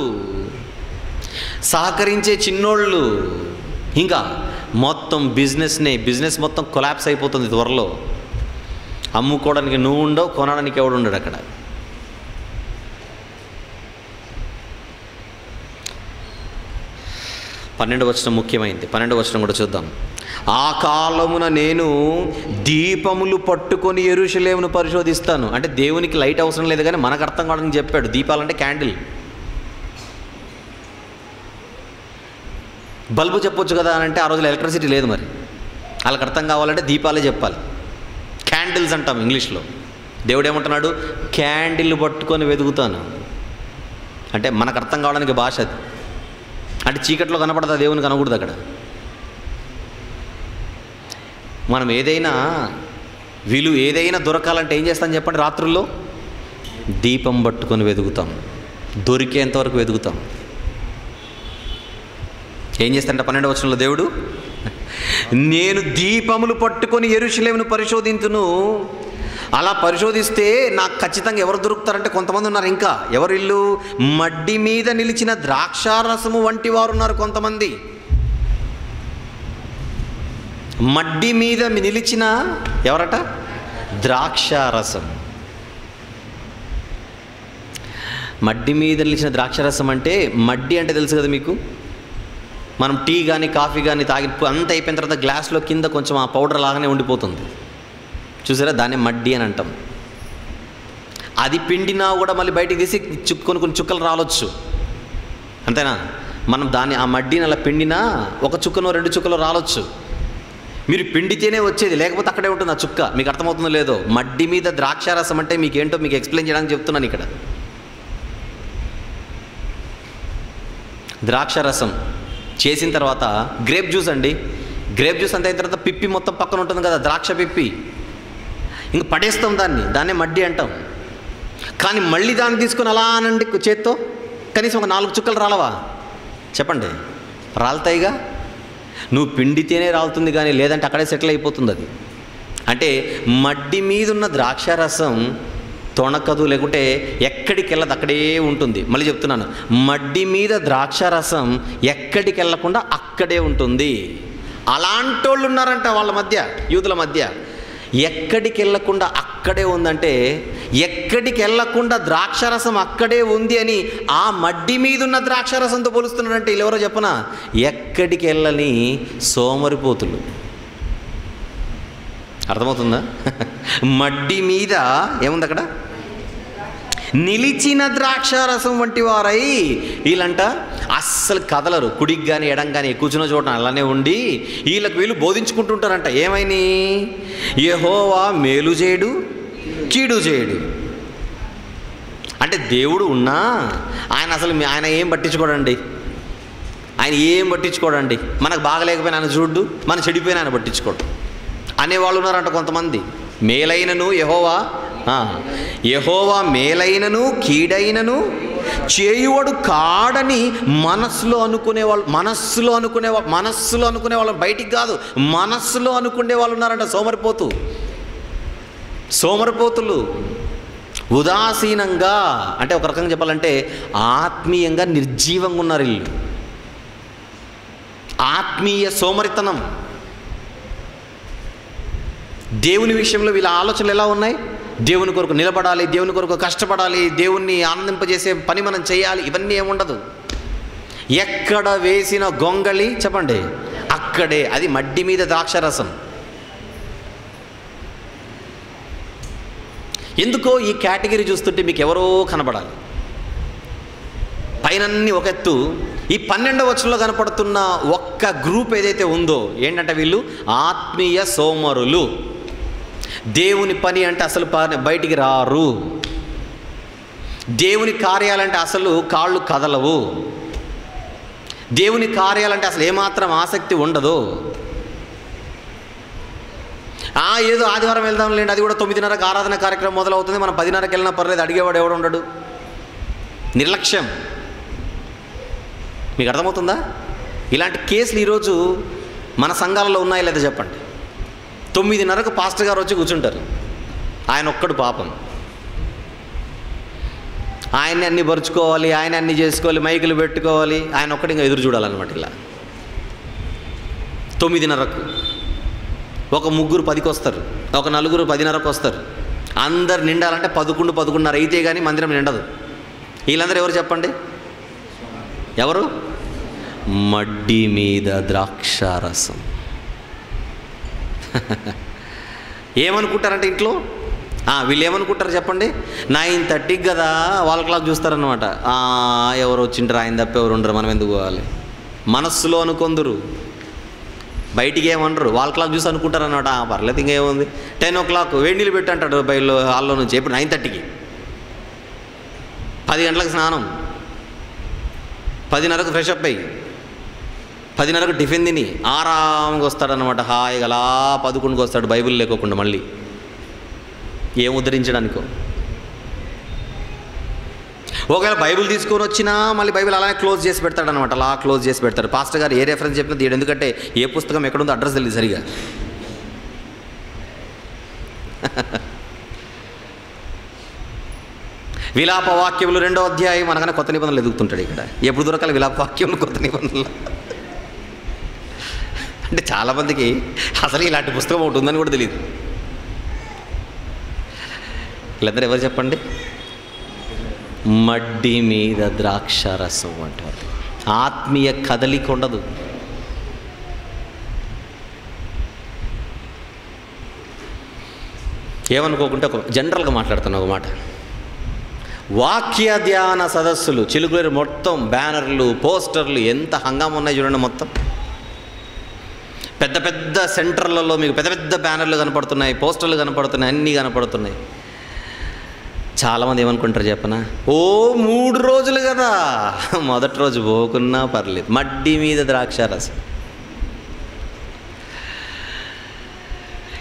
సహకరించే చిన్నోళ్ళు, ఇంకా మొత్తం బిజినెస్ మొత్తం కొలాప్స్ అయిపోతుంది త్వరలో. అమ్ముకోవడానికి నువ్వు ఉండవు, కొనడానికి ఎవడు ఉండడు అక్కడ. పన్నెండవ వచనం ముఖ్యమైంది. 12వ వచనం కూడా చూద్దాం. ఆ కాలమున నేను దీపములు పట్టుకొని యెరూషలేమును పరిశోధిస్తాను. అంటే దేవునికి లైట్ అవసరం లేదు, కానీ మనకు అర్థం కావడానికి చెప్పాడు. దీపాలంటే క్యాండిల్. బల్బు చెప్పొచ్చు కదా అని అంటే ఆ రోజులో ఎలక్ట్రిసిటీ లేదు. మరి వాళ్ళకి అర్థం కావాలంటే దీపాలే చెప్పాలి. క్యాండిల్స్ అంటాం ఇంగ్లీష్లో. దేవుడు ఏమంటున్నాడు? క్యాండిల్ పట్టుకొని వెతుకుతాను. అంటే మనకు అర్థం కావడానికి భాష అది. అంటే చీకట్లో కనపడదా, దేవుని కనకూడదు అక్కడ. మనం ఏదైనా దొరకాలంటే ఏం చేస్తాం చెప్పండి? రాత్రుల్లో దీపం పట్టుకొని వెతుకుతాం, దొరికేంతవరకు వెతుకుతాం. ఏం చేస్తాడంటే 12వ వచనంలో దేవుడు, నేను దీపములు పట్టుకొని యెరూషలేమును పరిశోధించును. అలా పరిశోధిస్తే నాకు ఖచ్చితంగా ఎవరు దొరుకుతారంటే కొంతమంది ఉన్నారు. ఇంకా ఎవరు? ఇల్లు మడ్డి మీద నిలిచిన ద్రాక్షారసము వంటి వారు ఉన్నారు కొంతమంది. మడ్డి మీద నిలిచిన ఎవరట? ద్రాక్షారసం. మడ్డి మీద నిలిచిన ద్రాక్షారసం అంటే, మడ్డి అంటే తెలుసు కదా మీకు. మనం టీ కానీ కాఫీ కానీ తాగి అంత అయిపోయిన తర్వాత గ్లాస్లో కింద కొంచెం ఆ పౌడర్ లాగానే ఉండిపోతుంది చూసారా, దాన్ని మడ్డి అని అంటాం. అది పిండినా కూడా మళ్ళీ బయటికి తీసి కొన్ని చుక్కలు రాలొచ్చు, అంతేనా? మనం ఆ మడ్డిని అలా పిండినా ఒక చుక్కనో 2 చుక్కలో రాలొచ్చు. మీరు పిండితేనే వచ్చేది, లేకపోతే అక్కడే ఉంటుంది ఆ చుక్క. మీకు అర్థమవుతుందో లేదో? మడ్డి మీద ద్రాక్షారసం అంటే మీకేంటో మీకు ఎక్స్ప్లెయిన్ చేయడానికి చెప్తున్నాను ఇక్కడ. ద్రాక్షారసం చేసిన తర్వాత గ్రేప్ జ్యూస్ అండి. గ్రేప్ జ్యూస్ అంత అయిన తర్వాత పిప్పి మొత్తం పక్కన ఉంటుంది కదా, ద్రాక్ష పిప్పి. ఇంకా పడేస్తాం దాన్నే మడ్డి అంటాం. కానీ మళ్ళీ దాన్ని తీసుకొని అలా అనండి చేత్తో, కనీసం ఒక 4 చుక్కలు రాలవా చెప్పండి? రాలుతాయిగా. నువ్వు పిండితేనే రాలుతుంది, కానీ లేదంటే అక్కడే సెటిల్ అయిపోతుంది అది. అంటే మడ్డి మీద ఉన్న ద్రాక్షారసం తొణకదు, లేకుంటే ఎక్కడికి వెళ్ళదు, అక్కడే ఉంటుంది. మళ్ళీ చెప్తున్నాను, మడ్డి మీద ద్రాక్షారసం ఎక్కడికి వెళ్ళకుండా అక్కడే ఉంటుంది. అలాంటి వాళ్ళు ఉన్నారంట వాళ్ళ మధ్య, యూదుల మధ్య. ఎక్కడికి వెళ్ళకుండా అక్కడే ఉందంటే, ఎక్కడికి వెళ్ళకుండా ద్రాక్షరసం అక్కడే ఉంది అని ఆ మడ్డి మీద ఉన్న ద్రాక్షరసంతో పోలుస్తున్నాడంటే వీళ్ళెవరో చెప్పనా, ఎక్కడికి వెళ్ళని సోమరిపోతులు. అర్థమవుతుందా? మడ్డి మీద ఏముంది అక్కడ, నిలిచిన ద్రాక్షారసం వంటి వారై. వీళ్ళంట అస్సలు కదలరు, కుడికి కానీ ఎడం కానీ కూర్చున్న చోట అలానే ఉండి వీళ్ళు బోధించుకుంటుంటారంట. ఏమైనా యెహోవా మేలు చేయడు, కీడు చేయడు. అంటే దేవుడు ఉన్నా ఆయన ఏం పట్టించుకోడండి, ఆయన ఏం పట్టించుకోడండి. మనకు బాగలేకపోయినా ఆయన చూడు, మనం చెడిపోయినా ఆయన పట్టించుకోడు అనేవాళ్ళు ఉన్నారంట కొంతమంది. మేలైనను యెహోవా మేలైనను కీడైనను చేయువడు కాడని మనస్సులో అనుకునే వాళ్ళు బయటికి కాదు, మనస్సులో అనుకునే వాళ్ళు ఉన్నారంట. సోమరిపోతులు ఉదాసీనంగా, అంటే ఒక రకంగా చెప్పాలంటే ఆత్మీయంగా నిర్జీవంగా ఉన్నారు వీళ్ళు. ఆత్మీయ సోమరితనం. దేవుని విషయంలో వీళ్ళ ఆలోచనలు ఎలా ఉన్నాయి? దేవుని కొరకు నిలబడాలి, దేవుని కొరకు కష్టపడాలి, దేవుణ్ణి ఆనందింపజేసే పని మనం చేయాలి. ఇవన్నీ ఏముండదు. ఎక్కడ వేసిన గొంగళి చెప్పండి అక్కడే, అది మడ్డి మీద ద్రాక్షరసం. ఎందుకో ఈ కేటగిరీ చూస్తుంటే మీకు ఎవరో కనబడాలి. పైనన్నీ ఒక ఎత్తు, ఈ 12వ వచనంలో కనపడుతున్న ఒక్క గ్రూప్ ఏదైతే ఉందో ఏంటంటే వీళ్ళు ఆత్మీయ సోమరులు. దేవుని పని అంటే అసలు బయటికి రారు, దేవుని కార్యాలంటే అసలు కాళ్ళు కదలవు, దేవుని కార్యాలంటే అసలు ఏమాత్రం ఆసక్తి ఉండదు. ఏదో ఆదివారం వెళ్దాం లేండి, అది కూడా 9:30కి ఆరాధన కార్యక్రమం మొదలవుతుంది, మనం 10:30కి వెళ్ళినా పర్లేదు, అడిగేవాడు ఎవడు ఉండడు. నిర్లక్ష్యం. మీకు అర్థమవుతుందా? ఇలాంటి కేసులు ఈరోజు మన సంఘాలలో ఉన్నాయా లేదా చెప్పండి. 9:30కు పాస్టర్ గారు వచ్చి కూర్చుంటారు, ఆయన ఒక్కడు పాపం, ఆయన్ని అన్నీ పరుచుకోవాలి, ఆయన అన్నీ చేసుకోవాలి, మైకులు పెట్టుకోవాలి, ఆయన ఒక్కటి ఇంకా ఎదురు చూడాలన్నమాట. ఇలా 9:30కు ఒక ముగ్గురు 10కి వస్తారు, ఒక నలుగురు 10:30కు వస్తారు. అందరు నిండాలంటే 11, 11:30 అయితే కానీ మందిరం నిండదు. వీళ్ళందరూ ఎవరు చెప్పండి? ఎవరు? మడ్డి మీద ద్రాక్షారసం. ఏమనుకుంటారంటే ఇంట్లో వీళ్ళు ఏమనుకుంటారు చెప్పండి? 9:30కి కదా వాళ్ళ క్లాక్ చూస్తారనమాట. ఎవరు వచ్చింటారు, ఆయన తప్ప ఎవరు ఉండరు, మనం ఎందుకు పోవాలి. మనస్సులో అనుకొందరు, బయటికి ఏమనరు, వాళ్ళ క్లాక్ చూసి అనుకుంటారు అనమాట. పర్లేదు ఇంకేముంది, 10 o'clock వేడి నీళ్ళు పెట్టి అంటాడు బయలు హాల్లో నుంచి. ఎప్పుడు 9:30కి, 10 గంటలకు స్నానం, 10:30కు ఫ్రెష్ అప్ అయ్యి 10:30కు టిఫిన్ తిని ఆరాంగా వస్తాడనమాట. హాయిగా అలా 11కి వస్తాడు, బైబిల్ లేకోకుండా. మళ్ళీ ఏం ఉద్ధరించడానికో. ఒకవేళ బైబిల్ తీసుకొని వచ్చినా మళ్ళీ బైబిల్ అలానే క్లోజ్ చేసి పెడతాడనమాట. అలా క్లోజ్ చేసి పెడతాడు. పాస్టర్ గారు ఏ రెఫరెన్స్ చెప్పినా తీయడు, ఎందుకంటే ఏ పుస్తకం ఎక్కడుందో అడ్రస్ తెలియదు సరిగా. విలాప వాక్యములు 2వ అధ్యాయం అనగానే కొత్త నిబంధనలు ఎదుగుతుంటాడు. ఇక్కడ ఎప్పుడు దొరకాలి విలాప వాక్యములు, కొత్త నిబంధనలు? అంటే చాలామందికి అసలు ఇలాంటి పుస్తకం ఒకటి ఉందని కూడా తెలియదు. వీళ్ళందరూ ఎవరు చెప్పండి? మడ్డి మీద ద్రాక్షారసం అంటారు. ఆత్మీయ కదలిక ఉండదు. ఏమనుకోకుంటే ఒక జనరల్గా మాట్లాడుతున్నా ఒక మాట. వాక్య ధ్యాన సదస్సులు చిలుకూరు మొత్తం బ్యానర్లు, పోస్టర్లు, ఎంత హంగామా ఉన్నాయి చూడండి. మొత్తం పెద్ద పెద్ద సెంటర్లలో మీకు పెద్ద పెద్ద బ్యానర్లు కనపడుతున్నాయి, పోస్టర్లు కనపడుతున్నాయి, అన్నీ కనపడుతున్నాయి. చాలామంది ఏమనుకుంటారు చెప్పనా? 3 రోజులు కదా, మొదటి రోజు పోకున్నా పర్లేదు. మడ్డి మీద ద్రాక్షారసం.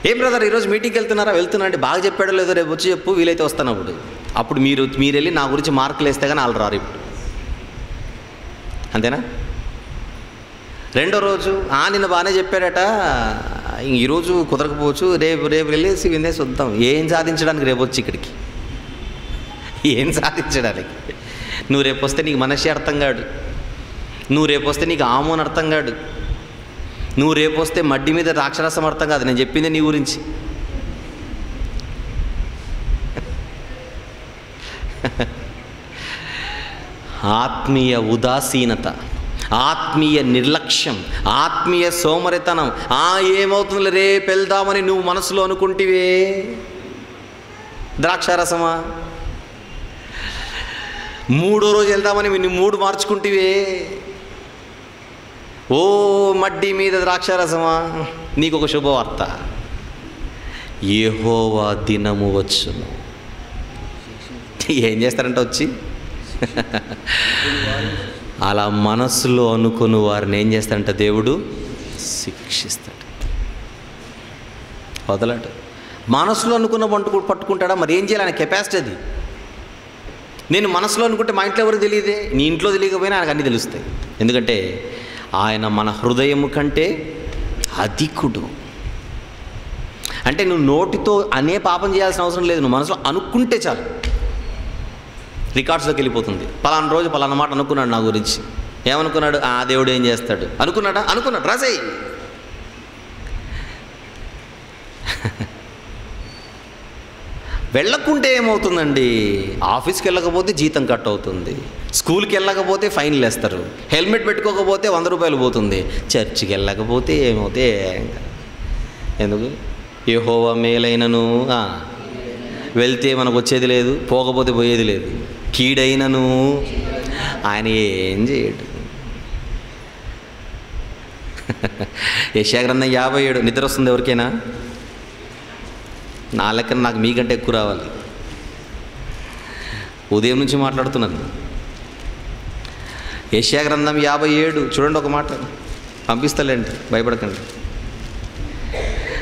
ఏం బ్రదర్ ఈరోజు మీటింగ్కి వెళ్తున్నా అంటే, బాగా చెప్పాడో లేదో రేపు వచ్చి చెప్పు, వీలైతే వస్తాను. అప్పుడు మీరు వెళ్ళి నా గురించి మార్కులు వేస్తే కానీ వాళ్ళు రారు. ఇప్పుడు అంతేనా? రెండో రోజు నిన్న బాగానే చెప్పాడట, ఈరోజు కుదరకపోవచ్చు, రేపు వెళ్ళేసి వినేసి వద్దాం. ఏం సాధించడానికి రేపు వచ్చి ఇక్కడికి? ఏం సాధించడానికి? నువ్వు రేపు వస్తే నీకు మనషి అర్థం కాడు, నువ్వు రేపు వస్తే నీకు ఆమోని అర్థం కాడు, నువ్వు రేపు వస్తే మడ్డి మీద ద్రాక్షరసం అర్థం కాదు, నేను చెప్పింది నీ గురించి. ఆత్మీయ ఉదాసీనత, ఆత్మీయ నిర్లక్ష్యం, ఆత్మీయ సోమరితనం. ఏమవుతుంది రేపు వెళ్దామని నువ్వు మనసులో అనుకుంటివే, ద్రాక్షారసమా. మూడో రోజు వెళ్దామని నువ్వు మూడు మార్చుకుంటివే, ఓ మడ్డి మీద ద్రాక్షారసమా. నీకు ఒక శుభవార్త, యెహోవా దినము వచ్చును. ఏం చేస్తారంటే వచ్చి అలా మనసులో అనుకుని వారిని ఏం చేస్తాడంట దేవుడు శిక్షిస్తాడు. వదలడు. మనసులో అనుకున్న పట్టుకుంటాడా? మరి ఏం చేయాలి? ఆయన కెపాసిటీ అది. నేను మనసులో అనుకుంటే మా ఇంట్లో ఎవరికి తెలియదే, నీ ఇంట్లో తెలియకపోయినా ఆయనకు అన్నీ తెలుస్తాయి. ఎందుకంటే ఆయన మన హృదయము కంటే అధికుడు. అంటే నువ్వు నోటితో అనే పాపం చేయాల్సిన అవసరం లేదు, నువ్వు మనసులో అనుకుంటే చాలు, రికార్డ్స్లోకి వెళ్ళిపోతుంది. పలానా రోజు పలానా మాట అనుకున్నాడు నా గురించి. ఏమనుకున్నాడు? దేవుడు ఏం చేస్తాడు అనుకున్నాడా? అనుకున్నాడు, రాసేయి. వెళ్ళకుంటే ఏమవుతుందండి? ఆఫీస్కి వెళ్ళకపోతే జీతం కట్ అవుతుంది, స్కూల్కి వెళ్ళకపోతే ఫైన్లు వేస్తారు, హెల్మెట్ పెట్టుకోకపోతే 100 రూపాయలు పోతుంది, చర్చికి వెళ్ళకపోతే ఏమవుతే ఎందుకు? యెహోవా మేలైనను వెళ్తే మనకు వచ్చేది లేదు, పోకపోతే పోయేది లేదు. కీడైనను ఆయన ఏం చేయడు. యెషయా గ్రంథం 57. నిద్ర వస్తుంది ఎవరికైనా? నా లెక్కన నాకు మీకంటే ఎక్కువ రావాలి. ఉదయం నుంచి మాట్లాడుతున్నాను. యెషయా గ్రంథం 57 చూడండి, ఒక మాట పంపిస్తలేండి, భయపడకండి.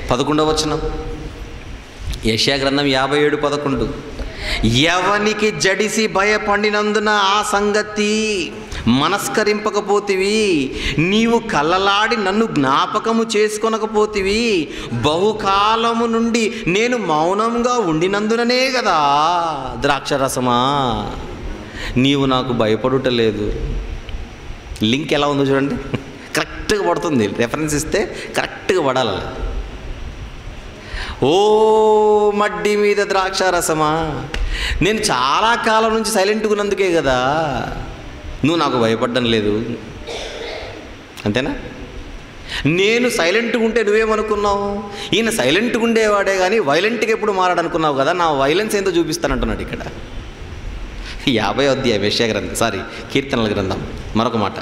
11వ వచనం, యెషయా గ్రంథం 57:11. ఎవనికి జడిసి భయపడినందున ఆ సంగతి మనస్కరింపకపోతివి, నీవు కళ్ళలాడి నన్ను జ్ఞాపకము చేసుకొనకపోతివి, బహుకాలము నుండి నేను మౌనంగా ఉండినందుననే కదా ద్రాక్షరసమా నీవు నాకు భయపడుటలేదు. లింక్ ఎలా ఉందో చూడండి, కరెక్ట్గా పడుతుంది. రెఫరెన్స్ ఇస్తే కరెక్ట్గా పడాలి. ఓ మడ్డి మీద ద్రాక్షారసమా, నేను చాలా కాలం నుంచి సైలెంట్గా ఉన్నందుకే కదా నువ్వు నాకు భయపడడం లేదు, అంతేనా? నేను సైలెంట్గా ఉంటే నువ్వేమనుకున్నావు? ఈయన సైలెంట్గా ఉండేవాడే కానీ వైలెంట్గా ఎప్పుడు మారాడనుకున్నావు కదా. నా వైలెన్స్ ఏందో చూపిస్తానంటున్నాడు ఇక్కడ. 50వ అధ్యాయం యెషయా గ్రంథం, కీర్తనల గ్రంథం. మరొక మాట,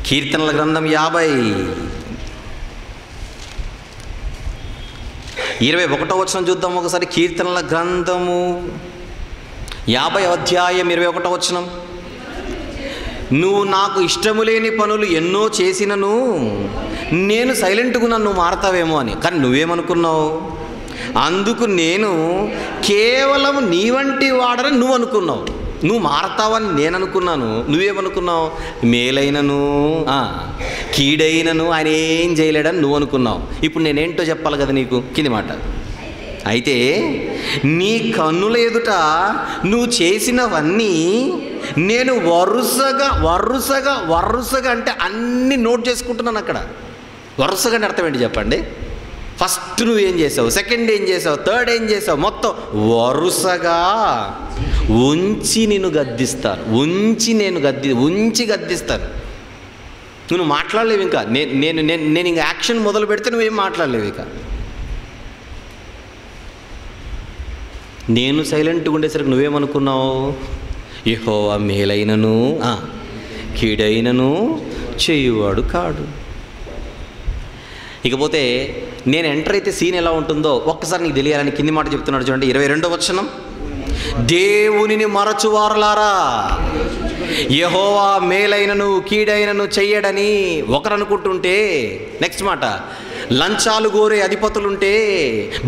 కీర్తనల గ్రంథం 50:21 వచనం చూద్దాం ఒకసారి. కీర్తనల గ్రంథము 50వ అధ్యాయం 21వ వచనం. నువ్వు నాకు ఇష్టము లేని పనులు ఎన్నో చేసినను నేను సైలెంట్గా నువ్వు మారతావేమో అని, కానీ నువ్వేమనుకున్నావు? అందుకు నేను కేవలం నీ వంటి వాడని నువ్వు అనుకున్నావు. నువ్వు మారతావని నేను అనుకున్నాను, నువ్వేమనుకున్నావు? మేలైనను కీడైనను ఆయన ఏం చేయలేడని నువ్వు అనుకున్నావు. ఇప్పుడు నేనేంటో చెప్పాలి కదా నీకు. కింది మాట, అయితే నీ కన్నుల ఎదుట నువ్వు చేసినవన్నీ నేను వరుసగా అంటే అన్నీ నోట్ చేసుకుంటున్నాను అక్కడ. వరుసగా అంటే అర్థం ఏంటి చెప్పండి? ఫస్ట్ నువ్వేం చేసావు, సెకండ్ ఏం చేసావు, థర్డ్ ఏం చేసావు, మొత్తం వరుసగా ఉంచి నేను గద్దిస్తాను. ఉంచి గద్దిస్తాను. నువ్వు మాట్లాడలేవు ఇంకా. నేను ఇంకా యాక్షన్ మొదలు పెడితే నువ్వేం మాట్లాడలేవు ఇక. నేను సైలెంట్గా ఉండేసరికి నువ్వేమనుకున్నావు? యెహోవా మేలైనను కీడైనను చేయువాడు కాడు. ఇకపోతే నేను ఎంటర్ అయితే సీన్ ఎలా ఉంటుందో ఒక్కసారి నీకు తెలియాలని కింది మాట చెప్తున్నాడు చూడండి. 22వ వచనం, దేవునిని మరచువారులారా యెహోవా మేలైనను కీడైనను చెయ్యడని ఒకరు అనుకుంటుంటే, నెక్స్ట్ మాట, లంచాలు గోరే అధిపతులుంటే,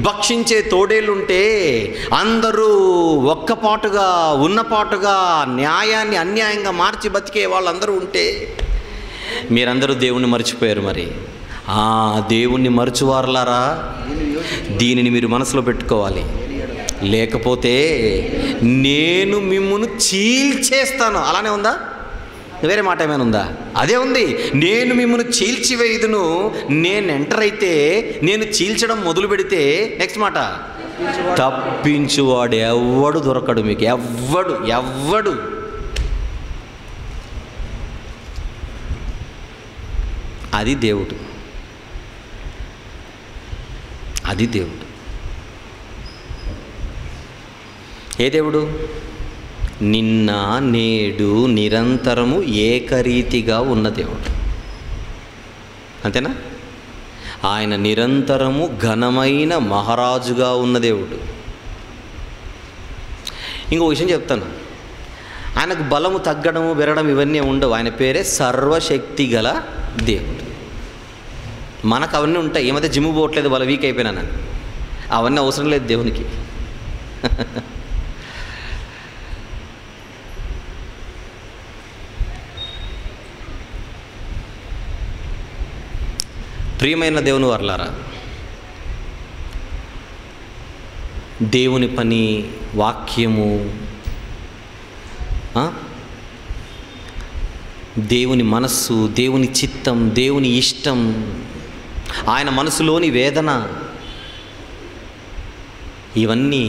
భక్షించే తోడేళ్ళుంటే, అందరూ ఒక్కపాటుగా ఉన్నపాటుగా న్యాయాన్ని అన్యాయంగా మార్చి బతికే వాళ్ళందరూ ఉంటే, మీరందరూ దేవుణ్ణి మర్చిపోయారు. మరి దేవుణ్ణి మరచువారులారా, దీనిని మీరు మనసులో పెట్టుకోవాలి. లేకపోతే నేను మిమ్మును చీల్చేస్తాను. అలానే ఉందా? వేరే మాట ఏమైనా ఉందా? అదే ఉంది. నేను మిమ్మల్ని చీల్చివేయుదును, నేను ఎంటర్ అయితే, నేను చీల్చడం మొదలు పెడితే, నెక్స్ట్ మాట, తప్పించువాడు ఎవ్వడు దొరకడు మీకు. ఎవ్వడు. అది దేవుడు. ఏ దేవుడు? నిన్న నేడు నిరంతరము ఏకరీతిగా ఉన్న దేవుడు. అంతేనా? ఆయన నిరంతరము ఘనమైన మహారాజుగా ఉన్న దేవుడు. ఇంకో విషయం చెప్తాను, ఆయనకు బలము తగ్గడము పెరగడం ఇవన్నీ ఉండవు. ఆయన పేరే సర్వశక్తి గల దేవుడు. మనకు అవన్నీ ఉంటాయి. ఈ మధ్య జిమ్ పోవట్లేదు, వాళ్ళ వీక్ అయిపోయినాను, అవన్నీ అవసరం లేదు దేవునికి. ప్రియమైన దేవుని వర్లారా, దేవుని పని, వాక్యము, దేవుని మనస్సు, దేవుని చిత్తం, దేవుని ఇష్టం, ఆయన మనసులోని వేదన, ఇవన్నీ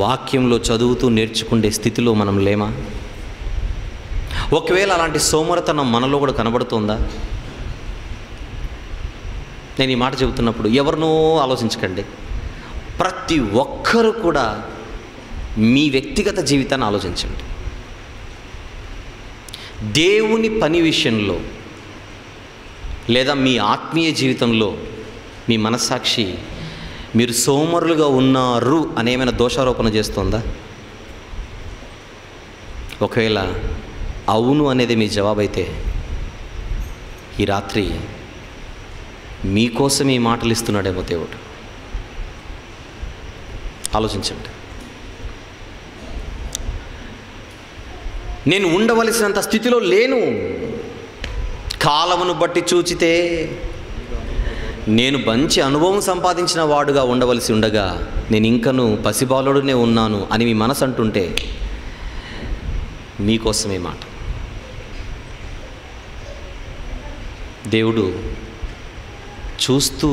వాక్యంలో చదువుతూ నేర్చుకునే స్థితిలో మనం లేమా? ఒకవేళ అలాంటి సోమరతనం మనలో కూడా కనబడుతుందా? నేను ఈ మాట చెబుతున్నప్పుడు ఎవరినో ఆలోచించకండి. ప్రతి ఒక్కరూ కూడా మీ వ్యక్తిగత జీవితాన్ని ఆలోచించండి. దేవుని పని విషయంలో లేదా మీ ఆత్మీయ జీవితంలో మీ మనస్సాక్షి మీరు సోమరులుగా ఉన్నారు అని ఏమైనా దోషారోపణ చేస్తుందా? ఒకవేళ అవును అనేది మీ జవాబైతే, ఈ రాత్రి మీకోసం ఈ మాటలు ఇస్తున్నాడేమో దేవుడు. ఆలోచించండి. నేను ఉండవలసినంత స్థితిలో లేను, కాలమును బట్టి చూచితే నేను మంచి అనుభవం సంపాదించిన వాడుగా ఉండవలసి ఉండగా నేను ఇంకను పసిబాలుడునే ఉన్నాను అని మీ మనసు అంటుంటే మీకోసమే మాట. దేవుడు చూస్తూ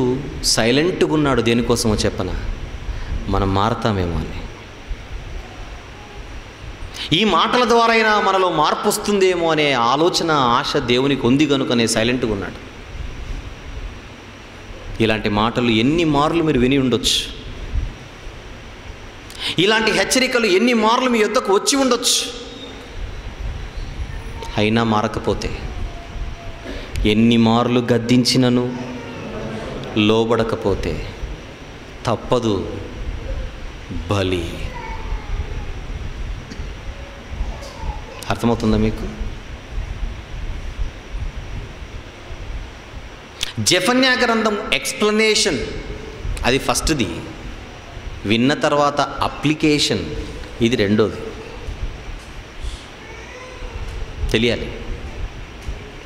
సైలెంట్గా ఉన్నాడు. దేనికోసమో చెప్పనా? మనం మారతామేమో అని. ఈ మాటల ద్వారా అయినా మనలో మార్పు వస్తుందేమో అనే ఆలోచన, ఆశ దేవునికి ఉంది కనుకనే సైలెంట్గా ఉన్నాడు. ఇలాంటి మాటలు ఎన్ని మార్లు మీరు విని ఉండొచ్చు, ఇలాంటి హెచ్చరికలు ఎన్ని మార్లు మీ యొద్దకు వచ్చి ఉండొచ్చు. అయినా మారకపోతే, ఎన్ని మార్లు గద్దించినను లోబడకపోతే తప్పదు బలి. అర్థమవుతుందా మీకు? జెఫన్యా గ్రంథం ఎక్స్ప్లెనేషన్ అది ఫస్ట్ది, విన్న తర్వాత అప్లికేషన్ ఇది రెండోది. తెలియాలి.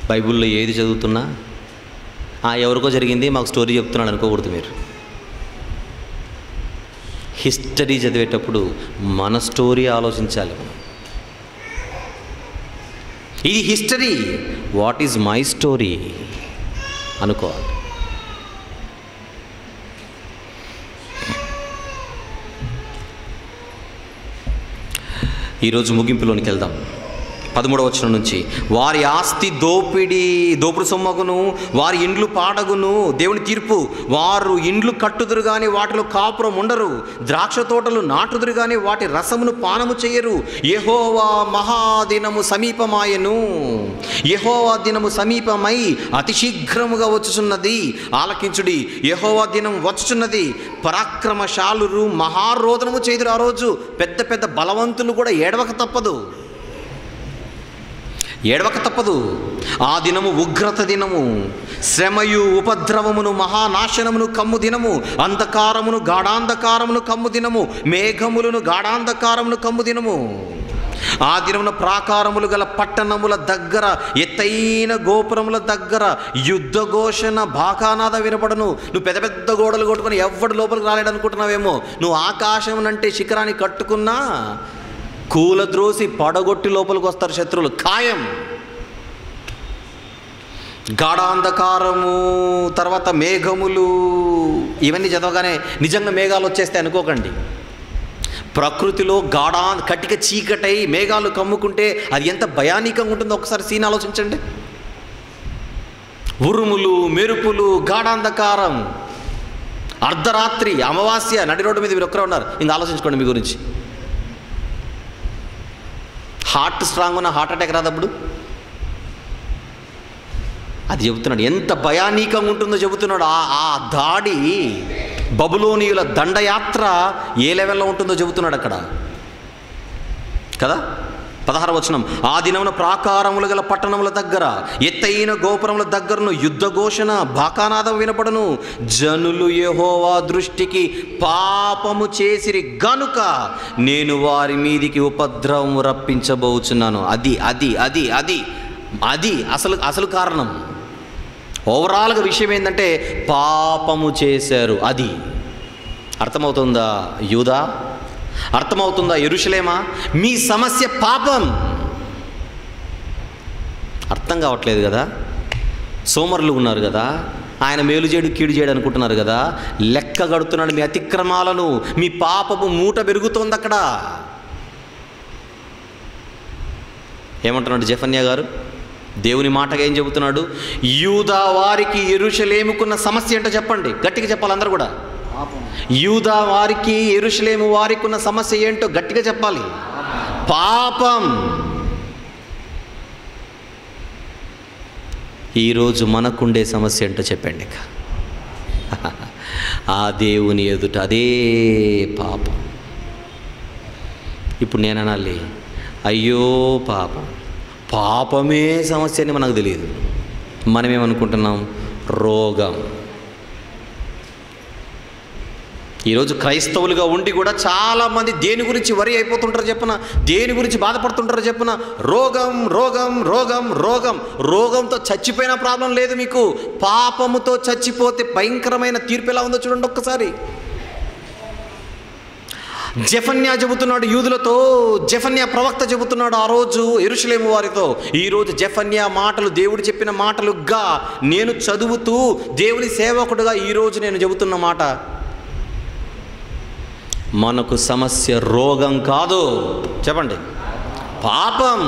బైబిల్లో ఏది చదువుతున్నా ఎవరికో జరిగింది మాకు స్టోరీ చెప్తున్నాడు అనుకోకూడదు. మీరు హిస్టరీ చదివేటప్పుడు మన స్టోరీ ఆలోచించాలి. మనం ఇది history, what is my story అనుకోవాలి. ఈరోజు ముగింపులోనికి వెళ్దాం. 13వ వచనం నుంచి, వారి ఆస్తి దోపుడు సొమ్మగును, వారి ఇండ్లు పాడగును. దేవుని తీర్పు, వారు ఇండ్లు కట్టుదురు కానీ వాటిలో కాపురం ఉండరు, ద్రాక్ష తోటలు నాటుదురు కానీ వాటి రసమును పానము చేయరు. యెహోవా మహాదినము సమీపమాయను, యెహోవా దినము సమీపమై అతి శీఘ్రముగా వచ్చుచున్నది. ఆలకించుడి, యెహోవా దినం వచ్చుచున్నది. పరాక్రమశాలురు మహారోదనము చేదురు. ఆ రోజు పెద్ద పెద్ద బలవంతులు కూడా ఏడవక తప్పదు. ఆ దినము ఉగ్రత దినము, శ్రమయు ఉపద్రవమును మహానాశనమును కమ్ము దినము, అంధకారమును గాఢాంధకారమును కమ్ము దినము, మేఘములను గాఢాంధకారమును కమ్ము దినము. ఆ దినమున ప్రాకారములు గల పట్టణముల దగ్గర, ఎత్తైన గోపురముల దగ్గర యుద్ధ ఘోషణ బాకానాద వినపడను. నువ్వు పెద్ద పెద్ద గోడలు కొట్టుకుని ఎవడు లోపలికి రాలేడు అనుకుంటున్నావేమో. నువ్వు ఆకాశం అంటే శిఖరాన్ని కట్టుకున్నా కూలద్రోసి పడగొట్టి లోపలికి వస్తారు శత్రువులు, ఖాయం. గాఢాంధకారము, తర్వాత మేఘములు, ఇవన్నీ చదవగానే నిజంగా మేఘాలు వచ్చేస్తాయి అనుకోకండి. ప్రకృతిలో కటిక చీకటై మేఘాలు కమ్ముకుంటే అది ఎంత భయానకంగా ఉంటుందో ఒకసారి సీన్ ఆలోచించండి. ఉరుములు, మెరుపులు, గాఢాంధకారం, అర్ధరాత్రి, అమావాస్య, నడి రోడ్డు మీద మీరు ఒక్కరే ఉన్నారు. ఇంకా ఆలోచించుకోండి మీ గురించి. హార్ట్ స్ట్రాంగ్ ఉన్న హార్ట్ అటాక్ రాదప్పుడు. అది చెబుతున్నాడు, ఎంత భయానకంగా ఉంటుందో చెబుతున్నాడు. ఆ దాడి, బబులోనీయుల దండయాత్ర ఏ లెవెల్లో ఉంటుందో చెబుతున్నాడు అక్కడ కదా. 16వ వచనం, ఆ దినమున ప్రాకారములు గల పట్టణముల దగ్గర, ఎత్తైన గోపురముల దగ్గరను యుద్ధ ఘోషణ, బాకానాదం వినపడను. జనులు యెహోవా దృష్టికి పాపము చేసిరి గనుక నేను వారి మీదికి ఉపద్రవం రప్పించబోచున్నాను. అది అది అది అది అది అసలు కారణం. ఓవరాల్గా విషయం ఏంటంటే పాపము చేశారు. అది అర్థమవుతుందా యూదా? అర్థమవుతుందా యెరూషలేమా? మీ సమస్య పాపం. అర్థం కావట్లేదు కదా. సోమరులు ఉన్నారు కదా, ఆయన మేలు చేయడు కీడు చేయడు అనుకుంటున్నారు కదా. లెక్క గడుతున్నాడు మీ అతిక్రమాలను. మీ పాపపు మూట పెరుగుతోంది అక్కడ. ఏమంటున్నాడు జెఫన్యా గారు? దేవుని మాటగా ఏం చెబుతున్నాడు? యూదా వారికి యెరూషలేముకున్న సమస్య ఏంటో చెప్పండి, గట్టిగా చెప్పాలి అందరూ కూడా. యూదా వారికి యెరూషలేము వారికి ఉన్న సమస్య ఏంటో గట్టిగా చెప్పాలి. పాపం. ఈరోజు మనకుండే సమస్య ఏంటో చెప్పండి. ఆ దేవుని ఎదుట అదే పాపం. ఇప్పుడు నేను అనాలి, అయ్యో పాపం, పాపమే సమస్య అని మనకు తెలియదు. మనమేమనుకుంటున్నాం? రోగం. ఈరోజు క్రైస్తవులుగా ఉండి కూడా చాలామంది దేని గురించి వరి అయిపోతుంటారో చెప్పున, దేని గురించి బాధపడుతుంటారో చెప్పున, రోగం రోగం రోగం రోగం. రోగంతో చచ్చిపోయిన ప్రాబ్లం లేదు మీకు, పాపముతో చచ్చిపోతే భయంకరమైన తీర్పు ఎలా ఉందో చూడండి ఒక్కసారి. జెఫన్యా చెబుతున్నాడు యూదులతో, జెఫన్యా ప్రవక్త చెబుతున్నాడు ఆ రోజు యెరూషలేము వారితో. ఈరోజు జెఫన్యా మాటలు, దేవుడు చెప్పిన మాటలుగా నేను చదువుతూ దేవుని సేవకుడుగా ఈరోజు నేను చెబుతున్న మాట, మనకు సమస్య రోగం కాదు. చెప్పండి, పాపం.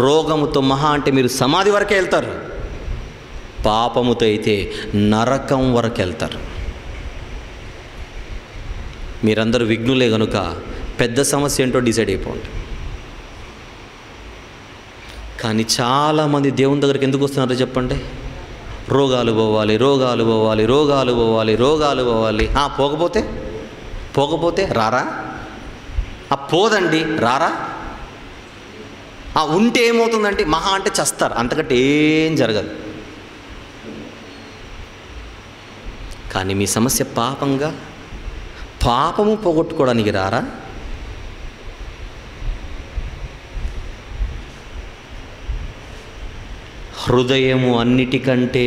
రోగముతో మహా అంటే మీరు సమాధి వరకే వెళ్తారు, పాపముతో అయితే నరకం వరకు వెళ్తారు. మీరందరూ విఘ్నులే కనుక పెద్ద సమస్య ఏంటో డిసైడ్ అయిపోండి. కానీ చాలామంది దేవుని దగ్గరికి ఎందుకు వస్తున్నారో చెప్పండి? రోగాలు పోవాలి, రోగాలు పోవాలి, రోగాలు పోవాలి, రోగాలు పోవాలి. పోకపోతే రారా? పోదండి రారా? ఉంటే ఏమవుతుందంటే మహా అంటే చస్తారు, అంతకంటే ఏం జరగదు. కానీ మీ సమస్య పాపంగా, పాపము పోగొట్టుకోవడానికి రారా? హృదయము అన్నిటికంటే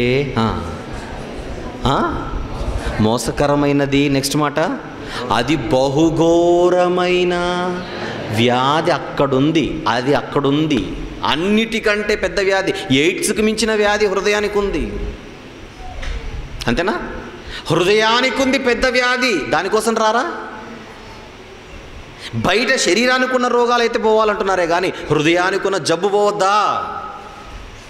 మోసకరమైనది. నెక్స్ట్ మాట, అది బహుఘోరమైన వ్యాధి అక్కడుంది, అది అక్కడుంది. అన్నిటికంటే పెద్ద వ్యాధి, ఎయిడ్స్కి మించిన వ్యాధి హృదయానికి ఉంది. అంతేనా? హృదయానికి ఉంది పెద్ద వ్యాధి, దానికోసం రారా? బయట శరీరానికి ఉన్న రోగాలు అయితే పోవాలంటున్నారే కానీ హృదయానికి ఉన్న జబ్బు పోవద్దా?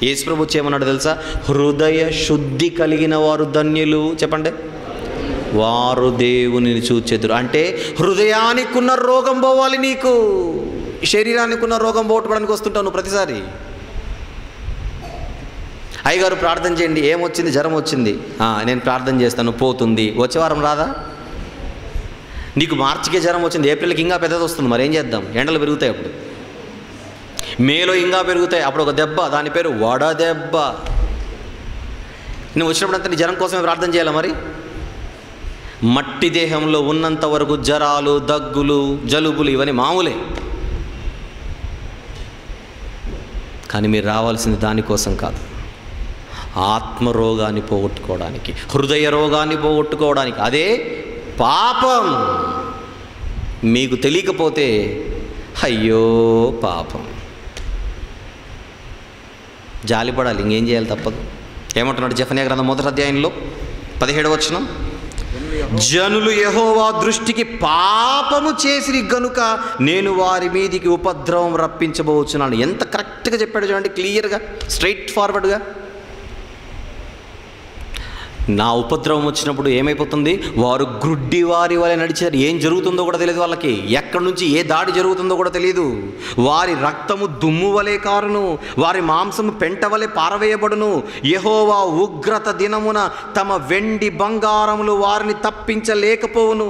యేసు ప్రభు ఏమన్నాడు తెలుసా? హృదయ శుద్ధి కలిగిన వారు ధన్యులు. చెప్పండి, వారు దేవునిని చూచెదురు. అంటే హృదయానికి ఉన్న రోగం పోవాలి నీకు. శరీరానికి ఉన్న రోగం పోగొట్టుకోవడానికి వస్తుంటావు నువ్వు ప్రతిసారి. అయ్యగారు ప్రార్థన చేయండి, ఏమొచ్చింది? జ్వరం వచ్చింది. నేను ప్రార్థన చేస్తాను, పోతుంది. వచ్చే వారం రాదా? నీకు మార్చికే జ్వరం వచ్చింది, ఏప్రిల్కి ఇంకా పెద్దది వస్తుంది. మరి ఏం చేద్దాం? ఎండలు పెరుగుతాయి, అప్పుడు మేలో ఇంకా పెరుగుతాయి. అప్పుడు ఒక దెబ్బ, దాని పేరు వడదెబ్బ. నువ్వు వచ్చినప్పుడంతా నీ జ్వరం కోసమే ప్రార్థన చేయాలా? మరి మట్టి దేహంలో ఉన్నంత వరకు జ్వరాలు, దగ్గులు, జలుబులు ఇవన్నీ మామూలే. కానీ మీరు రావాల్సింది దానికోసం కాదు, ఆత్మరోగాన్ని పోగొట్టుకోవడానికి, హృదయ రోగాన్ని పోగొట్టుకోవడానికి. అదే పాపం. మీకు తెలియకపోతే అయ్యో పాపం, జాలిపడాలి, ఇంకేం చేయాలి? తప్పదు. ఏమంటున్నాడు జెఫన్యా గ్రంథం 1వ అధ్యాయంలో 17వ వచనం, జనులు యెహోవా దృష్టికి పాపము చేసిరి గనుక నేను వారి మీదికి ఉపద్రవం రప్పించబోచున్నాను. ఎంత కరెక్ట్గా చెప్పాడు చూడండి, క్లియర్గా, స్ట్రైట్ ఫార్వర్డ్గా. నా ఉపద్రవం వచ్చినప్పుడు ఏమైపోతుంది, వారు గ్రుడ్డి వారి వలె నడిచారు. ఏం జరుగుతుందో కూడా తెలియదు వాళ్ళకి, ఎక్కడి నుంచి ఏ దాడి జరుగుతుందో కూడా తెలియదు. వారి రక్తము దుమ్ము వలె కారును, వారి మాంసము పెంట వలె పారవేయబడును. యెహోవా ఉగ్రత దినమున తమ వెండి బంగారములు వారిని తప్పించలేకపోవును.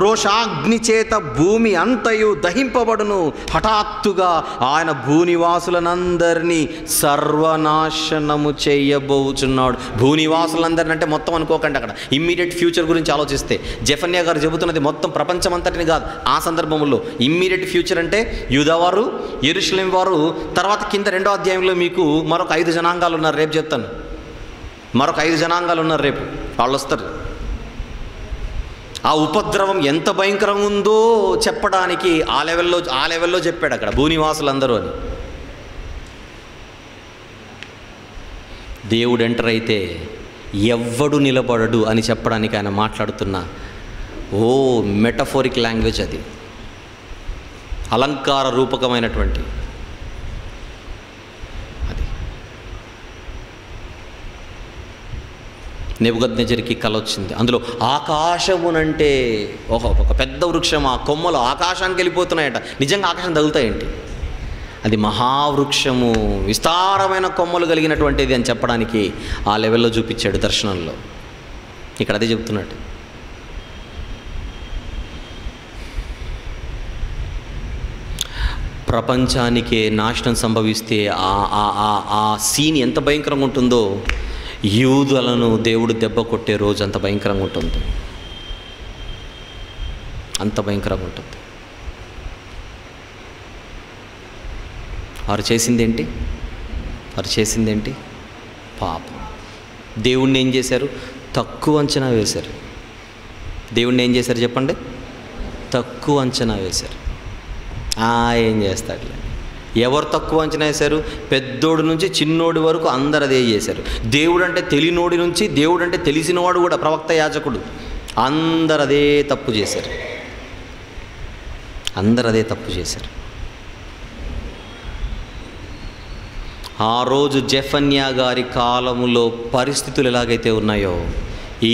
రోషాగ్ని చేత భూమి అంతయు దహింపబడును. హఠాత్తుగా ఆయన భూనివాసులనందరినీ సర్వనాశనము చేయబోచున్నాడు. భూనివాసులందరినీ అంటే మొత్తం అనుకోకండి, అక్కడ ఇమ్మీడియట్ ఫ్యూచర్ గురించి ఆలోచిస్తే జెఫన్యా గారు చెబుతున్నది మొత్తం ప్రపంచం అంతటిని కాదు. ఆ సందర్భంలో ఇమ్మీడియట్ ఫ్యూచర్ అంటే యూదావారు, యెరూషలేం వారు, తర్వాత కింద 2వ అధ్యాయంలో మీకు మరొక 5 జనాంగాలు ఉన్నారు. రేపు చెప్తాను, మరొక 5 జనాంగాలు ఉన్నారు, రేపు వాళ్ళు వస్తారు. ఆ ఉపద్రవం ఎంత భయంకరంగా ఉందో చెప్పడానికి ఆ లెవెల్లో చెప్పాడు అక్కడ, భూనివాసులందరూ అని. దేవుడు ఎంటర్ అయితే ఎవ్వడు నిలబడడు అని చెప్పడానికి ఆయన మాట్లాడుతున్న మెటఫోరిక్ లాంగ్వేజ్ అది, అలంకార రూపకమైనటువంటి అది. నెబుకద్నెజరుకి కల వచ్చింది, అందులో ఆకాశమునంటే ఒక పెద్ద వృక్షం, ఆ కొమ్మలు ఆకాశానికి వెళ్ళిపోతున్నాయట. నిజంగా ఆకాశం తగులుతాయేంటి? అది మహావృక్షము, విస్తారమైన కొమ్మలు కలిగినటువంటిది అని చెప్పడానికి ఆ లెవెల్లో చూపించాడు దర్శనంలో. ఇక్కడ అదే చెప్తున్నాడు. ప్రపంచానికే నాశనం సంభవిస్తే ఆ సీన్ ఎంత భయంకరంగా ఉంటుందో, యూదులను దేవుడు దెబ్బ కొట్టే రోజు అంత భయంకరంగా ఉంటుంది, అంత భయంకరంగా ఉంటుంది. వారు చేసిందేంటి? పాపం. దేవుణ్ణి ఏం చేశారు? తక్కువ అంచనా వేశారు. దేవుణ్ణి ఏం చేశారు చెప్పండి? తక్కువ అంచనా వేశారు. ఏం చేస్తాడులే. ఎవరు తక్కువ అంచనా వేశారు? పెద్దోడు నుంచి చిన్నోడి వరకు అందరు అదే చేశారు. దేవుడు అంటే తెలియనోడి నుంచి దేవుడు అంటే తెలిసినవాడు కూడా, ప్రవక్త, యాజకుడు, అందరు అదే తప్పు చేశారు. ఆ రోజు జెఫన్యా గారి కాలములో పరిస్థితులు ఎలాగైతే ఉన్నాయో,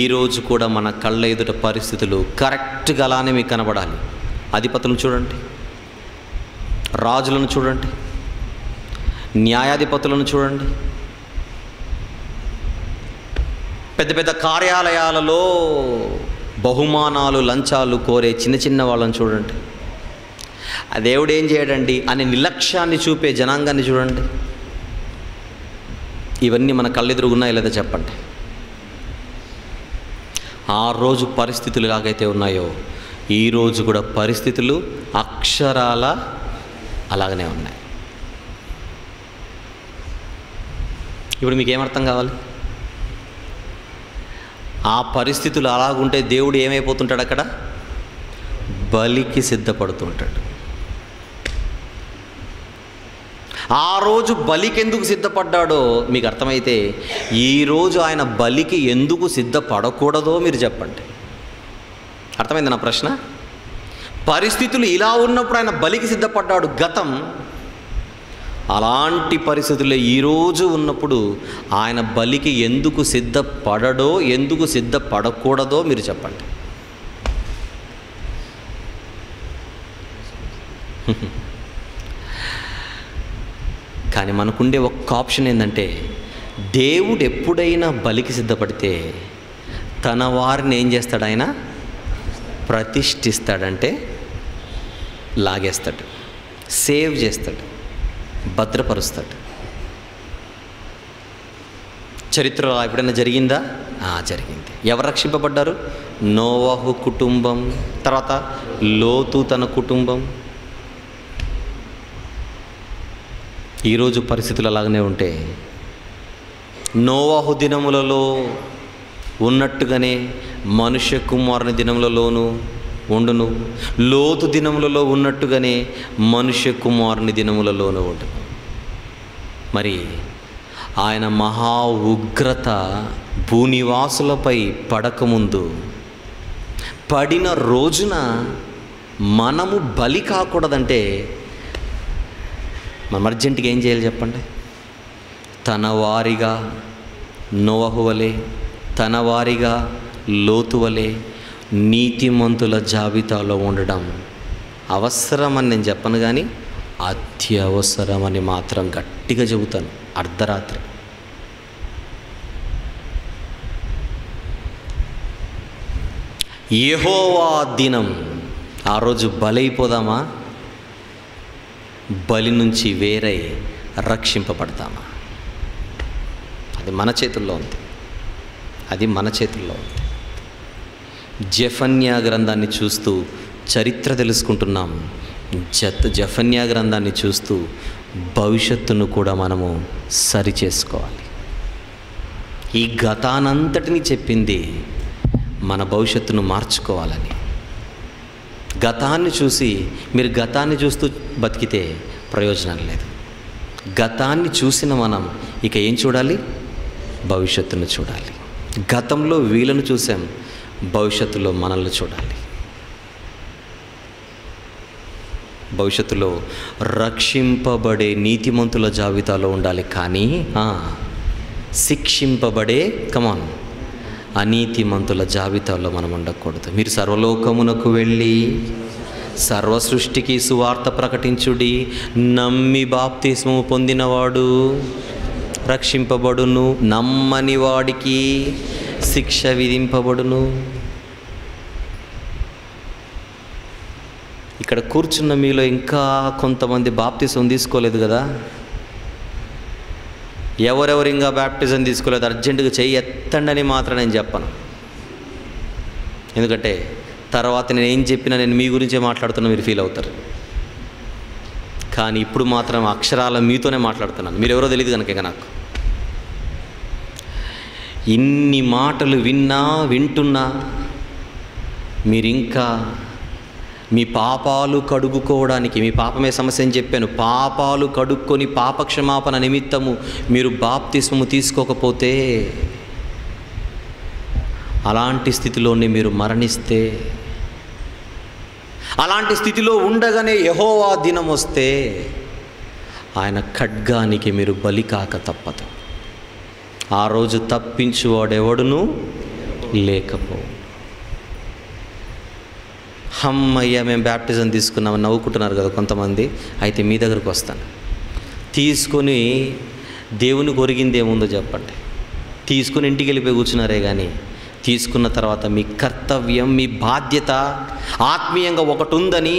ఈరోజు కూడా మన కళ్ళ ఎదుట పరిస్థితులు కరెక్ట్గా అలానే మీకు కనబడాలి. అధిపతులను చూడండి, రాజులను చూడండి, న్యాయాధిపతులను చూడండి, పెద్ద పెద్ద కార్యాలయాలలో బహుమానాలు, లంచాలు కోరే చిన్న చిన్న వాళ్ళని చూడండి. ఆ దేవుడు ఏం చేయడండి అనే నిర్లక్ష్యాన్ని చూపే జనాంగాన్ని చూడండి. ఇవన్నీ మన కళ్ళెదురుగున్నాయో లేదా చెప్పండి. ఆ రోజు పరిస్థితులు ఎలాగైతే ఉన్నాయో, ఈరోజు కూడా పరిస్థితులు అక్షరాల అలాగనే ఉన్నాయి. ఇప్పుడు మీకేమర్థం కావాలి? ఆ పరిస్థితులు అలాగుంటే దేవుడు ఏమైపోతుంటాడు? అక్కడ బలికి సిద్ధపడుతుంటాడు. ఆ రోజు బలికి ఎందుకు సిద్ధపడ్డాడో మీకు అర్థమైతే, ఈరోజు ఆయన బలికి ఎందుకు సిద్ధపడకూడదో మీరు చెప్పండి. అర్థమైంది నా ప్రశ్న? పరిస్థితులు ఇలా ఉన్నప్పుడు ఆయన బలికి సిద్ధపడ్డాడు గతం. అలాంటి పరిస్థితుల్లో ఈరోజు ఉన్నప్పుడు ఆయన బలికి ఎందుకు సిద్ధపడడో, ఎందుకు సిద్ధపడకూడదో మీరు చెప్పండి. కానీ మనకుండే ఒక్క ఆప్షన్ ఏంటంటే, దేవుడు ఎప్పుడైనా బలికి సిద్ధపడితే తన వారిని ఏం చేస్తాడు? ఆయన ప్రతిష్ఠిస్తాడంటే లాగేస్తాడు, సేవ్ చేస్తాడు, భద్రపరుస్తాడు. చరిత్రలో ఎప్పుడైనా జరిగిందా? జరిగింది. ఎవరు రక్షింపబడ్డారు? నోవహు కుటుంబం, తర్వాత లోతు తన కుటుంబం. ఈరోజు పరిస్థితులు అలాగనే ఉంటే, నోవహు దినములలో ఉన్నట్టుగానే మనుష్య కుమారుని దినములలోనూ ఉండును, లోతు దినములలో ఉన్నట్టుగానే మనుష్య కుమారుని దినములలోనూ ఉండును. మరి ఆయన మహా ఉగ్రత భూనివాసులపై పడకముందు పడిన రోజున మనము బలి కాకూడదంటే మనం అర్జెంటుగా ఏం చేయాలి చెప్పండి? తన వారిగా నోవహు వలె, తన వారిగా లోతు వలె నీతిమంతుల జాబితాలో ఉండడం అవసరమని నేను చెప్పను, కానీ అత్యవసరమని మాత్రం గట్టిగా చెబుతాను. అర్ధరాత్రి యెహోవా దినం, ఆ రోజు బలైపోదామా? బలి నుంచి వేరై రక్షింపబడతామా? అది మన చేతుల్లో ఉంది. అది మన చేతుల్లో ఉంది. జెఫన్యా గ్రంథాన్ని చూస్తూ చరిత్ర తెలుసుకుంటున్నాం. జెఫన్యా గ్రంథాన్ని చూస్తూ భవిష్యత్తును కూడా మనము సరిచేసుకోవాలి. ఈ గతానంతటిని చెప్పింది మన భవిష్యత్తును మార్చుకోవాలని. గతాన్ని చూసి మీరు గతాన్ని చూస్తూ బతికితే ప్రయోజనం లేదు. గతాన్ని చూసిన మనం ఇక ఏం చూడాలి? భవిష్యత్తును చూడాలి. గతంలో వీళ్ళను చూసాం, భవిష్యత్తులో మనల్ని చూడాలి. భవిష్యత్తులో రక్షింపబడే నీతిమంతుల జాబితాలో ఉండాలి, కానీ శిక్షింపబడే కమాన్ అనీతిమంతుల జాబితాలో మనం ఉండకూడదు. మీరు సర్వలోకమునకు వెళ్ళి సర్వ సృష్టికి సువార్త ప్రకటించుడి, నమ్మి బాప్తిస్మము పొందినవాడు రక్షింపబడును, నమ్మని వాడికి శిక్ష విధింపబడును. ఇక్కడ కూర్చున్న మీలో ఇంకా కొంతమంది బాప్తిసం తీసుకోలేదు కదా? ఎవరెవరు ఇంకా బ్యాప్టిజం తీసుకోలేదు అర్జెంటుగా చెయ్యి ఎత్తండి అని మాత్రం నేను చెప్పను. ఎందుకంటే తర్వాత నేను ఏం చెప్పినా నేను మీ గురించే మాట్లాడుతున్నా మీరు ఫీల్ అవుతారు. కానీ ఇప్పుడు మాత్రం అక్షరాల మీతోనే మాట్లాడుతున్నాను. మీరు ఎవరో తెలియదు కనుక ఇక నాకు ఇన్ని మాటలు వింటున్నా మీరు ఇంకా మీ పాపాలు కడుగుకోవడానికి, మీ పాపమే సమస్య అని చెప్పాను, పాపాలు కడుక్కొని పాపక్షమాపణ నిమిత్తము మీరు బాప్తిస్మము తీసుకోకపోతే, అలాంటి స్థితిలోనే మీరు మరణిస్తే, అలాంటి స్థితిలో ఉండగానే యెహోవా దినం వస్తే ఆయన ఖడ్గానికి మీరు బలి కాక తప్పదు. ఆ రోజు తప్పించువాడెవడును లేకపోవు. అమ్మయ్య మేము బ్యాప్టిజం తీసుకున్నామని నవ్వుకుంటున్నారు కదా కొంతమంది. అయితే మీ దగ్గరకు వస్తాను. తీసుకొని దేవుని కొరిగింది ఏముందో చెప్పండి. తీసుకుని ఇంటికి వెళ్ళిపోయి కూర్చున్నారే కానీ తీసుకున్న తర్వాత మీ కర్తవ్యం, మీ బాధ్యత ఆత్మీయంగా ఒకటి ఉందని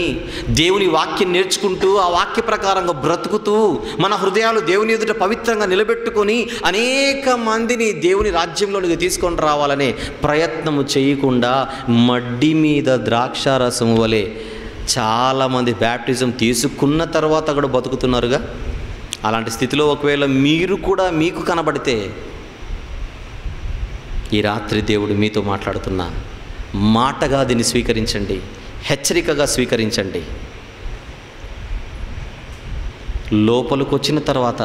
దేవుని వాక్యం నేర్చుకుంటూ ఆ వాక్య ప్రకారంగా బ్రతుకుతూ మన హృదయాలు దేవుని ఎదుట పవిత్రంగా నిలబెట్టుకొని అనేక మందిని దేవుని రాజ్యంలోనికి తీసుకొని రావాలనే ప్రయత్నము చేయకుండా మడ్డి మీద ద్రాక్షారసము వలె చాలామంది బ్యాప్టిజం తీసుకున్న తర్వాత కూడా బతుకుతున్నారుగా. అలాంటి స్థితిలో ఒకవేళ మీరు కూడా మీకు కనబడితే ఈ రాత్రి దేవుడు మీతో మాట్లాడుతున్న మాటగా దీన్ని స్వీకరించండి, హెచ్చరికగా స్వీకరించండి. లోపలికి వచ్చిన తర్వాత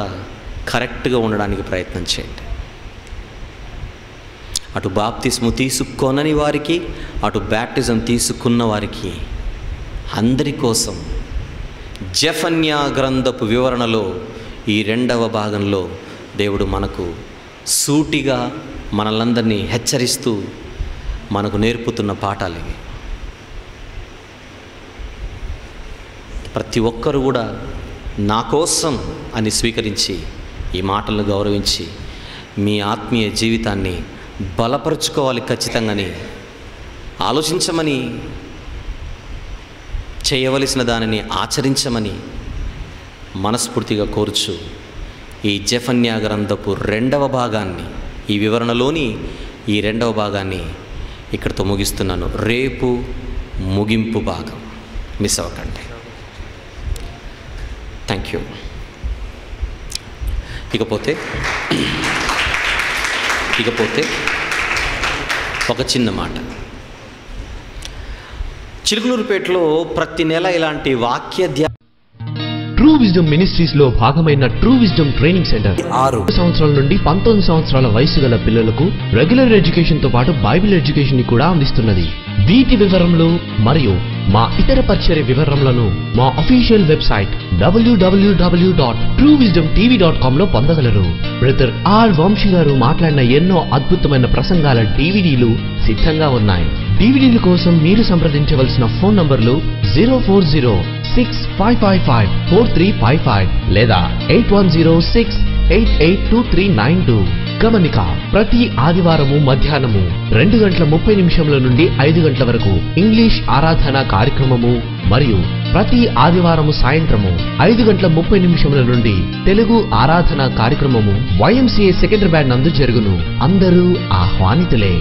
కరెక్ట్గా ఉండడానికి ప్రయత్నం చేయండి. అటు బాప్తిస్ము తీసుకొనని వారికి, అటు బ్యాప్టిజం తీసుకున్న వారికి, అందరి కోసం జెఫన్యా గ్రంథపు వివరణలో ఈ 2వ భాగంలో దేవుడు మనకు సూటిగా మనలందరినీ హెచ్చరిస్తూ మనకు నేర్పుతున్న పాఠాలు ఇవి. ప్రతి ఒక్కరు కూడా నా కోసం అని స్వీకరించి ఈ మాటలను గౌరవించి మీ ఆత్మీయ జీవితాన్ని బలపరుచుకోవాలి. ఖచ్చితంగాని ఆలోచించమని, చేయవలసిన దానిని ఆచరించమని మనస్ఫూర్తిగా కోరుచు ఈ జెఫన్యా గ్రంథపు 2వ భాగాన్ని, ఈ వివరణలోని ఈ 2వ భాగాన్ని ఇక్కడితో ముగిస్తున్నాను. రేపు ముగింపు భాగం మిస్ అవ్వకండి. Thank you. ఇకపోతే ఒక చిన్న మాట. చిలుకలూరుపేటలో ప్రతి నెల ఇలాంటి వాక్య ట్రూ విజ్డమ్ మినిస్ట్రీస్ లో భాగమైన ట్రూ విజ్డమ్ ట్రైనింగ్ సెంటర్ 6 సంవత్సరాల నుండి 19 సంవత్సరాల వయసు గల పిల్లలకు రెగ్యులర్ ఎడ్యుకేషన్ తో పాటు బైబిల్ ఎడ్యుకేషన్ ని కూడా అందిస్తున్నది. వీటి వివరములు మరియు మా ఇతర పరిచర్య వివరములను మా అఫీషియల్ వెబ్సైట్ www.truewisdomtv.com లో పొందగలరు. బ్రదర్ ఆర్ వంశీ గారు మాట్లాడిన ఎన్నో అద్భుతమైన ప్రసంగాల డివిడీలు సిద్ధంగా ఉన్నాయి. డివిడీల కోసం మీరు సంప్రదించవలసిన ఫోన్ నంబర్లు 04065554355 లేదా 8106882392. గమనిక, ప్రతి ఆదివారము మధ్యాహ్నము 2:30 నుండి 5 గంటల వరకు ఇంగ్లీష్ ఆరాధన కార్యక్రమము మరియు ప్రతి ఆదివారము సాయంత్రము 5:30 నుండి తెలుగు ఆరాధన కార్యక్రమము YMCA సెకండరీ బ్యాండ్ నందు జరుగును. అందరూ ఆహ్వానితులే.